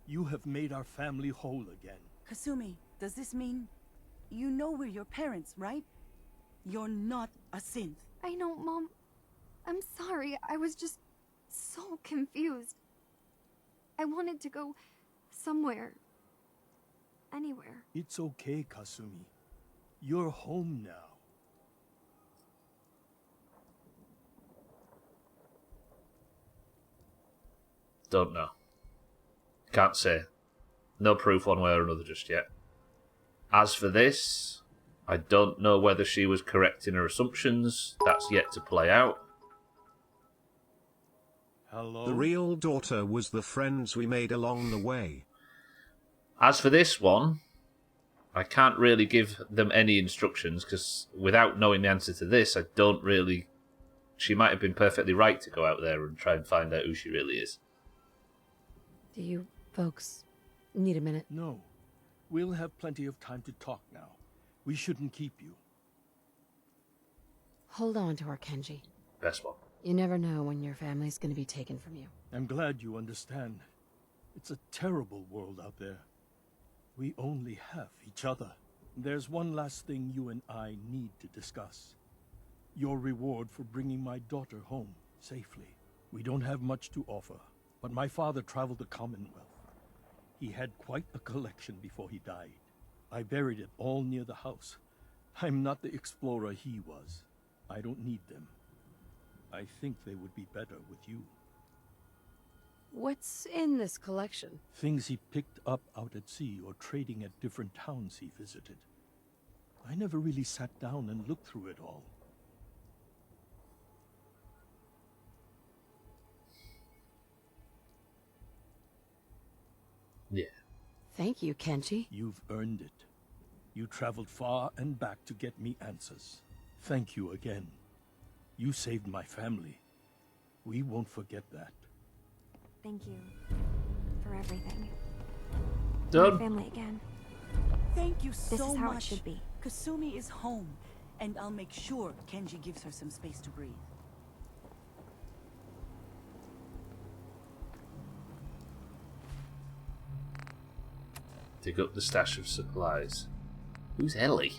you have made our family whole again. Kasumi, does this mean you know we're your parents, right? You're not a synth. I know, Mom. I'm sorry. I was just so confused. I wanted to go somewhere. Anywhere. It's okay, Kasumi. You're home now. Don't know. Can't say. No proof one way or another just yet. As for this, I don't know whether she was correct in her assumptions. That's yet to play out. Hello? The real daughter was the friends we made along the way. As for this one, I can't really give them any instructions because without knowing the answer to this, I don't really... She might have been perfectly right to go out there and try and find out who she really is. Do you folks need a minute? No. We'll have plenty of time to talk now. We shouldn't keep you. Hold on to her, Kenji. Best one. You never know when your family's gonna be taken from you. I'm glad you understand. It's a terrible world out there. We only have each other. There's one last thing you and I need to discuss. Your reward for bringing my daughter home safely. We don't have much to offer, but my father traveled the Commonwealth. He had quite a collection before he died. I buried it all near the house. I'm not the explorer he was. I don't need them. I think they would be better with you. What's in this collection? Things he picked up out at sea or trading at different towns he visited. I never really sat down and looked through it all. Yeah. Thank you, Kenji. You've earned it. You traveled far and back to get me answers. Thank you again. You saved my family. We won't forget that. Thank you for everything. Done. My family again. Thank you This so is how much. it should be. Kasumi is home, and I'll make sure Kenji gives her some space to breathe. Dig up the stash of supplies. Who's Ellie?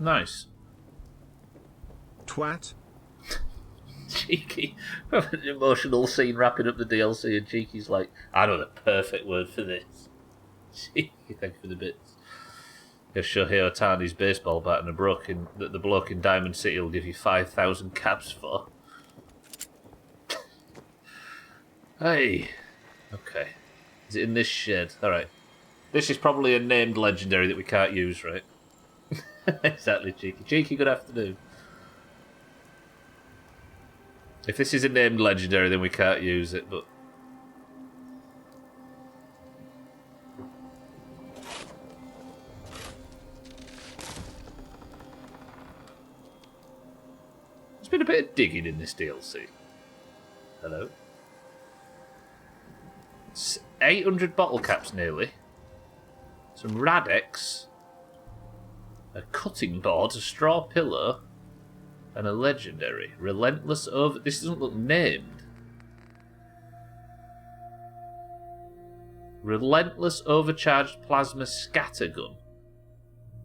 Nice. Twat. Cheeky. An emotional scene wrapping up the DLC, and Cheeky's like, I know the perfect word for this. Cheeky, thank you for the bits. If Shohei Otani's baseball bat and a the bloke in Diamond City will give you 5,000 caps for. Hey. Okay. Is it in this shed? Alright. This is probably a named legendary that we can't use, right? Exactly, Cheeky. Cheeky, good afternoon. If this is a named legendary, then we can't use it, but... There's been a bit of digging in this DLC. Hello? 800 bottle caps, nearly. Some Radex. A cutting board, a straw pillow, and a legendary. Relentless over... This doesn't look named. Relentless overcharged plasma scattergun.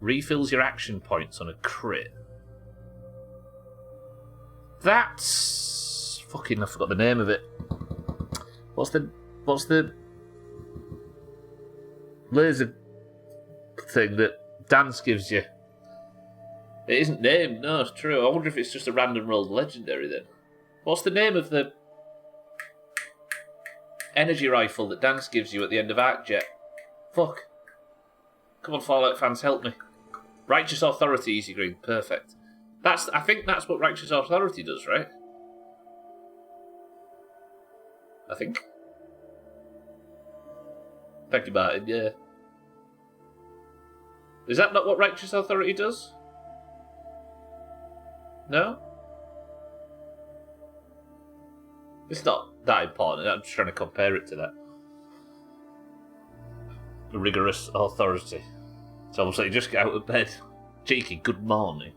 Refills your action points on a crit. That's... Fucking, I forgot the name of it. What's the laser thing that Dance gives you? It isn't named, no, it's true. I wonder if it's just a random rolled legendary then. What's the name of the energy rifle that Dance gives you at the end of Arcjet? Fuck. Come on, Fallout fans, help me. Righteous Authority, Easy Green, perfect. I think that's what Righteous Authority does, right? I think. Thank you, Martin, yeah. Is that not what Righteous Authority does? No? It's not that important. I'm just trying to compare it to that. Rigorous authority. It's almost like you just get out of bed. Cheeky, good morning.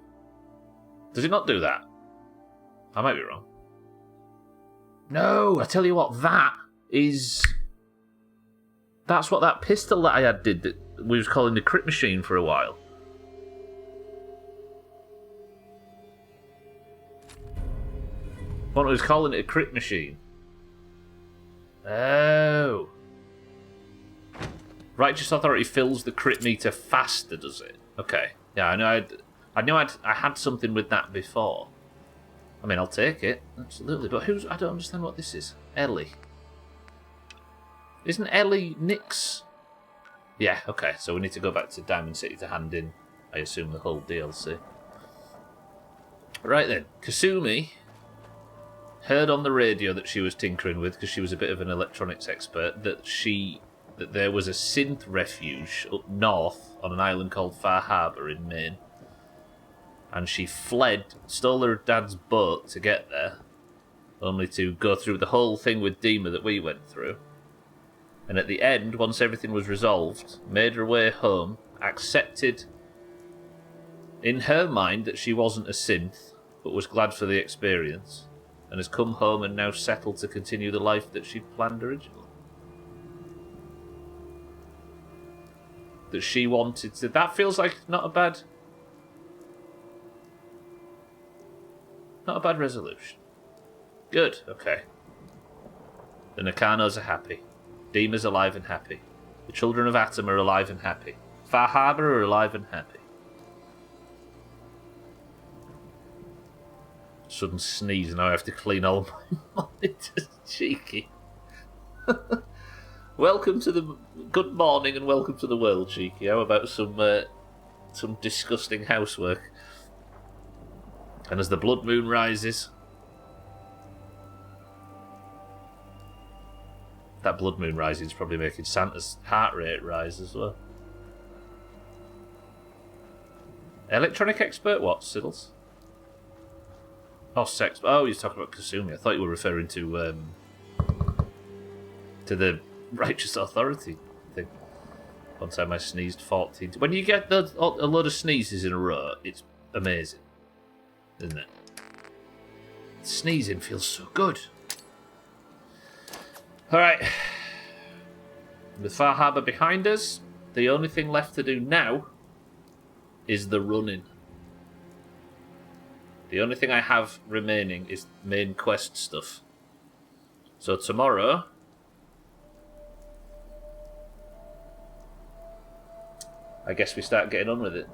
Does it not do that? I might be wrong. No, I tell you what, that's what that pistol that I had did that we was calling the crit machine for a while. One was calling it a crit machine. Oh. Righteous Authority fills the crit meter faster, does it? Okay. Yeah, I knew I had something with that before. I mean, I'll take it. Absolutely. But I don't understand what this is. Ellie. Isn't Ellie Nick's? Yeah, okay. So we need to go back to Diamond City to hand in, I assume, the whole DLC. Right then. Kasumi heard on the radio that she was tinkering with, because she was a bit of an electronics expert, that there was a synth refuge up north on an island called Far Harbour in Maine. And she fled, stole her dad's boat to get there, only to go through the whole thing with Dima that we went through. And at the end, once everything was resolved, made her way home, accepted in her mind that she wasn't a synth, but was glad for the experience, and has come home and now settled to continue the life that she'd planned originally. That she wanted to... That feels like not a bad resolution. Good, okay. The Nakanos are happy. Dima's alive and happy. The children of Atom are alive and happy. Far Harbour are alive and happy. Sudden sneeze and I have to clean all my monitors. Cheeky. Welcome to the... Good morning and welcome to the world, Cheeky. How about some disgusting housework? And as the blood moon rises... That blood moon rising is probably making Santa's heart rate rise as well. Electronic expert what, Siddles? Oh, sex. Oh, you're talking about Kasumi. I thought you were referring to the Righteous Authority thing. One time I sneezed 14. When you get a load of sneezes in a row, it's amazing, isn't it? Sneezing feels so good. Alright. With Far Harbour behind us, the only thing left to do now is the running. The only thing I have remaining is main quest stuff. So tomorrow, I guess we start getting on with it.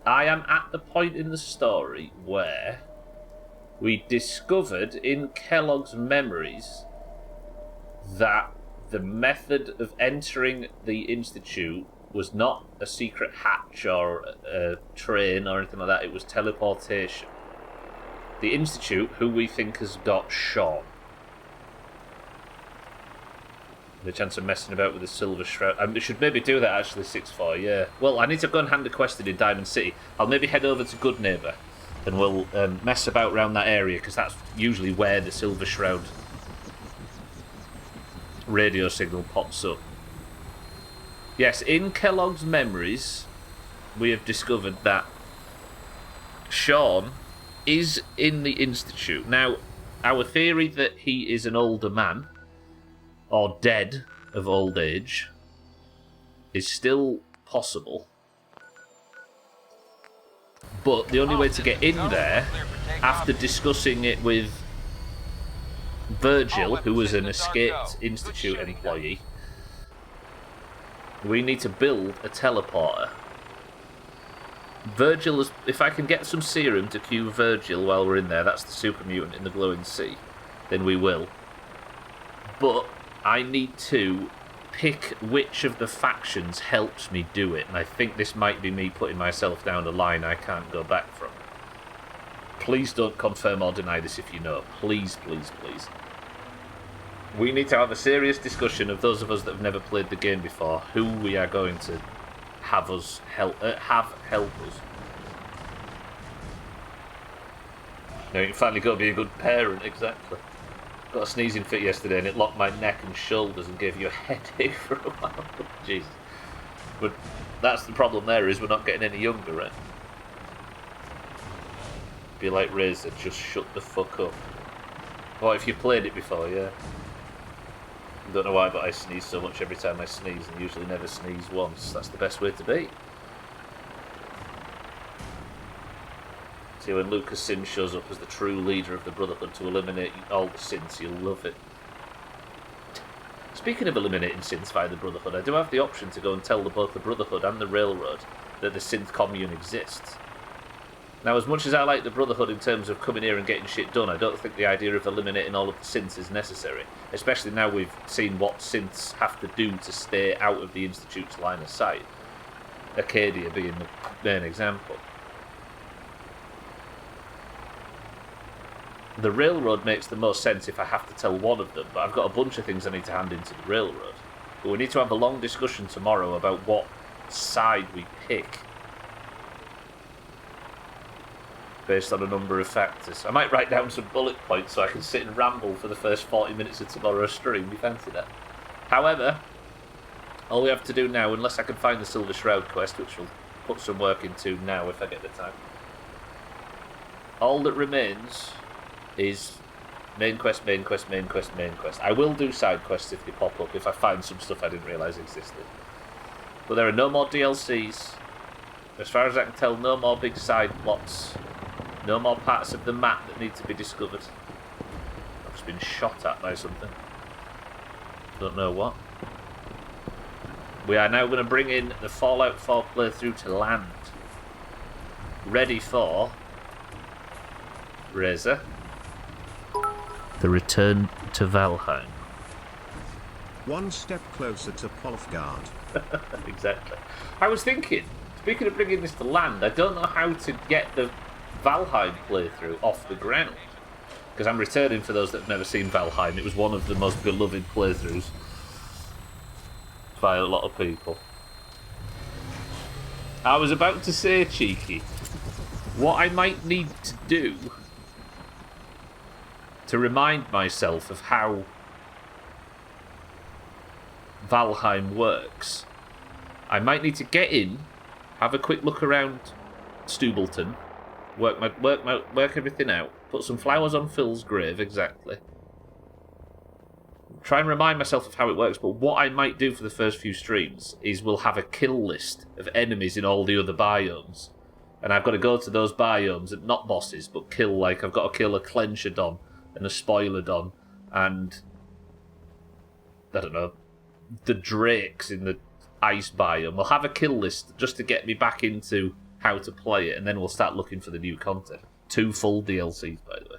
I am at the point in the story where we discovered in Kellogg's memories that the method of entering the Institute was not a secret hatch or a train or anything like that. It was teleportation. The Institute, who we think has got Sean. The chance of messing about with the Silver Shroud. I should maybe do that actually, 6-4, yeah. Well, I need to go and hand a quest in Diamond City. I'll maybe head over to Good Neighbour and we'll mess about around that area, because that's usually where the Silver Shroud radio signal pops up. Yes, in Kellogg's memories, we have discovered that Sean is in the Institute. Now, our theory that he is an older man, or dead of old age, is still possible. But the only way to get in there, after discussing it with Virgil, who was an escaped Institute employee, we need to build a teleporter. Virgil is, if I can get some serum to cue Virgil while we're in there, that's the super mutant in the glowing sea, then we will. But I need to pick which of the factions helps me do it, and I think this might be me putting myself down a line I can't go back from. Please don't confirm or deny this if you know. Please, please, please. We need to have a serious discussion of those of us that have never played the game before, who we are going to have help us. Now you can finally go be a good parent, exactly. Got a sneezing fit yesterday and it locked my neck and shoulders and gave you a headache for a while. Jesus. But that's the problem there, is we're not getting any younger, right? Be like Razor, just shut the fuck up. Or if you played it before, yeah. I don't know why, but I sneeze so much every time I sneeze and usually never sneeze once. That's the best way to be. See, when Lucas Sin shows up as the true leader of the Brotherhood to eliminate all the sins, you'll love it. Speaking of eliminating sins via the Brotherhood, I do have the option to go and tell both the Brotherhood and the Railroad that the synth commune exists. Now, as much as I like the Brotherhood in terms of coming here and getting shit done, I don't think the idea of eliminating all of the synths is necessary. Especially now we've seen what synths have to do to stay out of the Institute's line of sight. Acadia being the main example. The Railroad makes the most sense if I have to tell one of them, but I've got a bunch of things I need to hand into the Railroad. But we need to have a long discussion tomorrow about what side we pick, based on a number of factors. I might write down some bullet points so I can sit and ramble for the first 40 minutes of tomorrow's stream. You fancy that? However, all we have to do now, unless I can find the Silver Shroud quest, which we'll put some work into now if I get the time, all that remains is main quest, main quest, main quest, main quest. I will do side quests if they pop up, if I find some stuff I didn't realise existed. But there are no more DLCs. As far as I can tell, no more big side plots. No more parts of the map that need to be discovered. I've just been shot at by something. Don't know what. We are now going to bring in the Fallout 4 playthrough to land. Ready for Razor. The return to Valheim. One step closer to Polfgard. Exactly. I was thinking, speaking of bringing this to land, I don't know how to get the Valheim playthrough off the ground, because I'm returning for those that have never seen Valheim. It was one of the most beloved playthroughs by a lot of people. I was about to say, Cheeky, what I might need to do to remind myself of how Valheim works, I might need to get in, have a quick look around Stubleton, work everything out, put some flowers on Phil's grave, exactly. Try and remind myself of how it works, but what I might do for the first few streams is we'll have a kill list of enemies in all the other biomes. And I've got to go to those biomes, and not bosses, but kill, like, I've got to kill a Clenchadon and a Spoilodon and, I don't know, the Drakes in the ice biome. We'll have a kill list just to get me back into how to play it, and then we'll start looking for the new content. 2 full DLCs, by the way.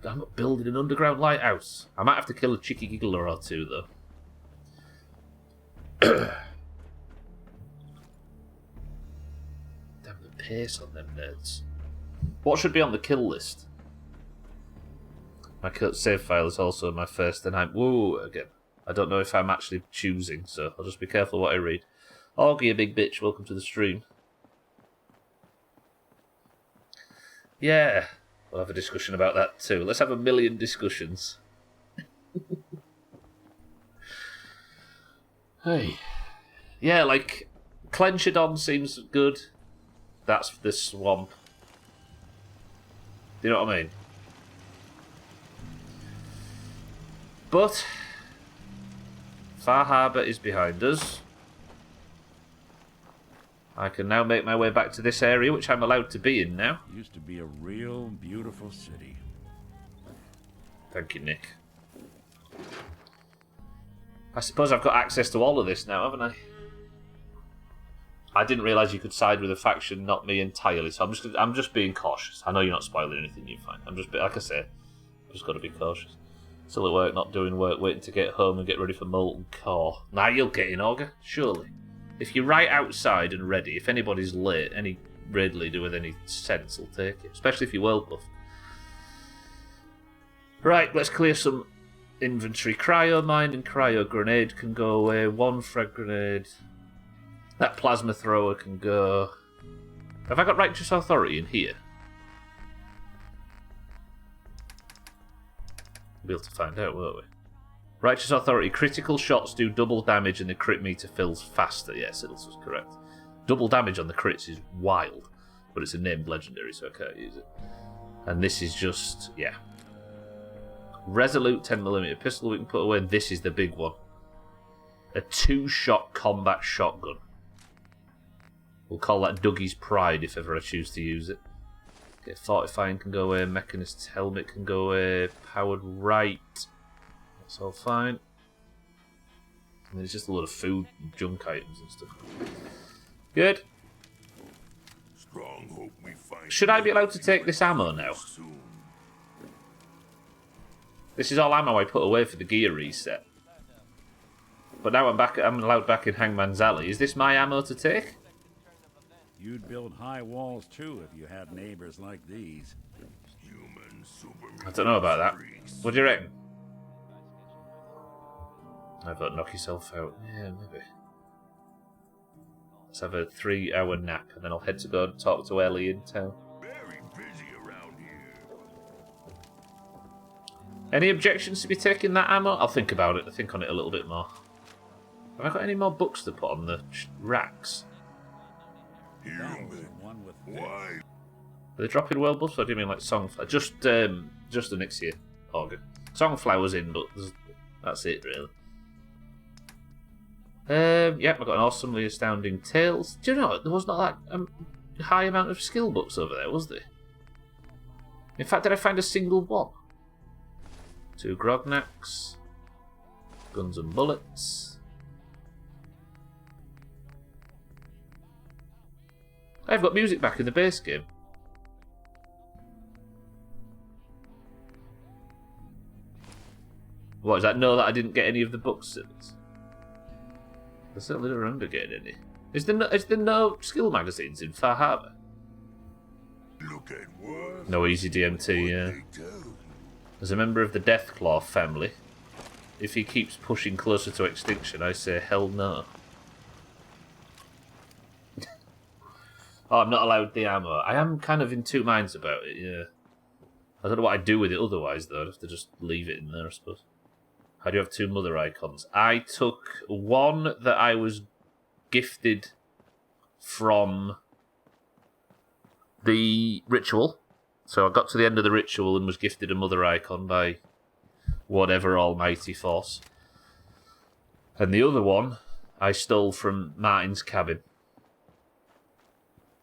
I'm not building an underground lighthouse. I might have to kill a cheeky giggler or 2, though. Damn the pace on them nerds. What should be on the kill list? My save file is also my first, and I'm... Whoa, again. I don't know if I'm actually choosing, so I'll just be careful what I read. Augie, you big bitch, welcome to the stream. Yeah, we'll have a discussion about that too. Let's have a million discussions. Hey. Yeah, like, Clenchadon seems good. That's the swamp. Do you know what I mean? But Far Harbour is behind us. I can now make my way back to this area, which I'm allowed to be in now. Used to be a real beautiful city. Thank you, Nick. I suppose I've got access to all of this now, haven't I? I didn't realise you could side with a faction, not me entirely, so I'm just being cautious. I know you're not spoiling anything, you find. I'm just, like I say, I've just got to be cautious. Still at work, not doing work, waiting to get home and get ready for Molten Core. Nah, you'll get in, Auger, surely. If you're right outside and ready, if anybody's late, any raid leader with any sense will take it, especially if you're world buff. Right, let's clear some inventory. Cryo mine and cryo grenade can go away. 1 frag grenade. That plasma thrower can go. Have I got righteous authority in here? We'll be able to find out, won't we? Righteous authority. Critical shots do double damage and the crit meter fills faster. Yes, Siddles was correct. Double damage on the crits is wild, but it's a named legendary, so I can't use it. And this is just, yeah. Resolute 10mm pistol we can put away. This is the big one. A 2-shot combat shotgun. We'll call that Dougie's Pride if ever I choose to use it. Okay, fortifying can go away. Mechanist's helmet can go away. Powered right. That's all fine. And there's just a lot of food and junk items and stuff. Good. Should I be allowed to take this ammo now? This is all ammo I put away for the gear reset. But now I'm allowed back in Hangman's Alley. Is this my ammo to take? You'd build high walls too if you had neighbors like these. I don't know about that. What do you reckon? I vote knock yourself out. Yeah, maybe. Let's have a 3-hour nap and then I'll head to go and talk to Ellie in town. Any objections to me taking that ammo? I'll think about it. I'll think on it a little bit more. Have I got any more books to put on the racks? Are they dropping world buffs, or do you mean like Songflower? Just the next year. Auger. Songflower's in, but that's it really. Yep, I've got an awesomely astounding tales. Do you know there was not that high amount of skill books over there, was there? In fact, did I find a single one? 2 Grognacks, guns and bullets. I've got music back in the base game. What is that? No, that I didn't get any of the books since. I certainly don't remember getting any. Is there no skill magazines in Far Harbour? No easy DMT, yeah. As a member of the Deathclaw family, if he keeps pushing closer to extinction, I say hell no. Oh, I'm not allowed the ammo. I am kind of in 2 minds about it, yeah. I don't know what I'd do with it otherwise, though. I'd have to just leave it in there, I suppose. I do have 2 mother icons. I took one that I was gifted from the ritual. So I got to the end of the ritual and was gifted a mother icon by whatever almighty force. And the other one I stole from Martin's cabin.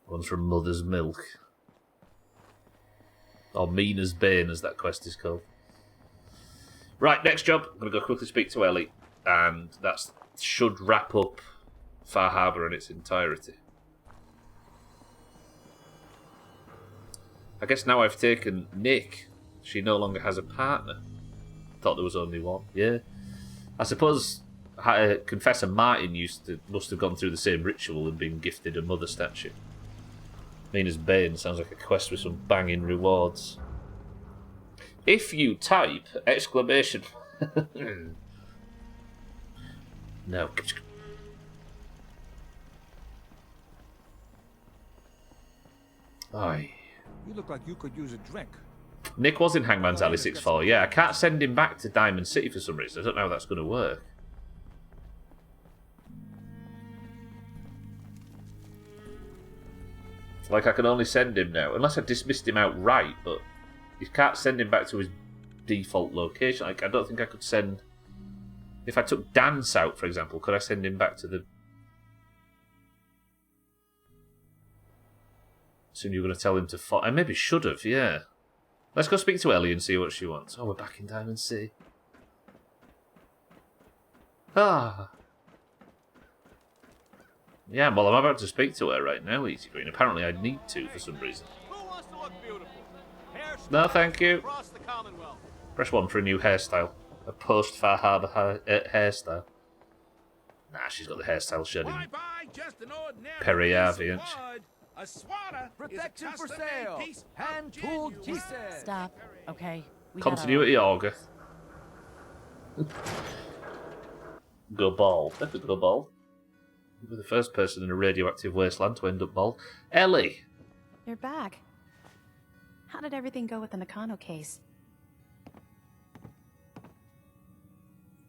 One's from Mother's Milk. Or Mina's Bane, as that quest is called. Right, next job. I'm going to go quickly speak to Ellie. And that should wrap up Far Harbour in its entirety. I guess now I've taken Nick, she no longer has a partner. Thought there was only one. Yeah. I suppose Confessor Martin must have gone through the same ritual and been gifted a mother statue. Mina's Bane sounds like a quest with some banging rewards. If you type exclamation... No. Aye. You look like you could use a drink. Nick was in Hangman's Alley 6-4. Yeah, I can't send him back to Diamond City for some reason. I don't know how that's going to work. Like, I can only send him now. Unless I dismissed him outright, but you can't send him back to his default location. Like, I don't think I could send... If I took Dance out, for example, could I send him back to the... Assume you were going to tell him to... I maybe should have, yeah. Let's go speak to Ellie and see what she wants. Oh, we're back in Diamond City. Ah. Yeah, well, I'm about to speak to her right now, Easy Green. Apparently I need to for some reason. Who wants to look beautiful? No, thank you. Across the Commonwealth. Press 1 for a new hairstyle. A post-Far Harbour hairstyle. Nah, she's got the hairstyle shedding. Perry Harvey, ain't she? A swatter Protection for sale. Hand-tooled pieces. Stop. Okay. Continuity auger. Go bald. Definitely go bald. You're the first person in a radioactive wasteland to end up bald. Ellie! You're back. How did everything go with the Nakano case?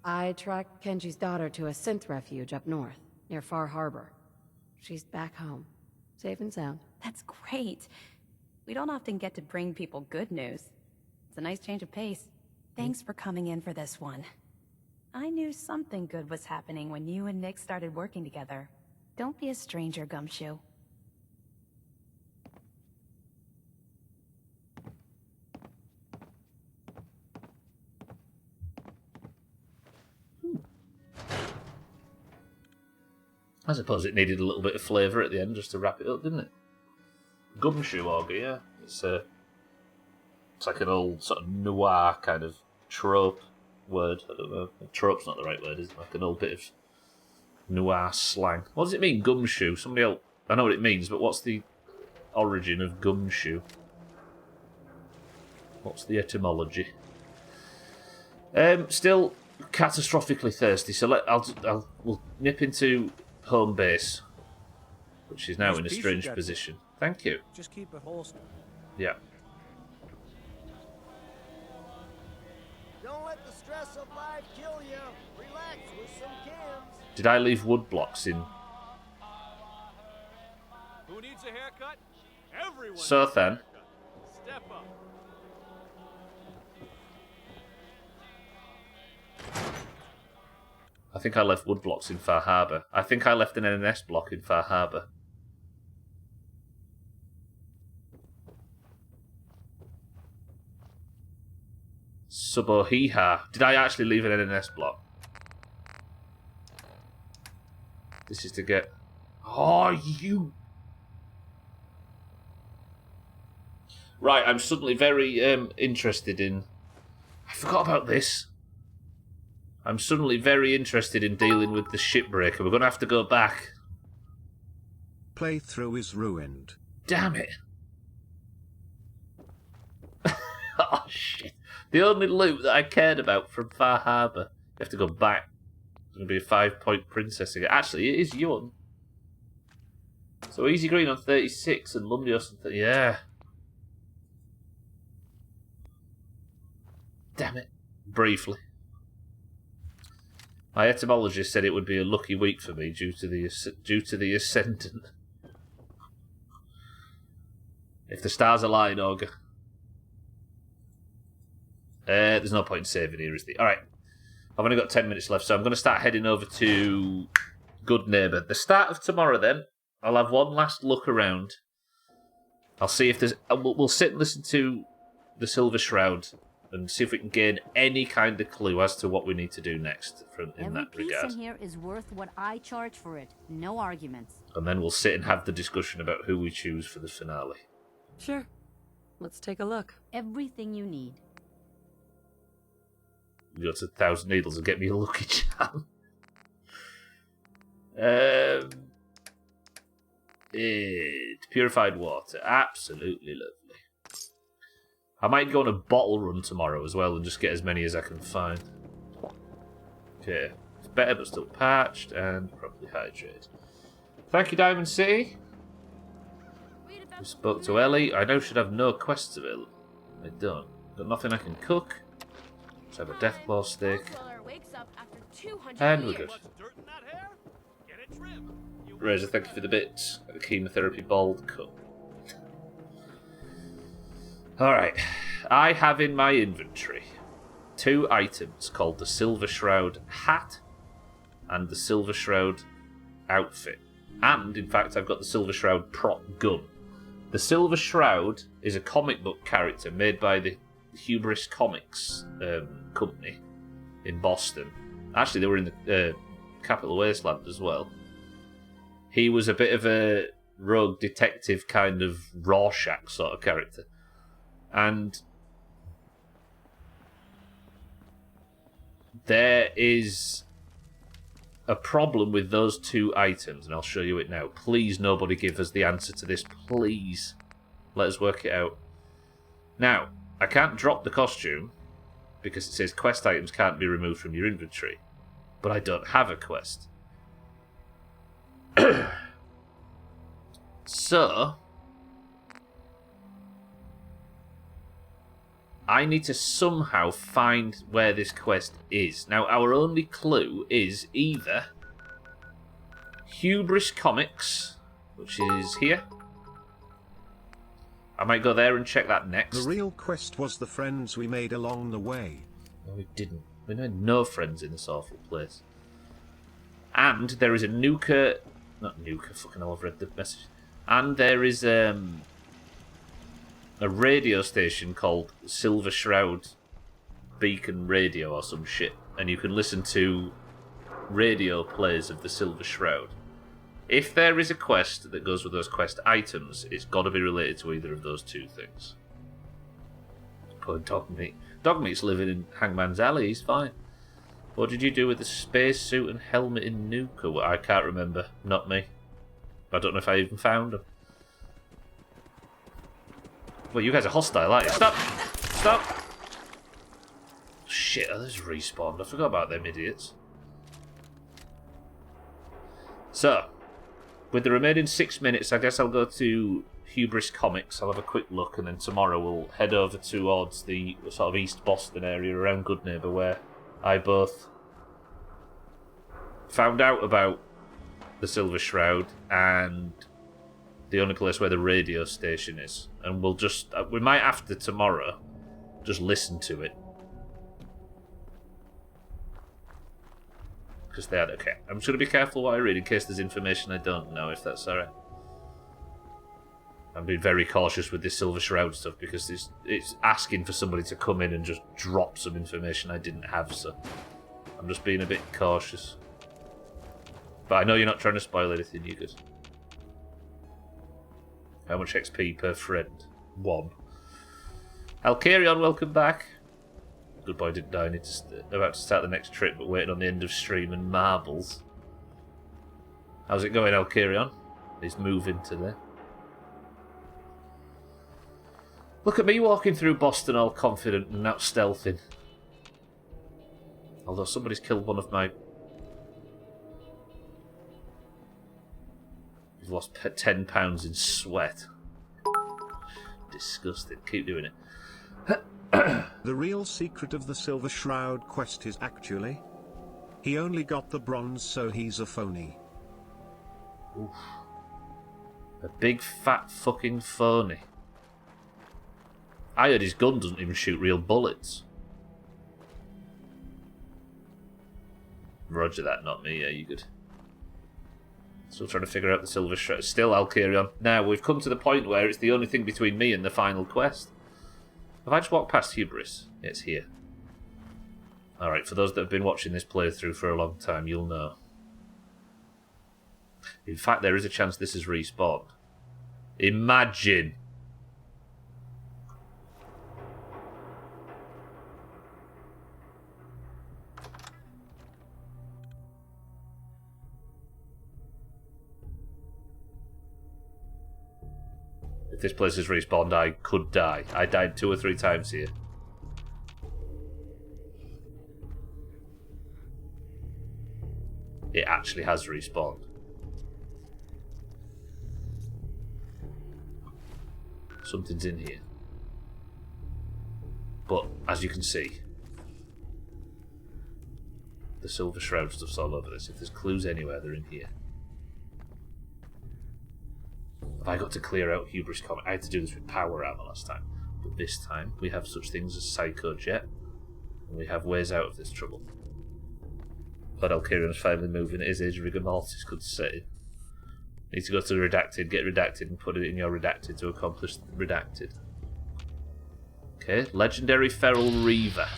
I tracked Kenji's daughter to a synth refuge up north, near Far Harbor. She's back home, safe and sound. That's great. We don't often get to bring people good news. It's a nice change of pace. Thanks for coming in for this one. I knew something good was happening when you and Nick started working together. Don't be a stranger, Gumshoe. I suppose it needed a little bit of flavour at the end just to wrap it up, didn't it? Gumshoe auger, yeah. It's like an old sort of noir kind of trope word. I don't know. Trope's not the right word, is it? Like an old bit of noir slang. What does it mean, gumshoe? Somebody else... I know what it means, but what's the origin of gumshoe? What's the etymology? Still catastrophically thirsty, so we'll nip into home base, which is now in a strange position. Thank you. Just keep it holstered. Yeah. Don't let the stress of life kill you. Relax with some cans. Did I leave wood blocks in? Who needs a haircut? Everyone. So then. Step up. I think I left wood blocks in Far Harbour. I think I left an NNS block in Far Harbour. Subohiha. Did I actually leave an NNS block? This is to get... Oh, you... Right, I'm suddenly very interested in... I forgot about this. I'm suddenly very interested in dealing with the shipbreaker. We're going to have to go back. Playthrough is ruined. Damn it. Oh, shit. The only loot that I cared about from Far Harbour. You have to go back. It's going to be a 5-point princess again. Actually, it is young. So Easy Green on 36 and Lundios on 30. Yeah. Damn it. Briefly. My etymologist said it would be a lucky week for me due to the ascendant. If the stars align, Augur. There's no point in saving here, is there? Alright. I've only got 10 minutes left, so I'm going to start heading over to Good Neighbour. The start of tomorrow, then, I'll have one last look around. I'll see if there's... We'll sit and listen to the Silver Shroud and see if we can gain any kind of clue as to what we need to do next in that regard. Every piece in here is worth what I charge for it. No arguments. And then we'll sit and have the discussion about who we choose for the finale. Sure. Let's take a look. Everything you need. You go to 1,000 Needles and get me a Lucky Charm. Purified water. Absolutely lovely. I might go on a bottle run tomorrow as well and just get as many as I can find. Okay. It's better but still parched and properly hydrated. Thank you, Diamond City. We spoke to Ellie. I now should have no quests available. I don't. Got nothing I can cook. Let's have a Deathclaw steak. And we're good. Razor, thank you for the bits. The chemotherapy bald cut. Alright. I have in my inventory 2 items called the Silver Shroud hat and the Silver Shroud outfit. And, in fact, I've got the Silver Shroud prop gun. The Silver Shroud is a comic book character made by the Hubris Comics company in Boston. Actually, they were in the Capital Wasteland as well. He was a bit of a rogue detective kind of Rorschach sort of character. And there is a problem with those 2 items, and I'll show you it now. Please, nobody give us the answer to this. Please. Let us work it out. Now, I can't drop the costume because it says quest items can't be removed from your inventory. But I don't have a quest. So, I need to somehow find where this quest is. Now, our only clue is either Hubris Comics, which is here. I might go there and check that next. The real quest was the friends we made along the way. No, we didn't. We made no friends in this awful place. And there is a Nuka... Not Nuka, fucking hell, I've read the message. And there is a radio station called Silver Shroud Beacon Radio or some shit. And you can listen to radio plays of the Silver Shroud. If there is a quest that goes with those quest items, it's got to be related to either of those 2 things. Poor Dogmeat. Dogmeat's living in Hangman's Alley, he's fine. What did you do with the spacesuit and helmet in Nuka? Well, I can't remember. Not me. I don't know if I even found them. Well, you guys are hostile, aren't you? Stop! Stop! Shit, others respawned. I forgot about them idiots. So, with the remaining 6 minutes, I guess I'll go to Hubris Comics. I'll have a quick look, and then tomorrow we'll head over towards the sort of East Boston area around Good Neighbour, where I both found out about the Silver Shroud and the only place where the radio station is. And we'll just... we might have to tomorrow just listen to it. Because they had... Okay, I'm just going to be careful what I read in case there's information I don't know, if that's alright. I'm being very cautious with this Silver Shroud stuff because it's asking for somebody to come in and just drop some information I didn't have, so I'm just being a bit cautious. But I know you're not trying to spoil anything, you good. How much XP per friend? 1. Alcarion, welcome back. Good boy didn't die. I need to about to start the next trip, but waiting on the end of stream and marbles. How's it going, Alcarion? He's moving to there. Look at me walking through Boston all confident and not stealthing. Although somebody's killed one of my... We've lost 10 pounds in sweat. Disgusting. Keep doing it. The real secret of the Silver Shroud quest is actually... He only got the bronze, so he's a phony. Oof. A big fat fucking phony. I heard his gun doesn't even shoot real bullets. Roger that, not me. Yeah, you good. Still trying to figure out the Silver Shroud. Still, I'll carry on. Now, we've come to the point where it's the only thing between me and the final quest. Have I just walked past Hubris? Yeah, it's here. Alright, for those that have been watching this playthrough for a long time, you'll know. In fact, there is a chance this is respawned. Imagine! If this place is respawned, I could die. I died 2 or 3 times here. It actually has respawned. Something's in here. But, as you can see, the Silver Shroud stuff's all over this. If there's clues anywhere, they're in here. Have I got to clear out Hubris Comet? I had to do this with power armor last time. But this time, we have such things as Psycho Jet. And we have ways out of this trouble. Glad Alkyrion's finally moving. It is Age of Rigor Mortis, good say. Need to go to Redacted, get Redacted, and put it in your Redacted to accomplish Redacted. Okay, Legendary Feral Reaver.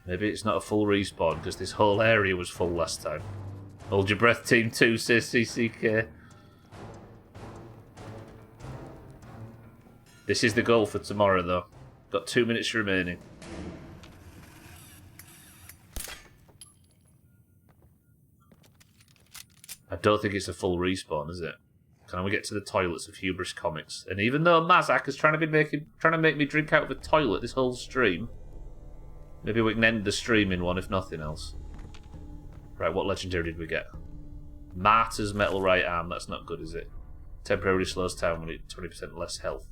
Maybe it's not a full respawn because this whole area was full last time. Hold your breath, Team 2, says CCK. This is the goal for tomorrow, though. Got 2 minutes remaining. I don't think it's a full respawn, is it? Can we get to the toilets of Hubris Comics? And even though Mazak is trying to make me drink out of a toilet this whole stream, maybe we can end the stream in one, if nothing else. Right, what legendary did we get? Martyr's Metal Right Arm. That's not good, is it? Temporarily slows down when it's 20% less health.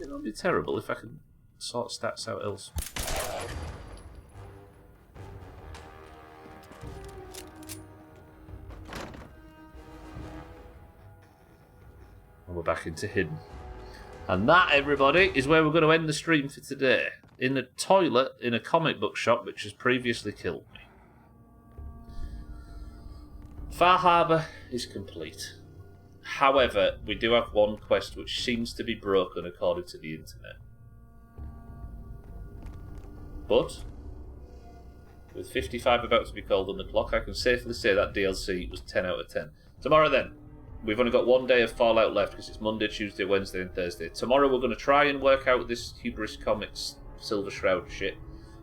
It won't be terrible if I can sort stats out else. And we're back into Hidden. And that, everybody, is where we're going to end the stream for today. In a toilet in a comic book shop which has previously killed me. Far Harbour is complete. However, we do have one quest which seems to be broken according to the internet. But, with 55 about to be called on the clock, I can safely say that DLC was 10 out of 10. Tomorrow then. We've only got 1 day of Fallout left because it's Monday, Tuesday, Wednesday and Thursday. Tomorrow we're going to try and work out this Hubris Comics Silver Shroud shit.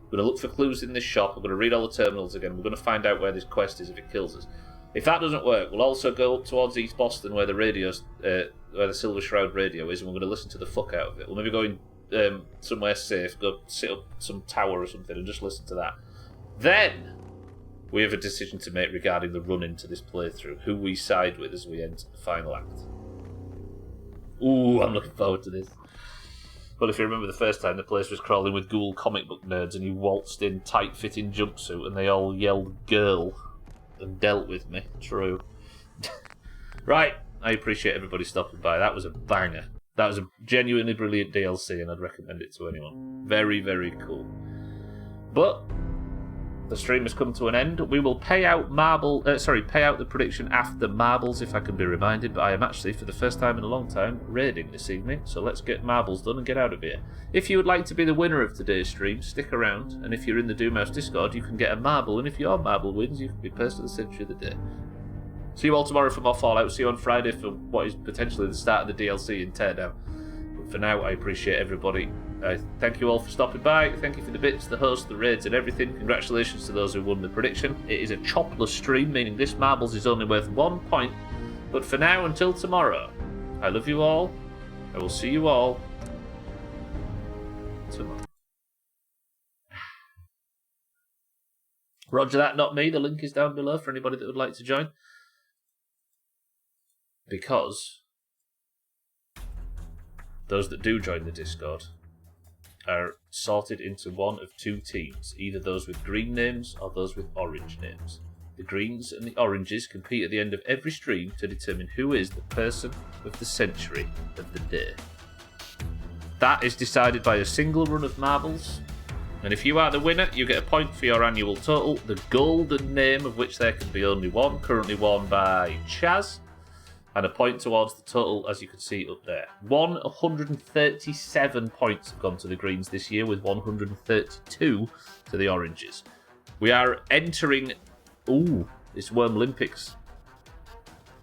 We're going to look for clues in this shop. We're going to read all the terminals again. We're going to find out where this quest is if it kills us. If that doesn't work, we'll also go up towards East Boston where the radio's, where the Silver Shroud radio is, and we're going to listen to the fuck out of it. We'll maybe go in somewhere safe, go sit up some tower or something and just listen to that. Then we have a decision to make regarding the run into this playthrough, who we side with as we enter the final act. Ooh, I'm looking forward to this. Well, if you remember the first time, the place was crawling with ghoul comic book nerds and he waltzed in tight-fitting jumpsuit and they all yelled girl and dealt with me. True. Right, I appreciate everybody stopping by. That was a banger. That was a genuinely brilliant DLC and I'd recommend it to anyone. Very, very cool. But the stream has come to an end. We will pay out pay out the prediction after marbles if I can be reminded, but I am actually, for the first time in a long time, raiding this evening, so let's get marbles done and get out of here. If you would like to be the winner of today's stream, stick around, and if you're in the Doomhaus Discord, you can get a marble, and if your marble wins, you can be Person of the Century of the Day. See you all tomorrow for more Fallout. See you on Friday for what is potentially the start of the DLC in Teardown. But for now, I appreciate everybody Thank you all for stopping by. Thank you for the bits, the hosts, the raids, and everything. Congratulations to those who won the prediction. It is a chopless stream, meaning this marbles is only worth 1 point. But for now, until tomorrow, I love you all. I will see you all tomorrow. Roger that, not me. The link is down below for anybody that would like to join. Because those that do join the Discord are sorted into one of 2 teams, either those with green names or those with orange names. The greens and the oranges compete at the end of every stream to determine who is the person of the century of the day. That is decided by a single run of marbles, and if you are the winner, you get a point for your annual total, the golden name of which there can be only one, currently worn by Chaz, and a point towards the total, as you can see up there. 137 points have gone to the greens this year, with 132 to the oranges. We are entering... Ooh, it's Worm Olympics.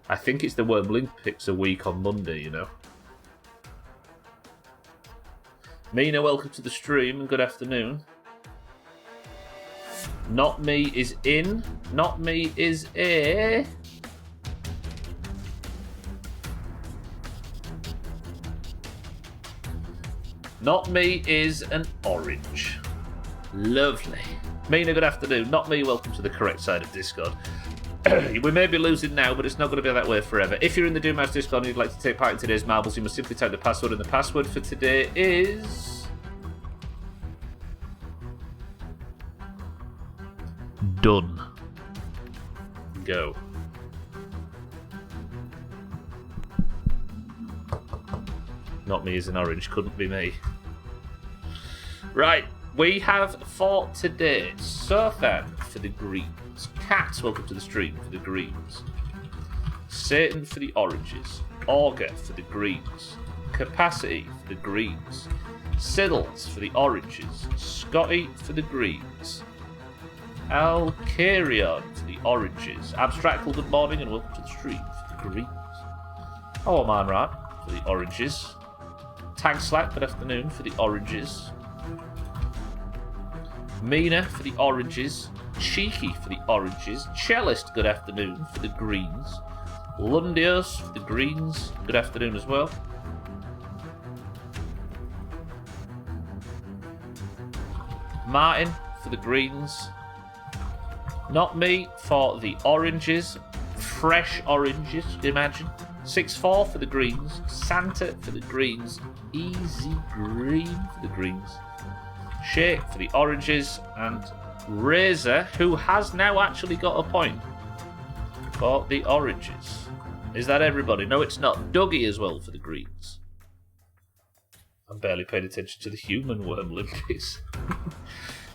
I think it's the Worm Olympics a week on Monday, you know. Mina, welcome to the stream and good afternoon. Not Me is in. Not Me is a... Not Me is an orange. Lovely. Mina, good afternoon. Not Me, welcome to the correct side of Discord. We may be losing now, but it's not going to be that way forever. If you're in the Doomhaus Discord and you'd like to take part in today's marbles, you must simply type the password, and the password for today is... done. Go. Not Me is an orange, couldn't be me. Right, we have for today Sothan for the greens. Cats, welcome to the stream, for the greens. Satan for the oranges. Augur for the greens. Capacity for the greens. Siddles for the oranges. Scotty for the greens. Alcarion for the oranges. Abstractful, good morning and welcome to the stream for the greens. Oh, Manrat for the oranges. Tag Slack, good afternoon, for the oranges. Mina for the oranges. Cheeky for the oranges. Cellist, good afternoon, for the greens. Lundios for the greens, good afternoon as well. Martin for the greens. Not Me for the oranges. Fresh oranges, imagine. 6-4 for the greens. Santa for the greens. Easy Green for the greens. Shake for the oranges. And Razor, who has now actually got a point, for the oranges. Is that everybody? No, it's not. Dougie as well for the greens. I'm barely paying attention to the human Worm Olympics.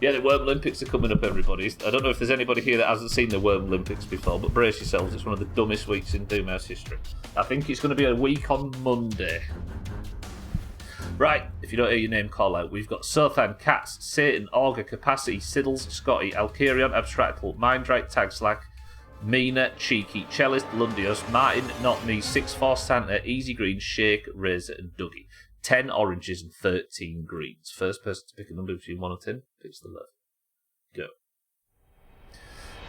Yeah, the Worm Olympics are coming up, everybody. I don't know if there's anybody here that hasn't seen the Worm Olympics before, but brace yourselves, it's one of the dumbest weeks in Doomhaus history. I think it's going to be a week on Monday. Right, if you don't hear your name call out, we've got Sothan, Cats, Satan, Augur, Capacity, Siddles, Scotty, Alcarion, Abstractful, Mindright, Tag Slack, Mina, Cheeky, Cellist, Lundios, Martin, Not Me, 6-4 Santa, Easy Green, Shake, Razor, and Dougie. 10 oranges and 13 greens. First person to pick a number between 1 and 10 picks the left. Go.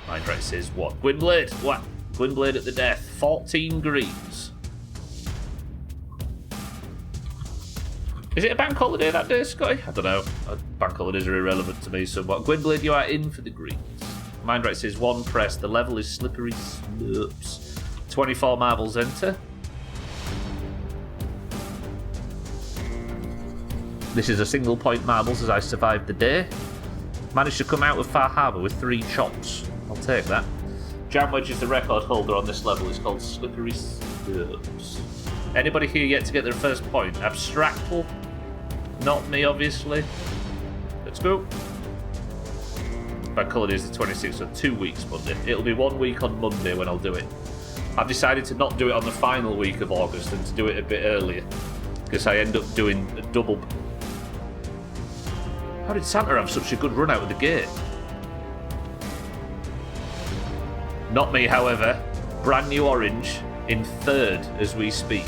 Mindright says what? Gwynblade. What? Gwynblade at the death. 14 greens. Is it a bank holiday that day, Scotty? I don't know. Bank holidays are irrelevant to me somewhat. Gwynblade, you are in for the greens. Mindright says 1 press. The level is slippery slopes. 24 marbles enter. This is a single point marbles as I survived the day. Managed to come out of Far Harbour with 3 chops. I'll take that. Jam Wedge is the record holder on this level. It's called Slippery Slopes. Anybody here yet to get their first point? Abstractful? Not me, obviously. Let's go. Bank holiday is the 26th, so 2 weeks Monday. It'll be 1 week on Monday when I'll do it. I've decided to not do it on the final week of August and to do it a bit earlier, because I end up doing a double. How did Santa have such a good run out of the gate? Not Me, however. Brand new orange in 3rd as we speak.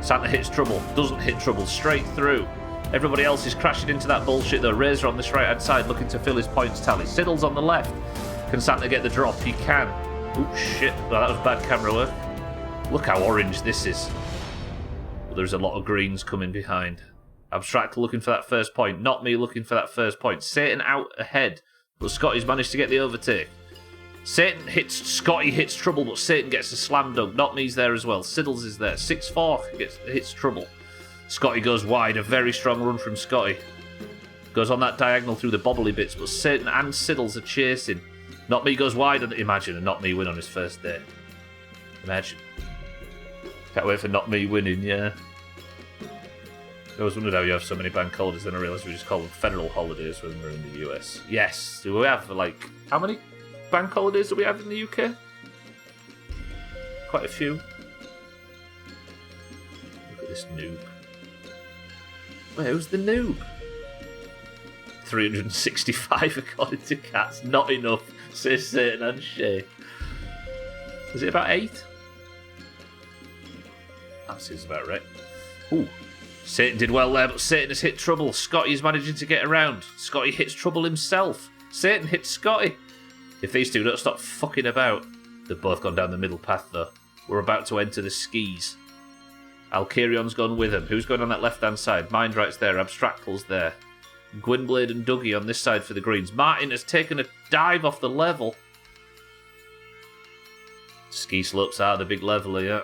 Santa hits trouble. Doesn't hit trouble. Straight through. Everybody else is crashing into that bullshit though. Razor on this right-hand side looking to fill his points tally. Siddle's on the left. Can Santa get the drop? He can. Oh shit. Well, that was bad camera work. Look how orange this is. But there's a lot of greens coming behind. Abstract looking for that first point. Not me looking for that first point. Satan out ahead. But Scotty's managed to get the overtake. Satan hits... Scotty hits trouble, but Satan gets a slam dunk. Not me's there as well. Siddles is there. 6-4 hits trouble. Scotty goes wide. A very strong run from Scotty. Goes on that diagonal through the bobbly bits, but Satan and Siddles are chasing. Not me goes wide. Imagine a Not Me win on his first day. Imagine. Can't wait for Not Me winning, yeah. I always wondered how you have so many bank holidays, then I realised we just call them federal holidays when we're in the US. Yes. Do we have, like, how many bank holidays do we have in the UK? Quite a few. Look at this noob. Wait, who's the noob? 365 according to Cats. Not enough, says Satan and Shay. Is it about 8? That seems about right. Ooh. Satan did well there, but Satan has hit trouble. Scotty is managing to get around. Scotty hits trouble himself. Satan hits Scotty. If these two don't stop fucking about. They've both gone down the middle path, though. We're about to enter the skis. Alcarion's gone with him. Who's going on that left-hand side? Mindright's there. Abstractle's there. Gwynblade and Dougie on this side for the greens. Martin has taken a dive off the level. Ski slopes out of the big leveler, yeah.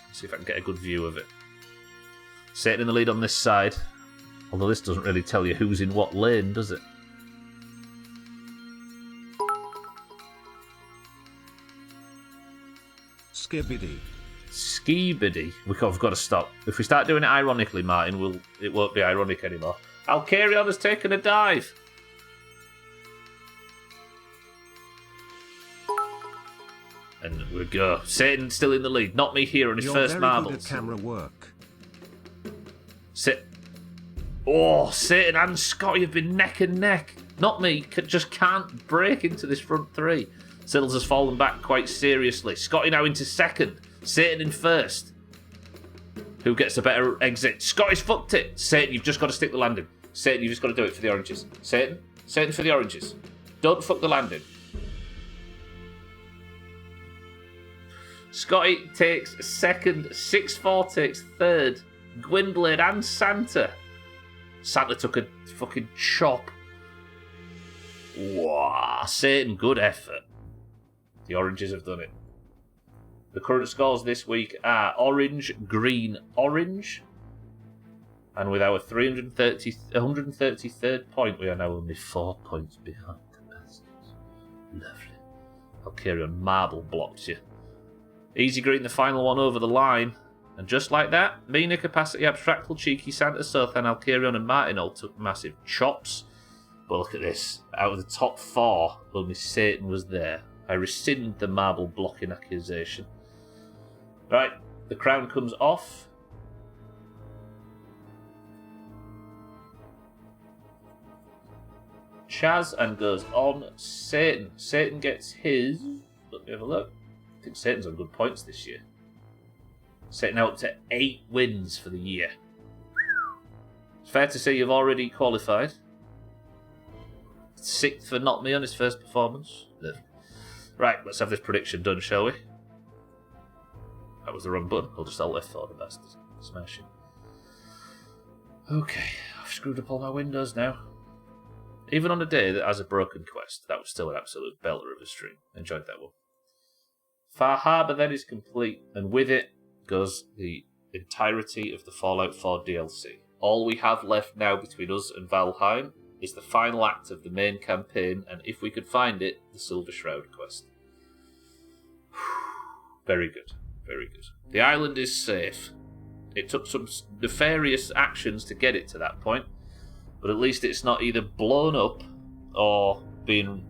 Let's see if I can get a good view of it. Satan in the lead on this side. Although this doesn't really tell you who's in what lane, does it? Skibbity. Skibbity. We've got to stop. If we start doing it ironically, Martin, it won't be ironic anymore. Alcarion has taken a dive. And we go. Satan still in the lead. Not me here on his first marbles. Good at camera work. Oh, Satan and Scotty have been neck and neck. Not me. Just can't break into this front three. Siddles has fallen back quite seriously. Scotty now into second. Satan in first. Who gets a better exit? Scotty's fucked it. Satan, you've just got to stick the landing. Satan, you've just got to do it for the oranges. Satan for the oranges. Don't fuck the landing. Scotty takes second. 6-4 takes third. Gwynblade and Santa. Santa took a fucking chop. Wow. Satan, good effort. The oranges have done it. The current scores this week are orange, green, orange. And with our 133rd point, we are now only 4 points behind the bastards. Lovely. Alcarion marble blocked you. Easy green, the final one over the line. And just like that, Mina, Capacity, Abstractal, Cheeky, Santa, Sothan, Alcarion and Martin all took massive chops. But look at this. Out of the top 4, only Satan was there. I rescind the marble blocking accusation. Right, the crown comes off. Chaz and goes on Satan. Satan gets his... Let me have a look. I think Satan's on good points this year. Satan out to 8 wins for the year. It's fair to say you've already qualified. 6th for Not Me on his first performance. Right, let's have this prediction done, shall we? That was the wrong button. I'll just alt F4 the bastard. Smash it. Okay, I've screwed up all my windows now. Even on a day that has a broken quest, that was still an absolute belter of a stream. Enjoyed that one. Far Harbour then is complete, and with it goes the entirety of the Fallout 4 DLC. All we have left now between us and Valheim is the final act of the main campaign, and if we could find it, the Silver Shroud quest. Very good, very good. The island is safe. It took some nefarious actions to get it to that point, but at least it's not either blown up or being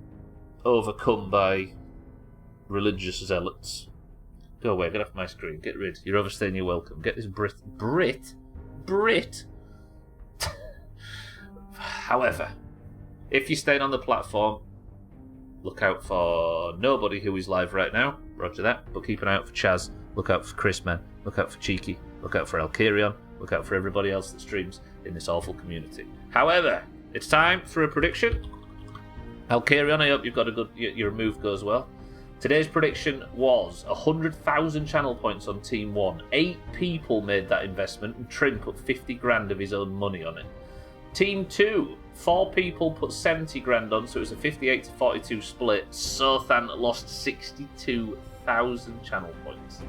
overcome by religious zealots. Go away, get off my screen, get rid. You're overstaying your welcome. Get this Brit. However, if you're staying on the platform, look out for nobody who is live right now. Roger that. But keep an eye out for Chaz. Look out for Chris, man. Look out for Cheeky. Look out for Alcarion. Look out for everybody else that streams in this awful community. However, it's time for a prediction. I'll carry on. I hope you've got a good. Your move goes well. Today's prediction was 100,000 channel points on Team 1. 8 people made that investment, and Trim put 50 grand of his own money on it. Team 2, 4 people put 70 grand on, so it was a 58 to 42 split. Sothan lost 62,000 channel points.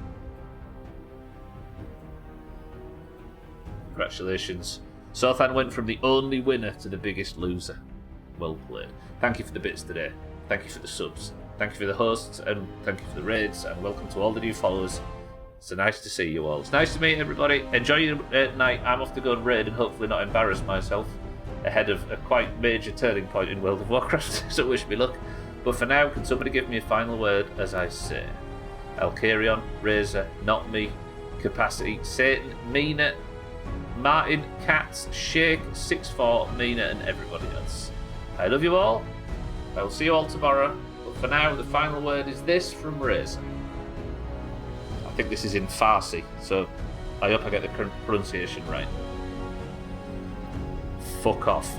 Congratulations. Sothan went from the only winner to the biggest loser. Well played. Thank you for the bits today. Thank you for the subs. Thank you for the hosts, and thank you for the raids, and welcome to all the new followers. It's so nice to see you all. It's nice to meet everybody. Enjoy your night. I'm off to go and raid and hopefully not embarrass myself ahead of a quite major turning point in World of Warcraft, so wish me luck. But for now, can somebody give me a final word as I say? Alkarion, Razor, Not Me, Capacity, Satan, Mina, Martin, Katz, Shake, 6-4, Mina, and everybody else. I love you all. I will see you all tomorrow. But for now, the final word is this from Razor. I think this is in Farsi, so I hope I get the pronunciation right. Fuck off.